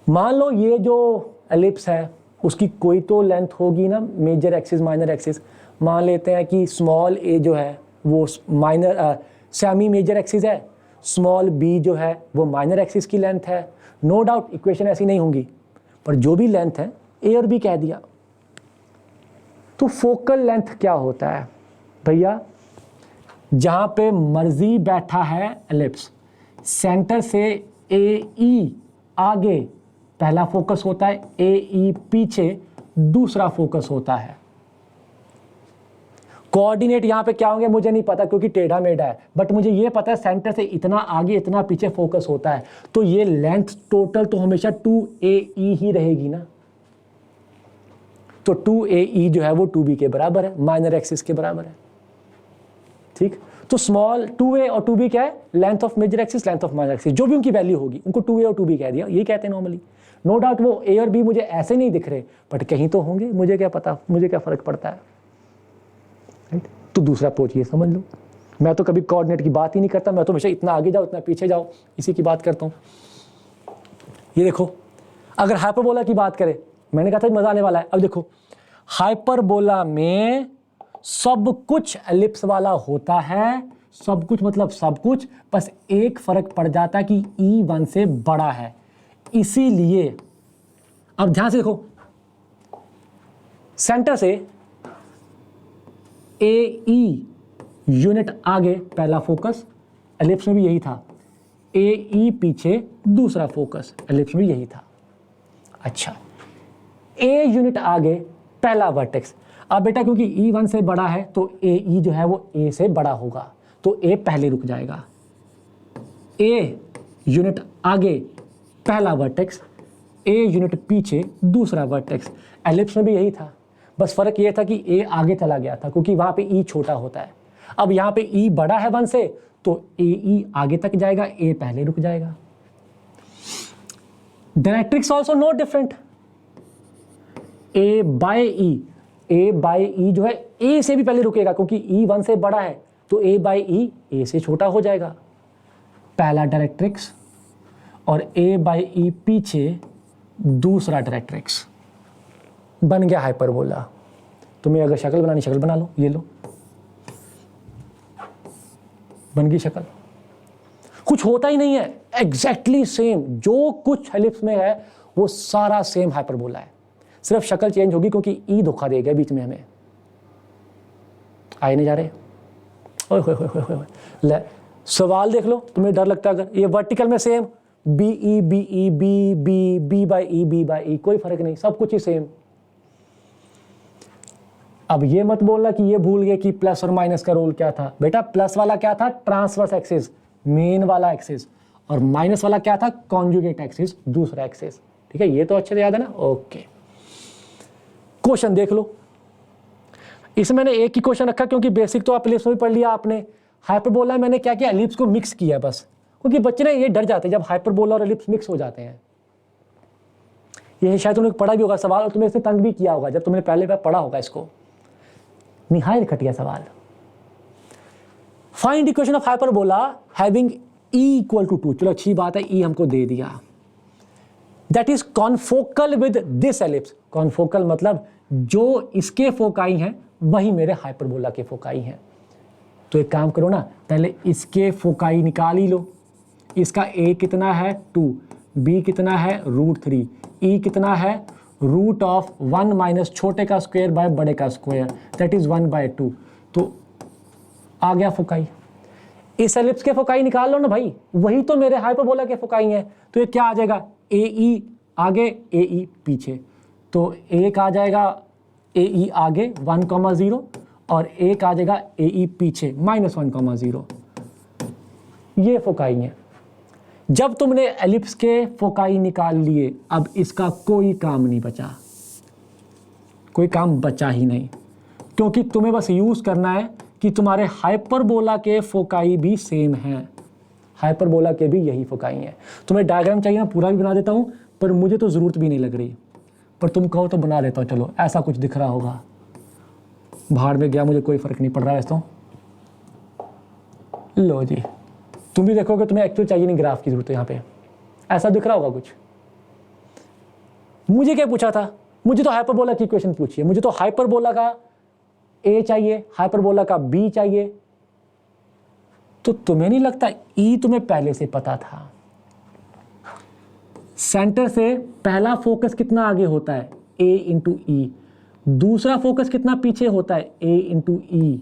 मान लो ये जो एलिप्स है उसकी कोई तो लेंथ होगी ना, मेजर एक्सिस माइनर एक्सिस। मान लेते हैं कि स्मॉल a जो है वो माइनर सेमी मेजर एक्सिस है, स्मॉल b जो है वो माइनर एक्सिस की लेंथ है। नो डाउट इक्वेशन ऐसी नहीं होंगी, पर जो भी लेंथ है a और b कह दिया। तो फोकल लेंथ क्या होता है भैया? जहां पे मर्जी बैठा है एलिप्स, सेंटर से AE आगे पहला फोकस होता है, AE पीछे दूसरा फोकस होता है। कोऑर्डिनेट यहां पे क्या होंगे मुझे नहीं पता क्योंकि टेढ़ा मेढ़ा है, बट मुझे ये पता है सेंटर से इतना आगे इतना पीछे फोकस होता है, तो ये लेंथ टोटल तो हमेशा 2AE ही रहेगी ना। तो 2AE जो है वो 2B के बराबर है, माइनर एक्सिस के बराबर है। ठीक, तो स्मॉल 2A और 2B क्या है? Length of major axis, length of minor axis, जो भी उनकी वैल्यू होगी उनको 2A और 2B कह दिया, ये कहते हैं नॉर्मली। नो डाउट वो A और B मुझे ऐसे नहीं दिख रहे, बट कहीं तो होंगे, मुझे क्या पता, मुझे क्या फर्क पड़ता है। राइट, तो दूसरा अप्रोच ये समझ लो। मैं तो कभी कोऑर्डिनेट की बात ही नहीं करता, मैं तो हमेशा इतना आगे जाओ इतना पीछे जाओ, इसी की बात करता हूँ। ये देखो, अगर हाइपरबोला की बात करें, मैंने कहा था मजा आने वाला है। अब देखो, हाइपरबोला में सब कुछ एलिप्स वाला होता है, सब कुछ मतलब सब कुछ, बस एक फर्क पड़ जाता है कि E1 से बड़ा है। इसीलिए अब ध्यान से देखो, सेंटर से AE यूनिट आगे पहला फोकस, एलिप्स में भी यही था, AE पीछे दूसरा फोकस, एलिप्स में यही था। अच्छा, A यूनिट आगे पहला वर्टेक्स। अब बेटा क्योंकि ई 1 से बड़ा है तो ए ई जो है वो ए से बड़ा होगा, तो ए पहले रुक जाएगा, ए यूनिट आगे पहला वर्टेक्स, ए यूनिट पीछे दूसरा वर्टेक्स। एलिप्स में भी यही था, बस फर्क ये था कि ए आगे चला गया था क्योंकि वहां पे ई छोटा होता है। अब यहाँ पे ई बड़ा है 1 से तो ए ई आगे तक जाएगा, ए पहले रुक जाएगा। डायरेक्ट्रिक्स ऑल्सो नो डिफरेंट, ए बाय ई जो है ए से भी पहले रुकेगा क्योंकि ई 1 से बड़ा है तो ए बाय ई ए से छोटा हो जाएगा, पहला डायरेक्ट्रिक्स, और ए बाय ई पीछे दूसरा डायरेक्ट्रिक्स, बन गया हाइपरबोला। तुम्हें अगर शक्ल बनानी शक्ल बना लो, ये लो बन गई शक्ल। कुछ होता ही नहीं है, एग्जैक्टली सेम जो कुछ एलिप्स में है वो सारा सेम हाइपरबोला है, सिर्फ शक्ल चेंज होगी क्योंकि ई धोखा देगा बीच में हमें। आए नहीं जा रहे, ओए होए होए होए होए। ले सवाल देख लो, तुम्हें डर लगता है अगर ये वर्टिकल में same b e b e b b b by e b by e, कोई फर्क नहीं, सब कुछ ही सेम। अब ये मत बोलना कि ये भूल गए कि प्लस और माइनस का रोल क्या था। बेटा प्लस वाला क्या था, ट्रांसवर्स एक्सिस, मेन वाला एक्सिस, और माइनस वाला क्या था, कॉन्जुगेट एक्सिस, दूसरा एक्सिस। ठीक है, ये तो अच्छे से याद है ना। ओके, क्वेश्चन देख लो। इसमें मैंने एक ही क्वेश्चन रखा क्योंकि बेसिक तो आप एलिप्स में भी पढ़ लिया आपने। हाइपरबोला मैंने क्या किया, एलिप्स को मिक्स किया बस, क्योंकि बच्चे ना ये डर जाते हैं जब हाइपरबोला और एलिप्स मिक्स हो जाते हैं। ये शायद तुमने पढ़ा भी होगा सवाल, और तुम्हें इसने तंग भी किया होगा जब तुमने पहले बार पढ़ा होगा इसको। निहायत घटिया सवाल। Find equation of hyperbola having e equal to 2। चलो अच्छी बात है, ई हमको दे दिया। That is confocal with this ellipse. Confocal मतलब जो इसके फोकाई हैं वही मेरे हाइपरबोला के फोकाई हैं। तो एक काम करो ना, पहले इसके फोकाई निकाल ही लो। इसका ए कितना है 2, बी कितना है √3, ई कितना है √1 माइनस छोटे का स्क्वायर बाय बड़े का स्क्वायर, दैट इज 1/2। तो आ गया फोकाई। इस एलिप्स के फोकाई निकाल लो ना भाई, वही तो मेरे हाइपरबोला के फोकाई हैं। तो ये क्या आ जाएगा, ए ई आगे ए ई पीछे, तो एक आ जाएगा ए ई आगे 1,0 और एक आ जाएगा ए ई पीछे -1,0। ये फोकाई है। जब तुमने एलिप्स के फोकाई निकाल लिए, अब इसका कोई काम नहीं बचा, कोई काम बचा ही नहीं, क्योंकि तुम्हें बस यूज करना है कि तुम्हारे हाइपरबोला के फोकाई भी सेम हैं। हाइपरबोला के भी यही फोकाई हैं। तुम्हें डायग्राम चाहिए ना, पूरा भी बना देता हूं, पर मुझे तो जरूरत भी नहीं लग रही, पर तुम कहो तो बना देता हूं। चलो, ऐसा कुछ दिख रहा होगा, भाड़ में गया, मुझे कोई फर्क नहीं पड़ रहा वैसे तो। लो जी, तुम भी देखोगे, तुम्हें एक्चुअल चाहिए नहीं, ग्राफ की जरूरत है। यहाँ पे ऐसा दिख रहा होगा कुछ। मुझे क्या पूछा था, मुझे तो हाइपरबोला की इक्वेशन पूछी है, मुझे तो हाइपरबोला का ए चाहिए, हाइपरबोला का बी चाहिए। तो तुम्हें नहीं लगता ई तुम्हें पहले से पता था? सेंटर से पहला फोकस कितना आगे होता है, ए इंटू ई, दूसरा फोकस कितना पीछे होता है, ए इंटू ई।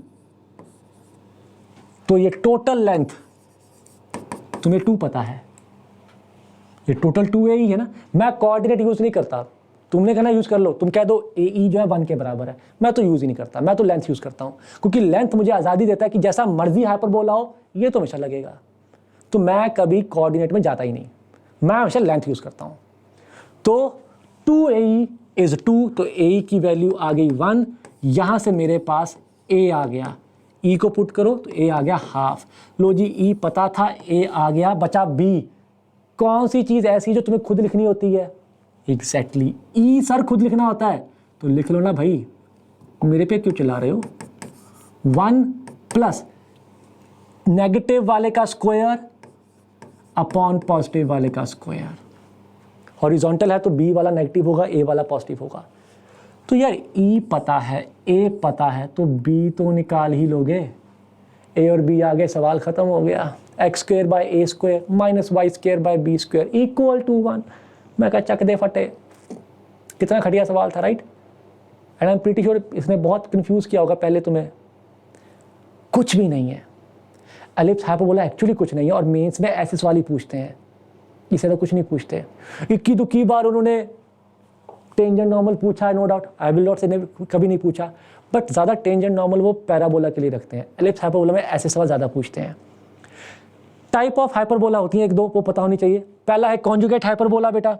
तो ये टोटल लेंथ तुम्हें 2 पता है, ये टोटल 2a ही है ना। मैं कोऑर्डिनेट यूज नहीं करता, तुमने कहना यूज कर लो, तुम कह दो ए ई जो है 1 के बराबर है, मैं तो यूज ही नहीं करता, मैं तो लेंथ यूज करता हूं, क्योंकि लेंथ मुझे आजादी देता है कि जैसा मर्जी हाइपरबोला हो ये तो हमेशा लगेगा। तो मैं कभी कोऑर्डिनेट में जाता ही नहीं, मैं हमेशा लेंथ यूज करता हूं। तो 2a इज 2, तो a की वैल्यू आ गई 1। यहां से मेरे पास a आ गया, e को पुट करो तो a आ गया ½ लो जी, e पता था, a आ गया, बचा b। कौन सी चीज ऐसी जो तुम्हें खुद लिखनी होती है? एग्जैक्टली ई सर खुद लिखना होता है, तो लिख लो ना भाई, मेरे पे क्यों चला रहे हो। 1 प्लस नेगेटिव वाले का स्क्वायर अपॉन पॉजिटिव वाले का स्क्वायर। हॉरिजॉन्टल है तो बी वाला नेगेटिव होगा, ए वाला पॉजिटिव होगा। तो यार ई पता है, ए पता है, तो बी तो निकाल ही लोगे। ए और बी आ गए, सवाल खत्म हो गया। x² by a² -y² bye b² equal to 1। मैं कहा चक दे फटे। कितना घटिया सवाल था, right? And I am pretty sure इसने बहुत कंफ्यूज किया होगा पहले तुम्हें। कुछ भी नहीं है, एलिप्स हाइपरबोला एक्चुअली कुछ नहीं है, और मेंस में ऐसे सवाल ही पूछते हैं, इससे तो कुछ नहीं पूछते। इक्की दुक्की बार उन्होंने टेंजेंट नॉर्मल पूछा है, no doubt, I will not say कभी नहीं पूछा, बट ज़्यादा टेंजेंट नॉर्मल वो पैराबोला के लिए रखते हैं। एलिप्स हाइपरबोला में ऐसे सवाल ज़्यादा पूछते हैं। टाइप ऑफ हाइपरबोला होती है एक दो, वो पता होनी चाहिए। पहला है कॉन्जुगेट हाइपरबोला बेटा।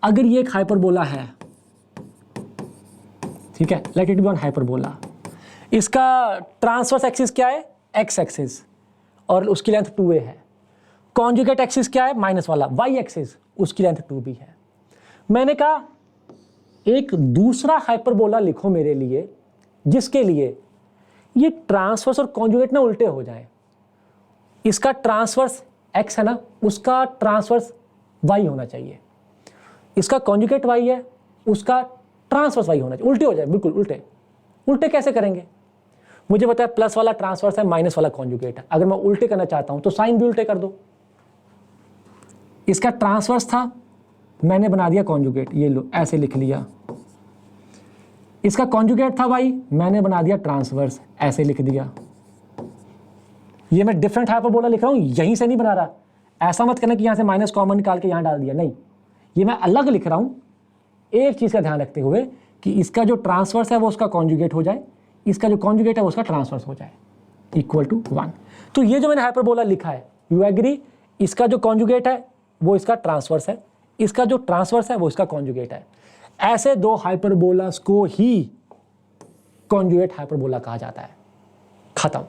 अगर ये एक हाइपरबोला है, ठीक है, let it be one hyperbola, इसका ट्रांसवर्स एक्सिस क्या है, एक्स एक्सिस, और उसकी लेंथ 2a है। कॉन्जुगेट एक्सिस क्या है, माइनस वाला वाई एक्सिस, उसकी लेंथ 2b है। मैंने कहा एक दूसरा हाइपरबोला लिखो मेरे लिए जिसके लिए ये ट्रांसवर्स और कॉन्जुगेट ना उल्टे हो जाएं। इसका ट्रांसवर्स x है ना, उसका ट्रांसवर्स y होना चाहिए। इसका कॉन्जुगेट y है, उसका ट्रांसवर्स y होना चाहिए। उल्टे हो जाए, बिल्कुल उल्टे। उल्टे कैसे करेंगे? मुझे पता है प्लस वाला ट्रांसवर्स है, माइनस वाला कॉन्जुगेट है। अगर मैं उल्टे करना चाहता हूं तो साइन भी उल्टे कर दो। इसका ट्रांसवर्स था, मैंने बना दिया कॉन्जुगेट, ये लो ऐसे लिख लिया। इसका कॉन्जुगेट था y, मैंने बना दिया ट्रांसवर्स, ऐसे लिख दिया। ये मैं डिफरेंट हाइपरबोला लिख रहा हूं, यहीं से नहीं बना रहा। ऐसा मत करना कि यहां से माइनस कॉमन निकाल के यहां डाल दिया, नहीं, ये मैं अलग लिख रहा हूं। एक चीज का ध्यान रखते हुए कि इसका जो ट्रांसवर्स है वो उसका कॉन्जुगेट हो जाए, इसका जो कॉन्जुगेट है वो उसका ट्रांसवर्स हो जाए, इक्वल टू 1। तो ये जो मैंने हाइपरबोला लिखा है, यू एग्री, इसका जो कॉन्जुगेट है वो इसका ट्रांसवर्स है, इसका जो ट्रांसवर्स है वो इसका कॉन्जुगेट है। ऐसे दो हाइपरबोलास को ही कॉन्जुगेट हाइपरबोला कहा जाता है। खत्म।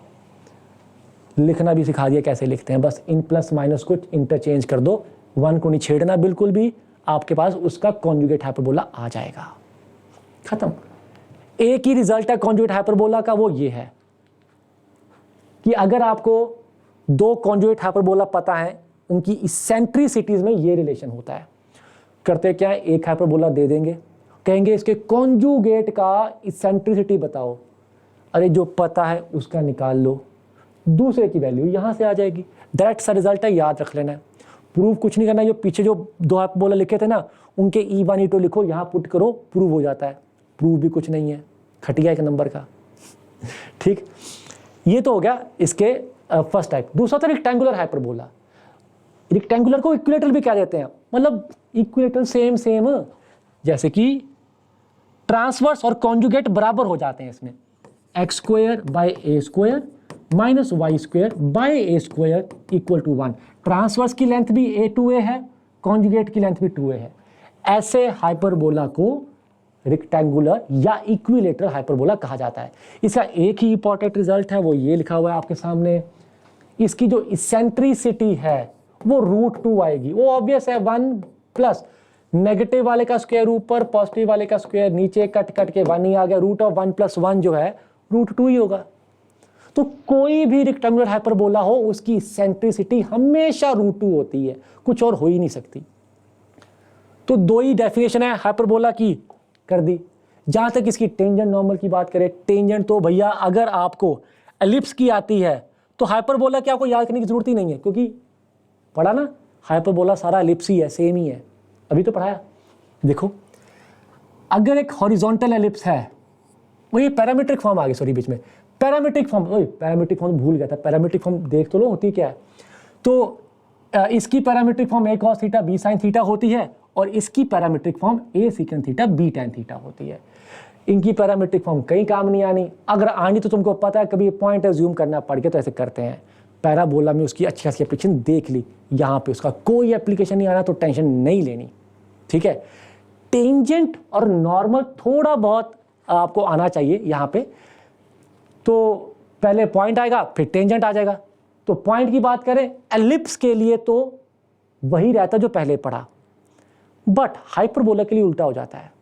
लिखना भी सिखा दिया कैसे लिखते हैं, बस इन प्लस माइनस कुछ इंटरचेंज कर दो, 1 को नहीं छेड़ना बिल्कुल भी, आपके पास उसका कॉन्जुगेट हाइपरबोला आ जाएगा। खत्म। एक ही रिजल्ट है कॉन्जुगेट हाइपरबोला का, वो ये है कि अगर आपको दो कॉन्जुगेट हाइपरबोला पता है, उनकी इसेंट्रिसिटीज में ये रिलेशन होता है। करते क्या है, एक हाइपरबोला दे देंगे, कहेंगे इसके कॉन्जुगेट का इसेंट्रिसिटी बताओ। अरे जो पता है उसका निकाल लो, दूसरे की वैल्यू यहां से आ जाएगी। डायरेक्ट सा रिजल्ट है, याद रख लेना है। प्रूव कुछ नहीं करना, जो पीछे जो दो हाइपरबोला लिखे थे ना, उनके E1 E2 लिखो, यहां पुट करो, प्रूव हो जाता है। प्रूव भी कुछ नहीं है, खटिया एक नंबर का। ठीक, ये तो हो गया इसके फर्स्ट टाइप। दूसरा था रेक्टेंगुलर हाइपरबोला। रेक्टेंगुलर को इक्विलेटरल भी कह देते हैं, मतलब इक्विलेटरल सेम सेम, जैसे कि ट्रांसवर्स और कॉन्जुगेट बराबर हो जाते हैं इसमें। x² by a² minus y² by a² equal to 1। Transverse की लेंथ भी a2a है, कॉन्जुगेट की लेंथ भी 2a है। ऐसे हाइपरबोला को रेक्टेंगुलर या इक्विलेटरल हाइपरबोला कहा जाता है। इसका एक ही इंपॉर्टेंट रिजल्ट है, वो ये लिखा हुआ है आपके सामने। इसकी जो इसेंट्रिसिटी है वो √2 आएगी। वो ऑब्वियस है, 1 प्लस नेगेटिव वाले का स्क्वायर ऊपर, पॉजिटिव वाले का स्क्वायर नीचे, कट कट के 1 ही आ गया। √1 + 1 जो है √2 ही होगा। तो कोई भी रेक्टेंगुलर हाइपरबोला हो, उसकी इसेंट्रिसिटी हमेशा √2 होती है, कुछ और हो ही नहीं सकती। तो दो ही डेफिनेशन है हाइपरबोला की, कर दी। जहां तक इसकी टेंजेंट नॉर्मल की बात करें, टेंजेंट तो भैया अगर आपको एलिप्स की आती है तो हाइपरबोला की आपको याद करने की जरूरत ही नहीं है, क्योंकि पढ़ा ना, हाइपरबोला सारा एलिप्स ही है, सेम ही है, अभी तो पढ़ाया। देखो, अगर एक हॉरिजॉन्टल एलिप्स है, वही पैरामीट्रिक फॉर्म आ गई, सॉरी बीच में पैरामीट्रिक फॉर्म, वही पैरामीट्रिक फॉर्म भूल गया था। पैरामीट्रिक फॉर्म देख तो लो होती क्या है। तो इसकी parametric form a cos theta b sin theta होती है, और इसकी parametric form a secant theta b tan theta होती है। इनकी पैरामीट्रिक फॉर्म कहीं काम नहीं आनी, अगर आनी तो तुमको पता है, कभी पॉइंट एज्यूम करना पड़ गया तो ऐसे करते हैं। पैराबोला में उसकी अच्छी खासी एप्लीकेशन देख ली, यहाँ पे उसका कोई एप्लीकेशन नहीं आना तो टेंशन नहीं लेनी, ठीक है। टेंजेंट और नॉर्मल थोड़ा बहुत आपको आना चाहिए यहाँ पे। तो पहले पॉइंट आएगा, फिर टेंजेंट आ जाएगा। तो पॉइंट की बात करें एलिप्स के लिए तो वही रहता जो पहले पढ़ा, बट हाइपरबोला के लिए उल्टा हो जाता है।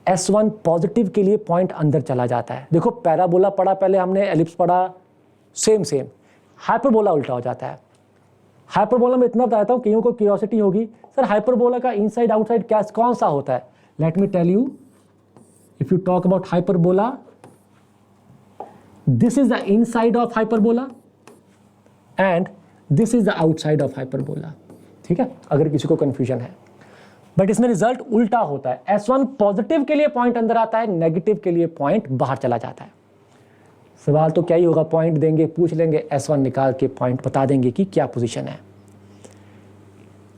S1 पॉजिटिव के लिए पॉइंट अंदर चला जाता है। देखो, पैराबोला पढ़ा पहले हमने, एलिप्स पढ़ा, सेम सेम। हाइपरबोला उल्टा हो जाता है। हाइपरबोला में इतना बताता हूं, कईयों को क्यूरियोसिटी होगी, सर हाइपरबोला का इनसाइड आउटसाइड क्या कौन सा होता है। Let me tell you, if you talk about hyperbola, this is the inside of hyperbola and this is the outside of hyperbola, ठीक है, अगर किसी को कंफ्यूजन है। बट इसमें रिजल्ट उल्टा होता है। S1 पॉजिटिव के लिए पॉइंट अंदर आता है, नेगेटिव के लिए पॉइंट बाहर चला जाता है। सवाल तो क्या ही होगा, पॉइंट देंगे, पूछ लेंगे, S1 निकाल के पॉइंट बता देंगे कि क्या पोजीशन है।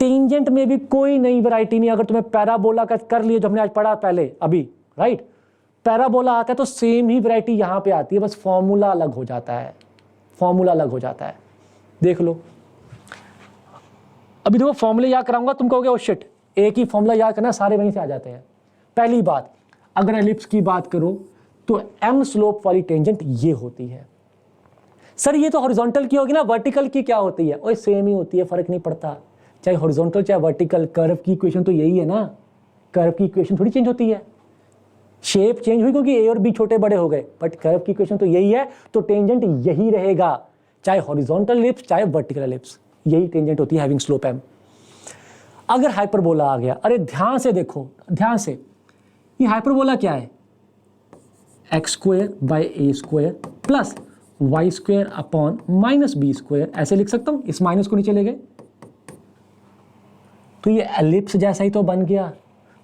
टेंजेंट में भी कोई नई वैरायटी नहीं। अगर तुम्हें पैराबोला का कर लिए जो हमने आज पढ़ा पहले अभी, राइट, पैराबोला आता है तो सेम ही वैरायटी यहां पे आती है, बस फॉर्मूला अलग हो जाता है, फॉर्मूला अलग हो जाता है। देख लो अभी देखो फॉर्मूले याद कराऊंगा, तुम कहोगे ओ शिट, एक ही फॉर्मूला याद करना, सारे वहीं से आ जाते हैं। पहली बात, अगर एलिप्स की बात करो तो एम स्लोप वाली टेंजेंट ये होती है। सर ये तो हॉरिजॉन्टल की होगी ना, वर्टिकल की क्या होती है? ओए सेम ही होती है, फर्क नहीं पड़ता, चाहे हॉरिजॉन्टल चाहे वर्टिकल। कर्व की इक्वेशन तो यही है ना, कर्व की इक्वेशन थोड़ी चेंज होती है, शेप चेंज हुई क्योंकि ए और बी छोटे बड़े हो गए, बट कर्व की इक्वेशन तो यही है, तो टेंजेंट यही रहेगा, चाहे हॉरिजॉन्टल एलिप्स चाहे वर्टिकल एलिप्स, यही टेंजेंट होती है हैविंग स्लोप एम। अगर हाइपरबोला आ गया, अरे ध्यान से देखो, ध्यान से, ये हाइपरबोला क्या है? X square by a square plus y square upon minus b square, ऐसे लिख सकता हूं, इस माइनस को नीचे ले गए तो ये एलिप्स जैसा ही तो बन गया,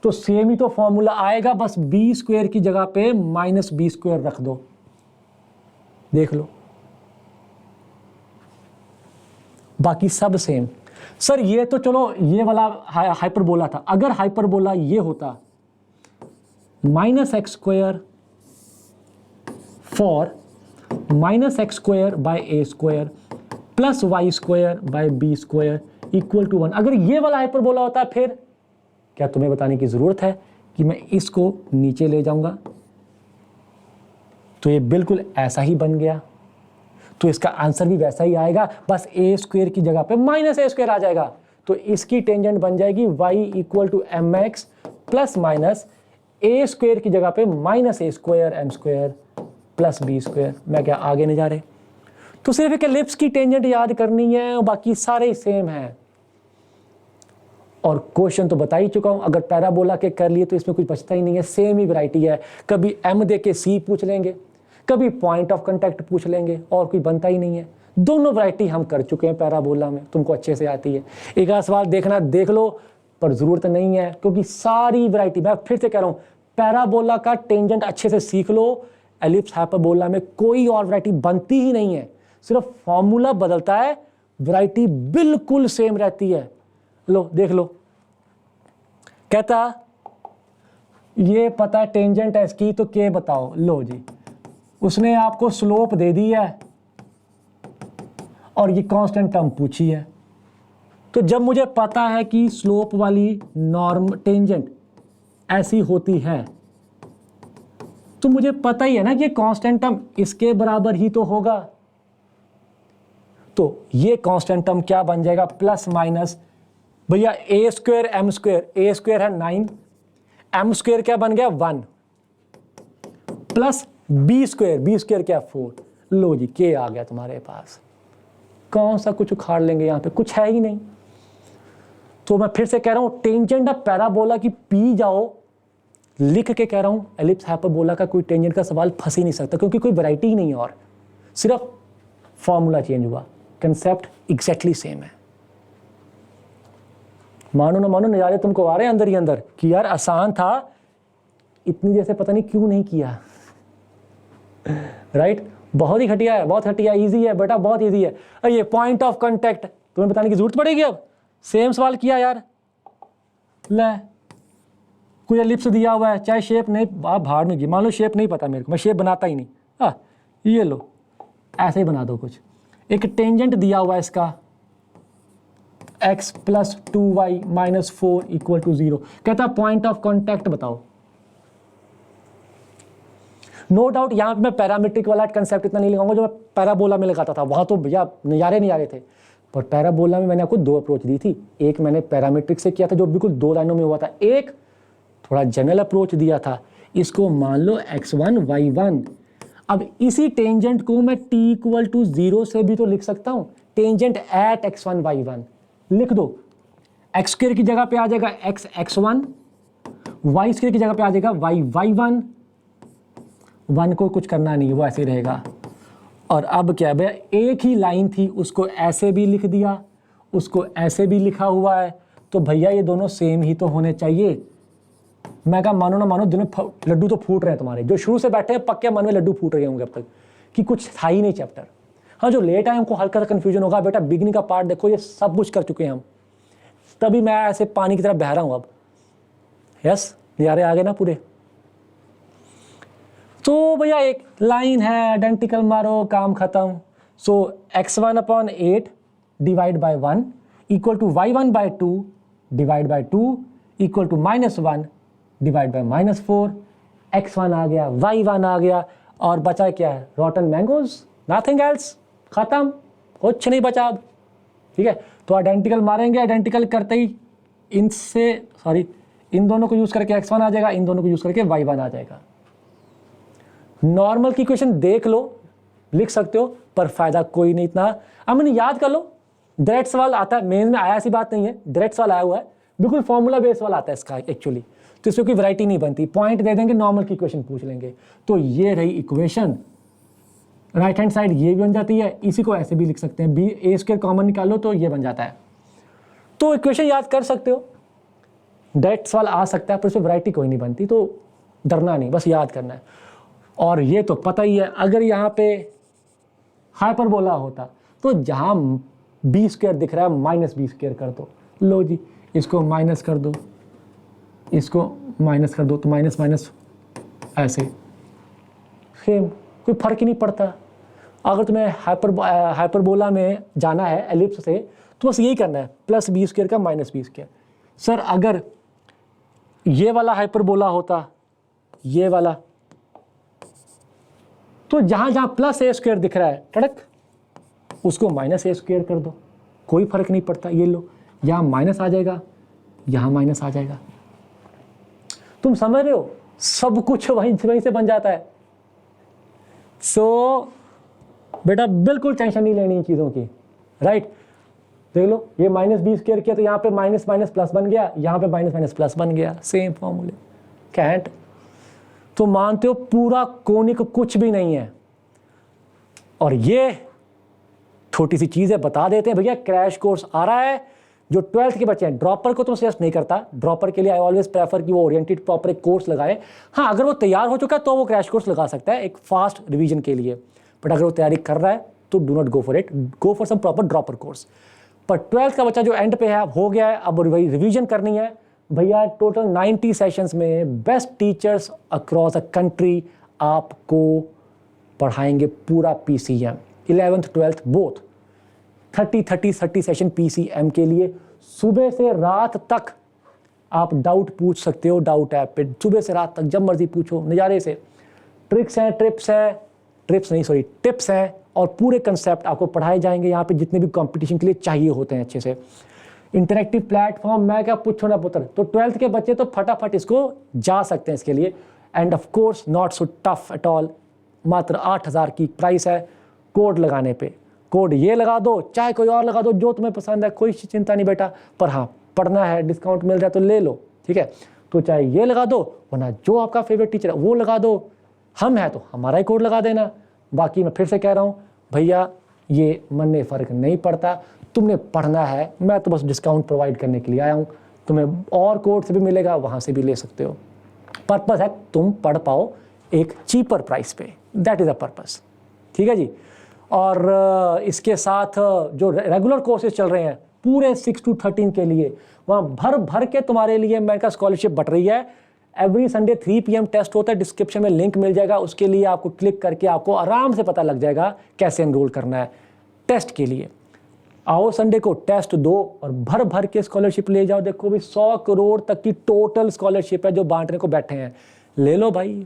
तो सेम ही तो फॉर्मूला आएगा, बस बी स्क्वायर की जगह पे माइनस बी स्क्वायर रख दो, देख लो, बाकी सब सेम। सर ये तो चलो ये वाला हाइपरबोला था, अगर हाइपरबोला ये होता minus x square for minus x square by a square plus y square by b square equal to 1, अगर ये वाला हाइपरबोला होता फिर क्या तुम्हें बताने की जरूरत है कि मैं इसको नीचे ले जाऊंगा तो ये बिल्कुल ऐसा ही बन गया, तो इसका आंसर भी वैसा ही आएगा, बस ए स्क्वायर की जगह पे माइनस ए स्क्वायर आ जाएगा, तो इसकी टेंजेंट बन जाएगी y equal to m x plus minus a square की जगह पे minus a square m square plus b square. मैं क्या आगे नहीं जा रहे? तो सिर्फ एक एलिप्स की टेंजेंट याद करनी है और बाकी सारे सेम हैं। और क्वेश्चन तो बता ही चुका हूं, अगर पैराबोला के कर लिए तो इसमें कुछ बचता ही नहीं है, सेम ही वैरायटी है, कभी एम दे के सी पूछ लेंगे, कभी पॉइंट ऑफ कांटेक्ट पूछ लेंगे, और कोई बनता ही नहीं है। दोनों वैरायटी हम कर चुके हैं पैराबोला में, तुमको अच्छे से आती है। एक आध सवाल देखना देख लो, पर जरूरत नहीं है क्योंकि सारी वैरायटी, मैं फिर से कह रहा हूं, पैराबोला का टेंजेंट अच्छे से सीख लो, एलिप्स हाइपरबोला में कोई और वैरायटी बनती ही नहीं है, सिर्फ फॉर्मूला बदलता है, वैरायटी बिल्कुल सेम रहती है। लो देख लो, कहता ये पता टेंजेंट है इसकी तो के बताओ, लो जी उसने आपको स्लोप दे दी है और ये कांस्टेंट टर्म पूछी है, तो जब मुझे पता है कि स्लोप वाली नॉर्म टेंजेंट ऐसी होती है तो मुझे पता ही है ना कि ये कांस्टेंट टर्म इसके बराबर ही तो होगा, तो ये कांस्टेंट टर्म क्या बन जाएगा? प्लस माइनस भैया ए स्क्वायर एम स्क्वायर, ए स्क्वायर है 9, एम स्क्वायर क्या बन गया 1 प्लस बी स्क्वायर क्या 4, लो जी के आ गया तुम्हारे पास। कौन सा कुछ उखाड़ लेंगे, यहां पे कुछ है ही नहीं। तो मैं फिर से कह रहा हूं, टेंजेंट ऑफ पैराबोला की पी जाओ, लिख के कह रहा हूं, एलिप्स हाइपरबोला का कोई टेंजेंट का सवाल फंस ही नहीं सकता क्योंकि कोई वैरायटी ही नहीं है, और सिर्फ फॉर्मूला चेंज हुआ, कंसेप्ट एग्जैक्टली सेम है। मानो ना मानो नजारे तुमको आ रहे हैं अंदर ही अंदर कि यार आसान था, इतनी देर से पता नहीं क्यों नहीं किया। राइट, बहुत ही घटिया है, बहुत घटिया, इजी है बेटा, बहुत इजी है। ये पॉइंट ऑफ कांटेक्ट तुम्हें बताने की जरूरत पड़ेगी, अब सेम सवाल किया यार, ले कोई एलिप्स दिया हुआ है, चाहे शेप नहीं, आप भाड़ में मान लो शेप नहीं पता मेरे को, मैं शेप बनाता ही नहीं, ये लो ऐसे ही बना दो कुछ। एक टेंजेंट दिया हुआ है इसका x plus 2y minus 4 equal to 0, कहता पॉइंट ऑफ कांटेक्ट बताओ। नो डाउट यहां पे मैं पैरामीट्रिक वाला कंसेप्ट इतना नहीं लगाऊंगा जो मैं पैराबोला में लगाता था, वहां तो भैया नजारे नहीं आ रहे थे, पर पैराबोला में मैंने आपको दो अप्रोच दी थी, एक मैंने पैरामीट्रिक से किया था जो बिल्कुल 2 लाइनों में हुआ था, एक थोड़ा जनरल अप्रोच दिया था, इसको मान लो x1 y1। अब इसी टेंजेंट को मैं t इक्वल टू 0 से भी तो लिख सकता हूं, टेंजेंट एट x1 y1 लिख दो, एक्स स्क्वायर की जगह पे आ जाएगा x1, वाई स्क्वायर की जगह पे आ जाएगा y1, 1 को कुछ करना नहीं, वो ऐसे ही रहेगा। और अब क्या भैया, एक ही लाइन थी, उसको ऐसे भी लिख दिया, उसको ऐसे भी लिखा हुआ है, तो भैया ये दोनों सेम ही तो होने चाहिए। मैं कहा मानो ना मानो, दोनों लड्डू तो फूट रहे हैं तुम्हारे, जो शुरू से बैठे हैं पक्के मन में लड्डू फूट रहे होंगे अब तक कि कुछ था ही नहीं चैप्टर। हाँ, जो लेट आए उनको हल्का सा कंफ्यूजन होगा, बेटा बिगनिंग का पार्ट देखो, ये सब कुछ कर चुके हैं हम, तभी मैं ऐसे पानी की तरह बह रहा हूँ अब। यस, नज़ारे आ गए ना पूरे। तो भैया एक लाइन है, आइडेंटिकल मारो, काम खत्म। So x1/8 divide by 1 equal to y1/2 divide by 2 equal to -1 divide by -4। x1 आ गया, y1 आ गया, और बचा क्या है? रॉटन मैंगोज, नथिंग एल्स, खत्म, कुछ नहीं बचा अब। ठीक है, तो आइडेंटिकल मारेंगे, आइडेंटिकल करते ही इन दोनों को यूज करके x1 आ जाएगा, इन दोनों को यूज करके y1 आ जाएगा। नॉर्मल की इक्वेशन देख लो, लिख सकते हो, पर फायदा कोई नहीं इतना। अब मैंने याद कर लो, डायरेक्ट सवाल आता है, मेन में आया ऐसी बात नहीं है, डायरेक्ट सवाल आया हुआ है, बिल्कुल फॉर्मूला बेस्ड सवाल आता है इसका एक्चुअली। तो इसमें कोई वैरायटी नहीं बनती, पॉइंट दे देंगे, नॉर्मल की इक्वेशन पूछ लेंगे। तो ये रही इक्वेशन, राइट हैंड साइड ये भी बन जाती है, इसी को ऐसे भी लिख सकते हैं, बी ए स्क्वायर कॉमन निकालो तो ये बन जाता है। तो इक्वेशन याद कर सकते हो, डायरेक्ट सवाल आ सकता है, पर इसमें वैरायटी कोई नहीं बनती, तो डरना नहीं, बस याद करना है। और ये तो पता ही है, अगर यहाँ पे हाइपरबोला होता तो जहाँ बी स्क्वायर दिख रहा है -b² कर दो, लो जी, इसको माइनस कर दो, इसको माइनस कर दो, तो माइनस माइनस ऐसे सेम, कोई फर्क ही नहीं पड़ता। अगर तुम्हें हाइपरबोला में जाना है एलिप्स से, तो बस यही करना है, +b² का -b²। सर अगर ये वाला हाइपरबोला होता, ये वाला, तो जहां जहां +a² दिख रहा है टड़क, उसको -a² कर दो, कोई फर्क नहीं पड़ता। ये लो, यहां माइनस आ जाएगा, यहां माइनस आ जाएगा। तुम समझ रहे हो, सब कुछ वहीं से बन जाता है। सो बेटा बिल्कुल टेंशन नहीं लेनी इन चीज़ों की, राइट। देख लो, ये -b² किया तो यहाँ पे माइनस माइनस प्लस बन गया, यहाँ पे माइनस माइनस प्लस बन गया, सेम फॉर्मूले। कैंट तो मानते हो पूरा कोनिक कुछ भी नहीं है। और ये छोटी सी चीज़ है, बता देते हैं भैया, क्रैश कोर्स आ रहा है। जो 12th के बच्चे हैं, ड्रॉपर को तो सजेस्ट नहीं करता, ड्रॉपर के लिए आई ऑलवेज प्रेफर कि वो ओरिएंटेड प्रॉपर एक कोर्स लगाए। हाँ, अगर वो तैयार हो चुका है तो वो क्रैश कोर्स लगा सकता है एक फास्ट रिवीजन के लिए, बट अगर वो तैयारी कर रहा है तो do not go for it, go for some proper dropper course. पर 12th का बच्चा जो एंड पे है, हो गया है, अब वही रिवीजन करनी है भैया। टोटल 90 सेशंस में best teachers across a country आपको पढ़ाएंगे पूरा PCM, 11th 12th both, 30 session PCM के लिए। सुबह से रात तक आप डाउट पूछ सकते हो डाउट ऐप पे, सुबह से रात तक जब मर्जी पूछो, नज़ारे से। टिप्स हैं और पूरे कंसेप्ट आपको पढ़ाए जाएंगे यहाँ पे, जितने भी कंपटीशन के लिए चाहिए होते हैं अच्छे से। इंटरेक्टिव प्लेटफॉर्म, मैं क्या पूछो ना पुत्र, तो 12th के बच्चे तो फटाफट इसको जा सकते हैं इसके लिए। And of course not so tough at all, मात्र 8,000 की प्राइस है कोड लगाने पे। कोड ये लगा दो, चाहे कोई और लगा दो, जो तुम्हें पसंद है, कोई चिंता नहीं बेटा। पर हाँ, पढ़ना है, डिस्काउंट मिल रहा है तो ले लो, ठीक है। तो चाहे ये लगा दो, वरना जो आपका फेवरेट टीचर है वो लगा दो। हम हैं तो हमारा ही कोड लगा देना। बाकी मैं फिर से कह रहा हूँ भैया, ये मन में फ़र्क नहीं पड़ता, तुमने पढ़ना है, मैं तो बस डिस्काउंट प्रोवाइड करने के लिए आया हूँ। तुम्हें और कोड से भी मिलेगा, वहाँ से भी ले सकते हो। पर्पज़ है तुम पढ़ पाओ एक चीपर प्राइस पे, दैट इज़ अ पर्पज़, ठीक है जी। और इसके साथ जो रेगुलर कोर्सेज चल रहे हैं पूरे 6 to 13 के लिए, वहाँ भर भर के तुम्हारे लिए मैं का स्कॉलरशिप बट रही है। एवरी संडे 3 PM टेस्ट होता है, डिस्क्रिप्शन में लिंक मिल जाएगा, उसके लिए आपको क्लिक करके आपको आराम से पता लग जाएगा कैसे एनरोल करना है टेस्ट के लिए। आओ संडे को टेस्ट दो और भर भर के स्कॉलरशिप ले जाओ। देखो भी 100 करोड़ तक की टोटल स्कॉलरशिप है जो बांटने को बैठे हैं, ले लो भाई।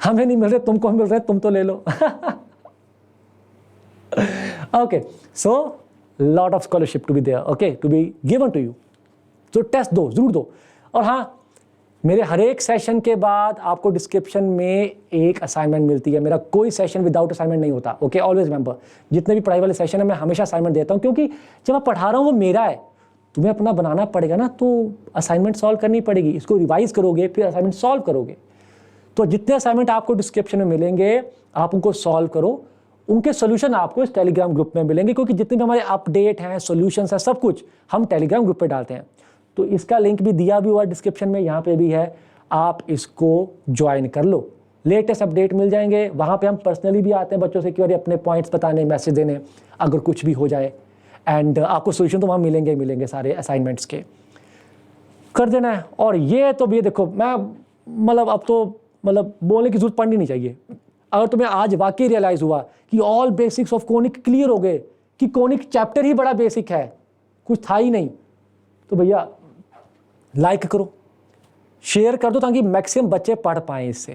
हमें नहीं मिल रहे, तुमको मिल रहे, तुम तो ले लो। Okay, so lot of scholarship to be there, okay, to be given to you. तो टेस्ट दो, जरूर दो। और हाँ, मेरे हर एक सेशन के बाद आपको डिस्क्रिप्शन में एक असाइनमेंट मिलती है। मेरा कोई सेशन विदाउट असाइनमेंट नहीं होता, ओके, ऑलवेज रिमेंबर। जितने भी पढ़ाई वाले सेशन है मैं हमेशा असाइनमेंट देता हूँ, क्योंकि जब मैं पढ़ा रहा हूँ वो मेरा है, तुम्हें अपना बनाना पड़ेगा ना, तो असाइनमेंट सॉल्व करनी पड़ेगी। इसको रिवाइज करोगे फिर असाइनमेंट सॉल्व करोगे। तो जितने असाइनमेंट आपको डिस्क्रिप्शन में मिलेंगे आप उनको सॉल्व करो, उनके सोल्यूशन आपको इस टेलीग्राम ग्रुप में मिलेंगे, क्योंकि जितने भी हमारे अपडेट हैं, सॉल्यूशंस हैं, सब कुछ हम टेलीग्राम ग्रुप पे डालते हैं। तो इसका लिंक भी दिया भी हुआ डिस्क्रिप्शन में, यहाँ पे भी है, आप इसको ज्वाइन कर लो। लेटेस्ट अपडेट मिल जाएंगे, वहाँ पे हम पर्सनली भी आते हैं बच्चों से कि अरे अपने पॉइंट्स बताने, मैसेज देने अगर कुछ भी हो जाए। एंड आपको सोल्यूशन तो वहाँ मिलेंगे ही मिलेंगे सारे असाइनमेंट्स के, कर देना है। और ये तो भी देखो मैं मतलब अब तो मतलब बोलने की जरूरत पड़नी नहीं चाहिए। अगर तुम्हें आज वाकई रियलाइज हुआ कि all basics of conic clear हो गए, कि कोनिक चैप्टर ही बड़ा बेसिक है, कुछ था ही नहीं, तो भैया लाइक करो, शेयर कर दो ताकि मैक्सिमम बच्चे पढ़ पाएँ इससे,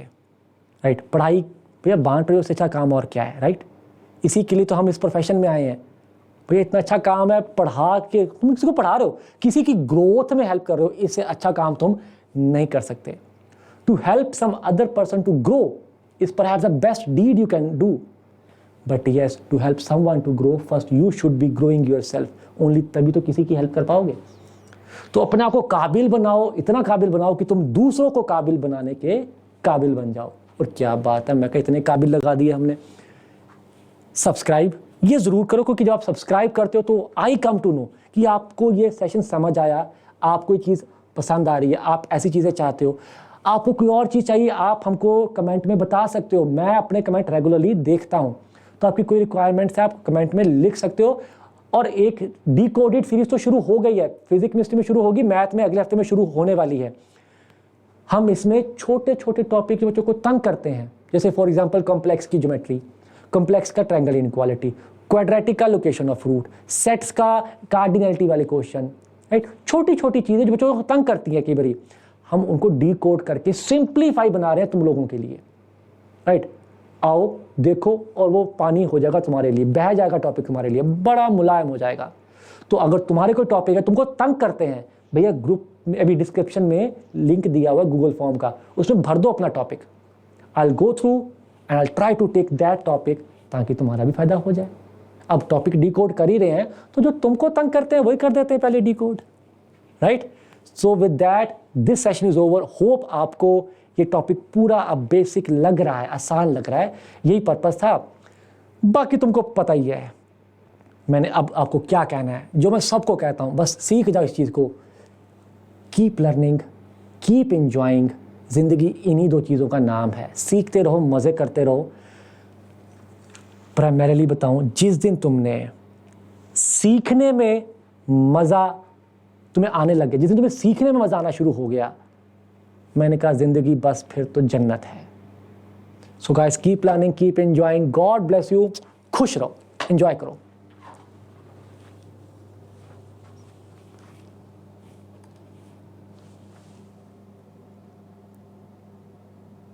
राइट। पढ़ाई भैया बांट रहे हो से अच्छा काम और क्या है, राइट। इसी के लिए तो हम इस प्रोफेशन में आए हैं भैया। इतना अच्छा काम है पढ़ा के, तुम किसी को पढ़ा रहे हो, किसी की ग्रोथ में हेल्प कर रहे हो, इससे अच्छा काम तुम नहीं कर सकते। To help some other person to grow is perhaps the best deed you can do. But yes, to help someone to grow, first you should be growing yourself. Only तभी तो किसी की हेल्प कर पाओगे। तो अपने आप को काबिल बनाओ, इतना काबिल बनाओ कि तुम दूसरों को काबिल बनाने के काबिल बन जाओ। और क्या बात है, मैं कहा इतने काबिल लगा दिए हमने। सब्सक्राइब ये ज़रूर करो, क्योंकि जब आप सब्सक्राइब करते हो तो आई कम टू नो कि आपको ये सेशन समझ आया, आपको ये चीज़ पसंद आ रही है, आप ऐसी चीज़ें चाहते हो, आपको कोई और चीज़ चाहिए, आप हमको कमेंट में बता सकते हो। मैं अपने कमेंट रेगुलरली देखता हूँ, तो आपकी कोई रिक्वायरमेंट्स है आप कमेंट में लिख सकते हो। और एक डिकोडेड सीरीज तो शुरू हो गई है, फिजिक्स केमिस्ट्री में शुरू होगी, मैथ में अगले हफ्ते में शुरू होने वाली है। हम इसमें छोटे छोटे टॉपिक के बच्चों को तंग करते हैं, जैसे फॉर एग्जांपल कॉम्प्लेक्स की ज्योमेट्री, कॉम्प्लेक्स का ट्रायंगल इनइक्वालिटी, क्वाड्रेटिक का लोकेशन ऑफ रूट, सेट्स का कार्डिनलिटी वाले क्वेश्चन, राइट। छोटी छोटी चीज़ें जो बच्चों को तंग करती हैं, कई बार हम उनको डीकोड करके सिंप्लीफाई बना रहे हैं तुम लोगों के लिए, राइट। आओ देखो, और वो पानी हो जाएगा तुम्हारे लिए, बह जाएगा टॉपिक तुम्हारे लिए, बड़ा मुलायम हो जाएगा। तो अगर तुम्हारे कोई टॉपिक है, तुमको तंग करते हैं, भैया ग्रुप में अभी डिस्क्रिप्शन में लिंक दिया हुआ है गूगल फॉर्म का, उसमें भर दो अपना topic. I will go through and I try to take that topic, ताकि तुम्हारा भी फायदा हो जाए। अब टॉपिक डीकोड कर ही रहे हैं, तो जो तुमको तंग करते हैं वही कर देते हैं पहले decode, right. So with that this session is over. Hope आपको ये टॉपिक पूरा अब बेसिक लग रहा है, आसान लग रहा है, यही पर्पस था। बाकी तुमको पता ही है मैंने अब आपको क्या कहना है, जो मैं सबको कहता हूँ, बस सीख जाओ इस चीज़ को। Keep learning, keep enjoying. ज़िंदगी इन्हीं दो चीज़ों का नाम है, सीखते रहो, मज़े करते रहो। प्राइमरीली बताऊँ, जिस दिन तुमने सीखने में मज़ा तुम्हें आने लग गया, जिस दिन तुम्हें सीखने में मज़ा आना शुरू हो गया, मैंने कहा ज़िंदगी बस फिर तो जन्नत है। So guys keep learning, keep enjoying, God bless you. खुश रहो, एंजॉय करो।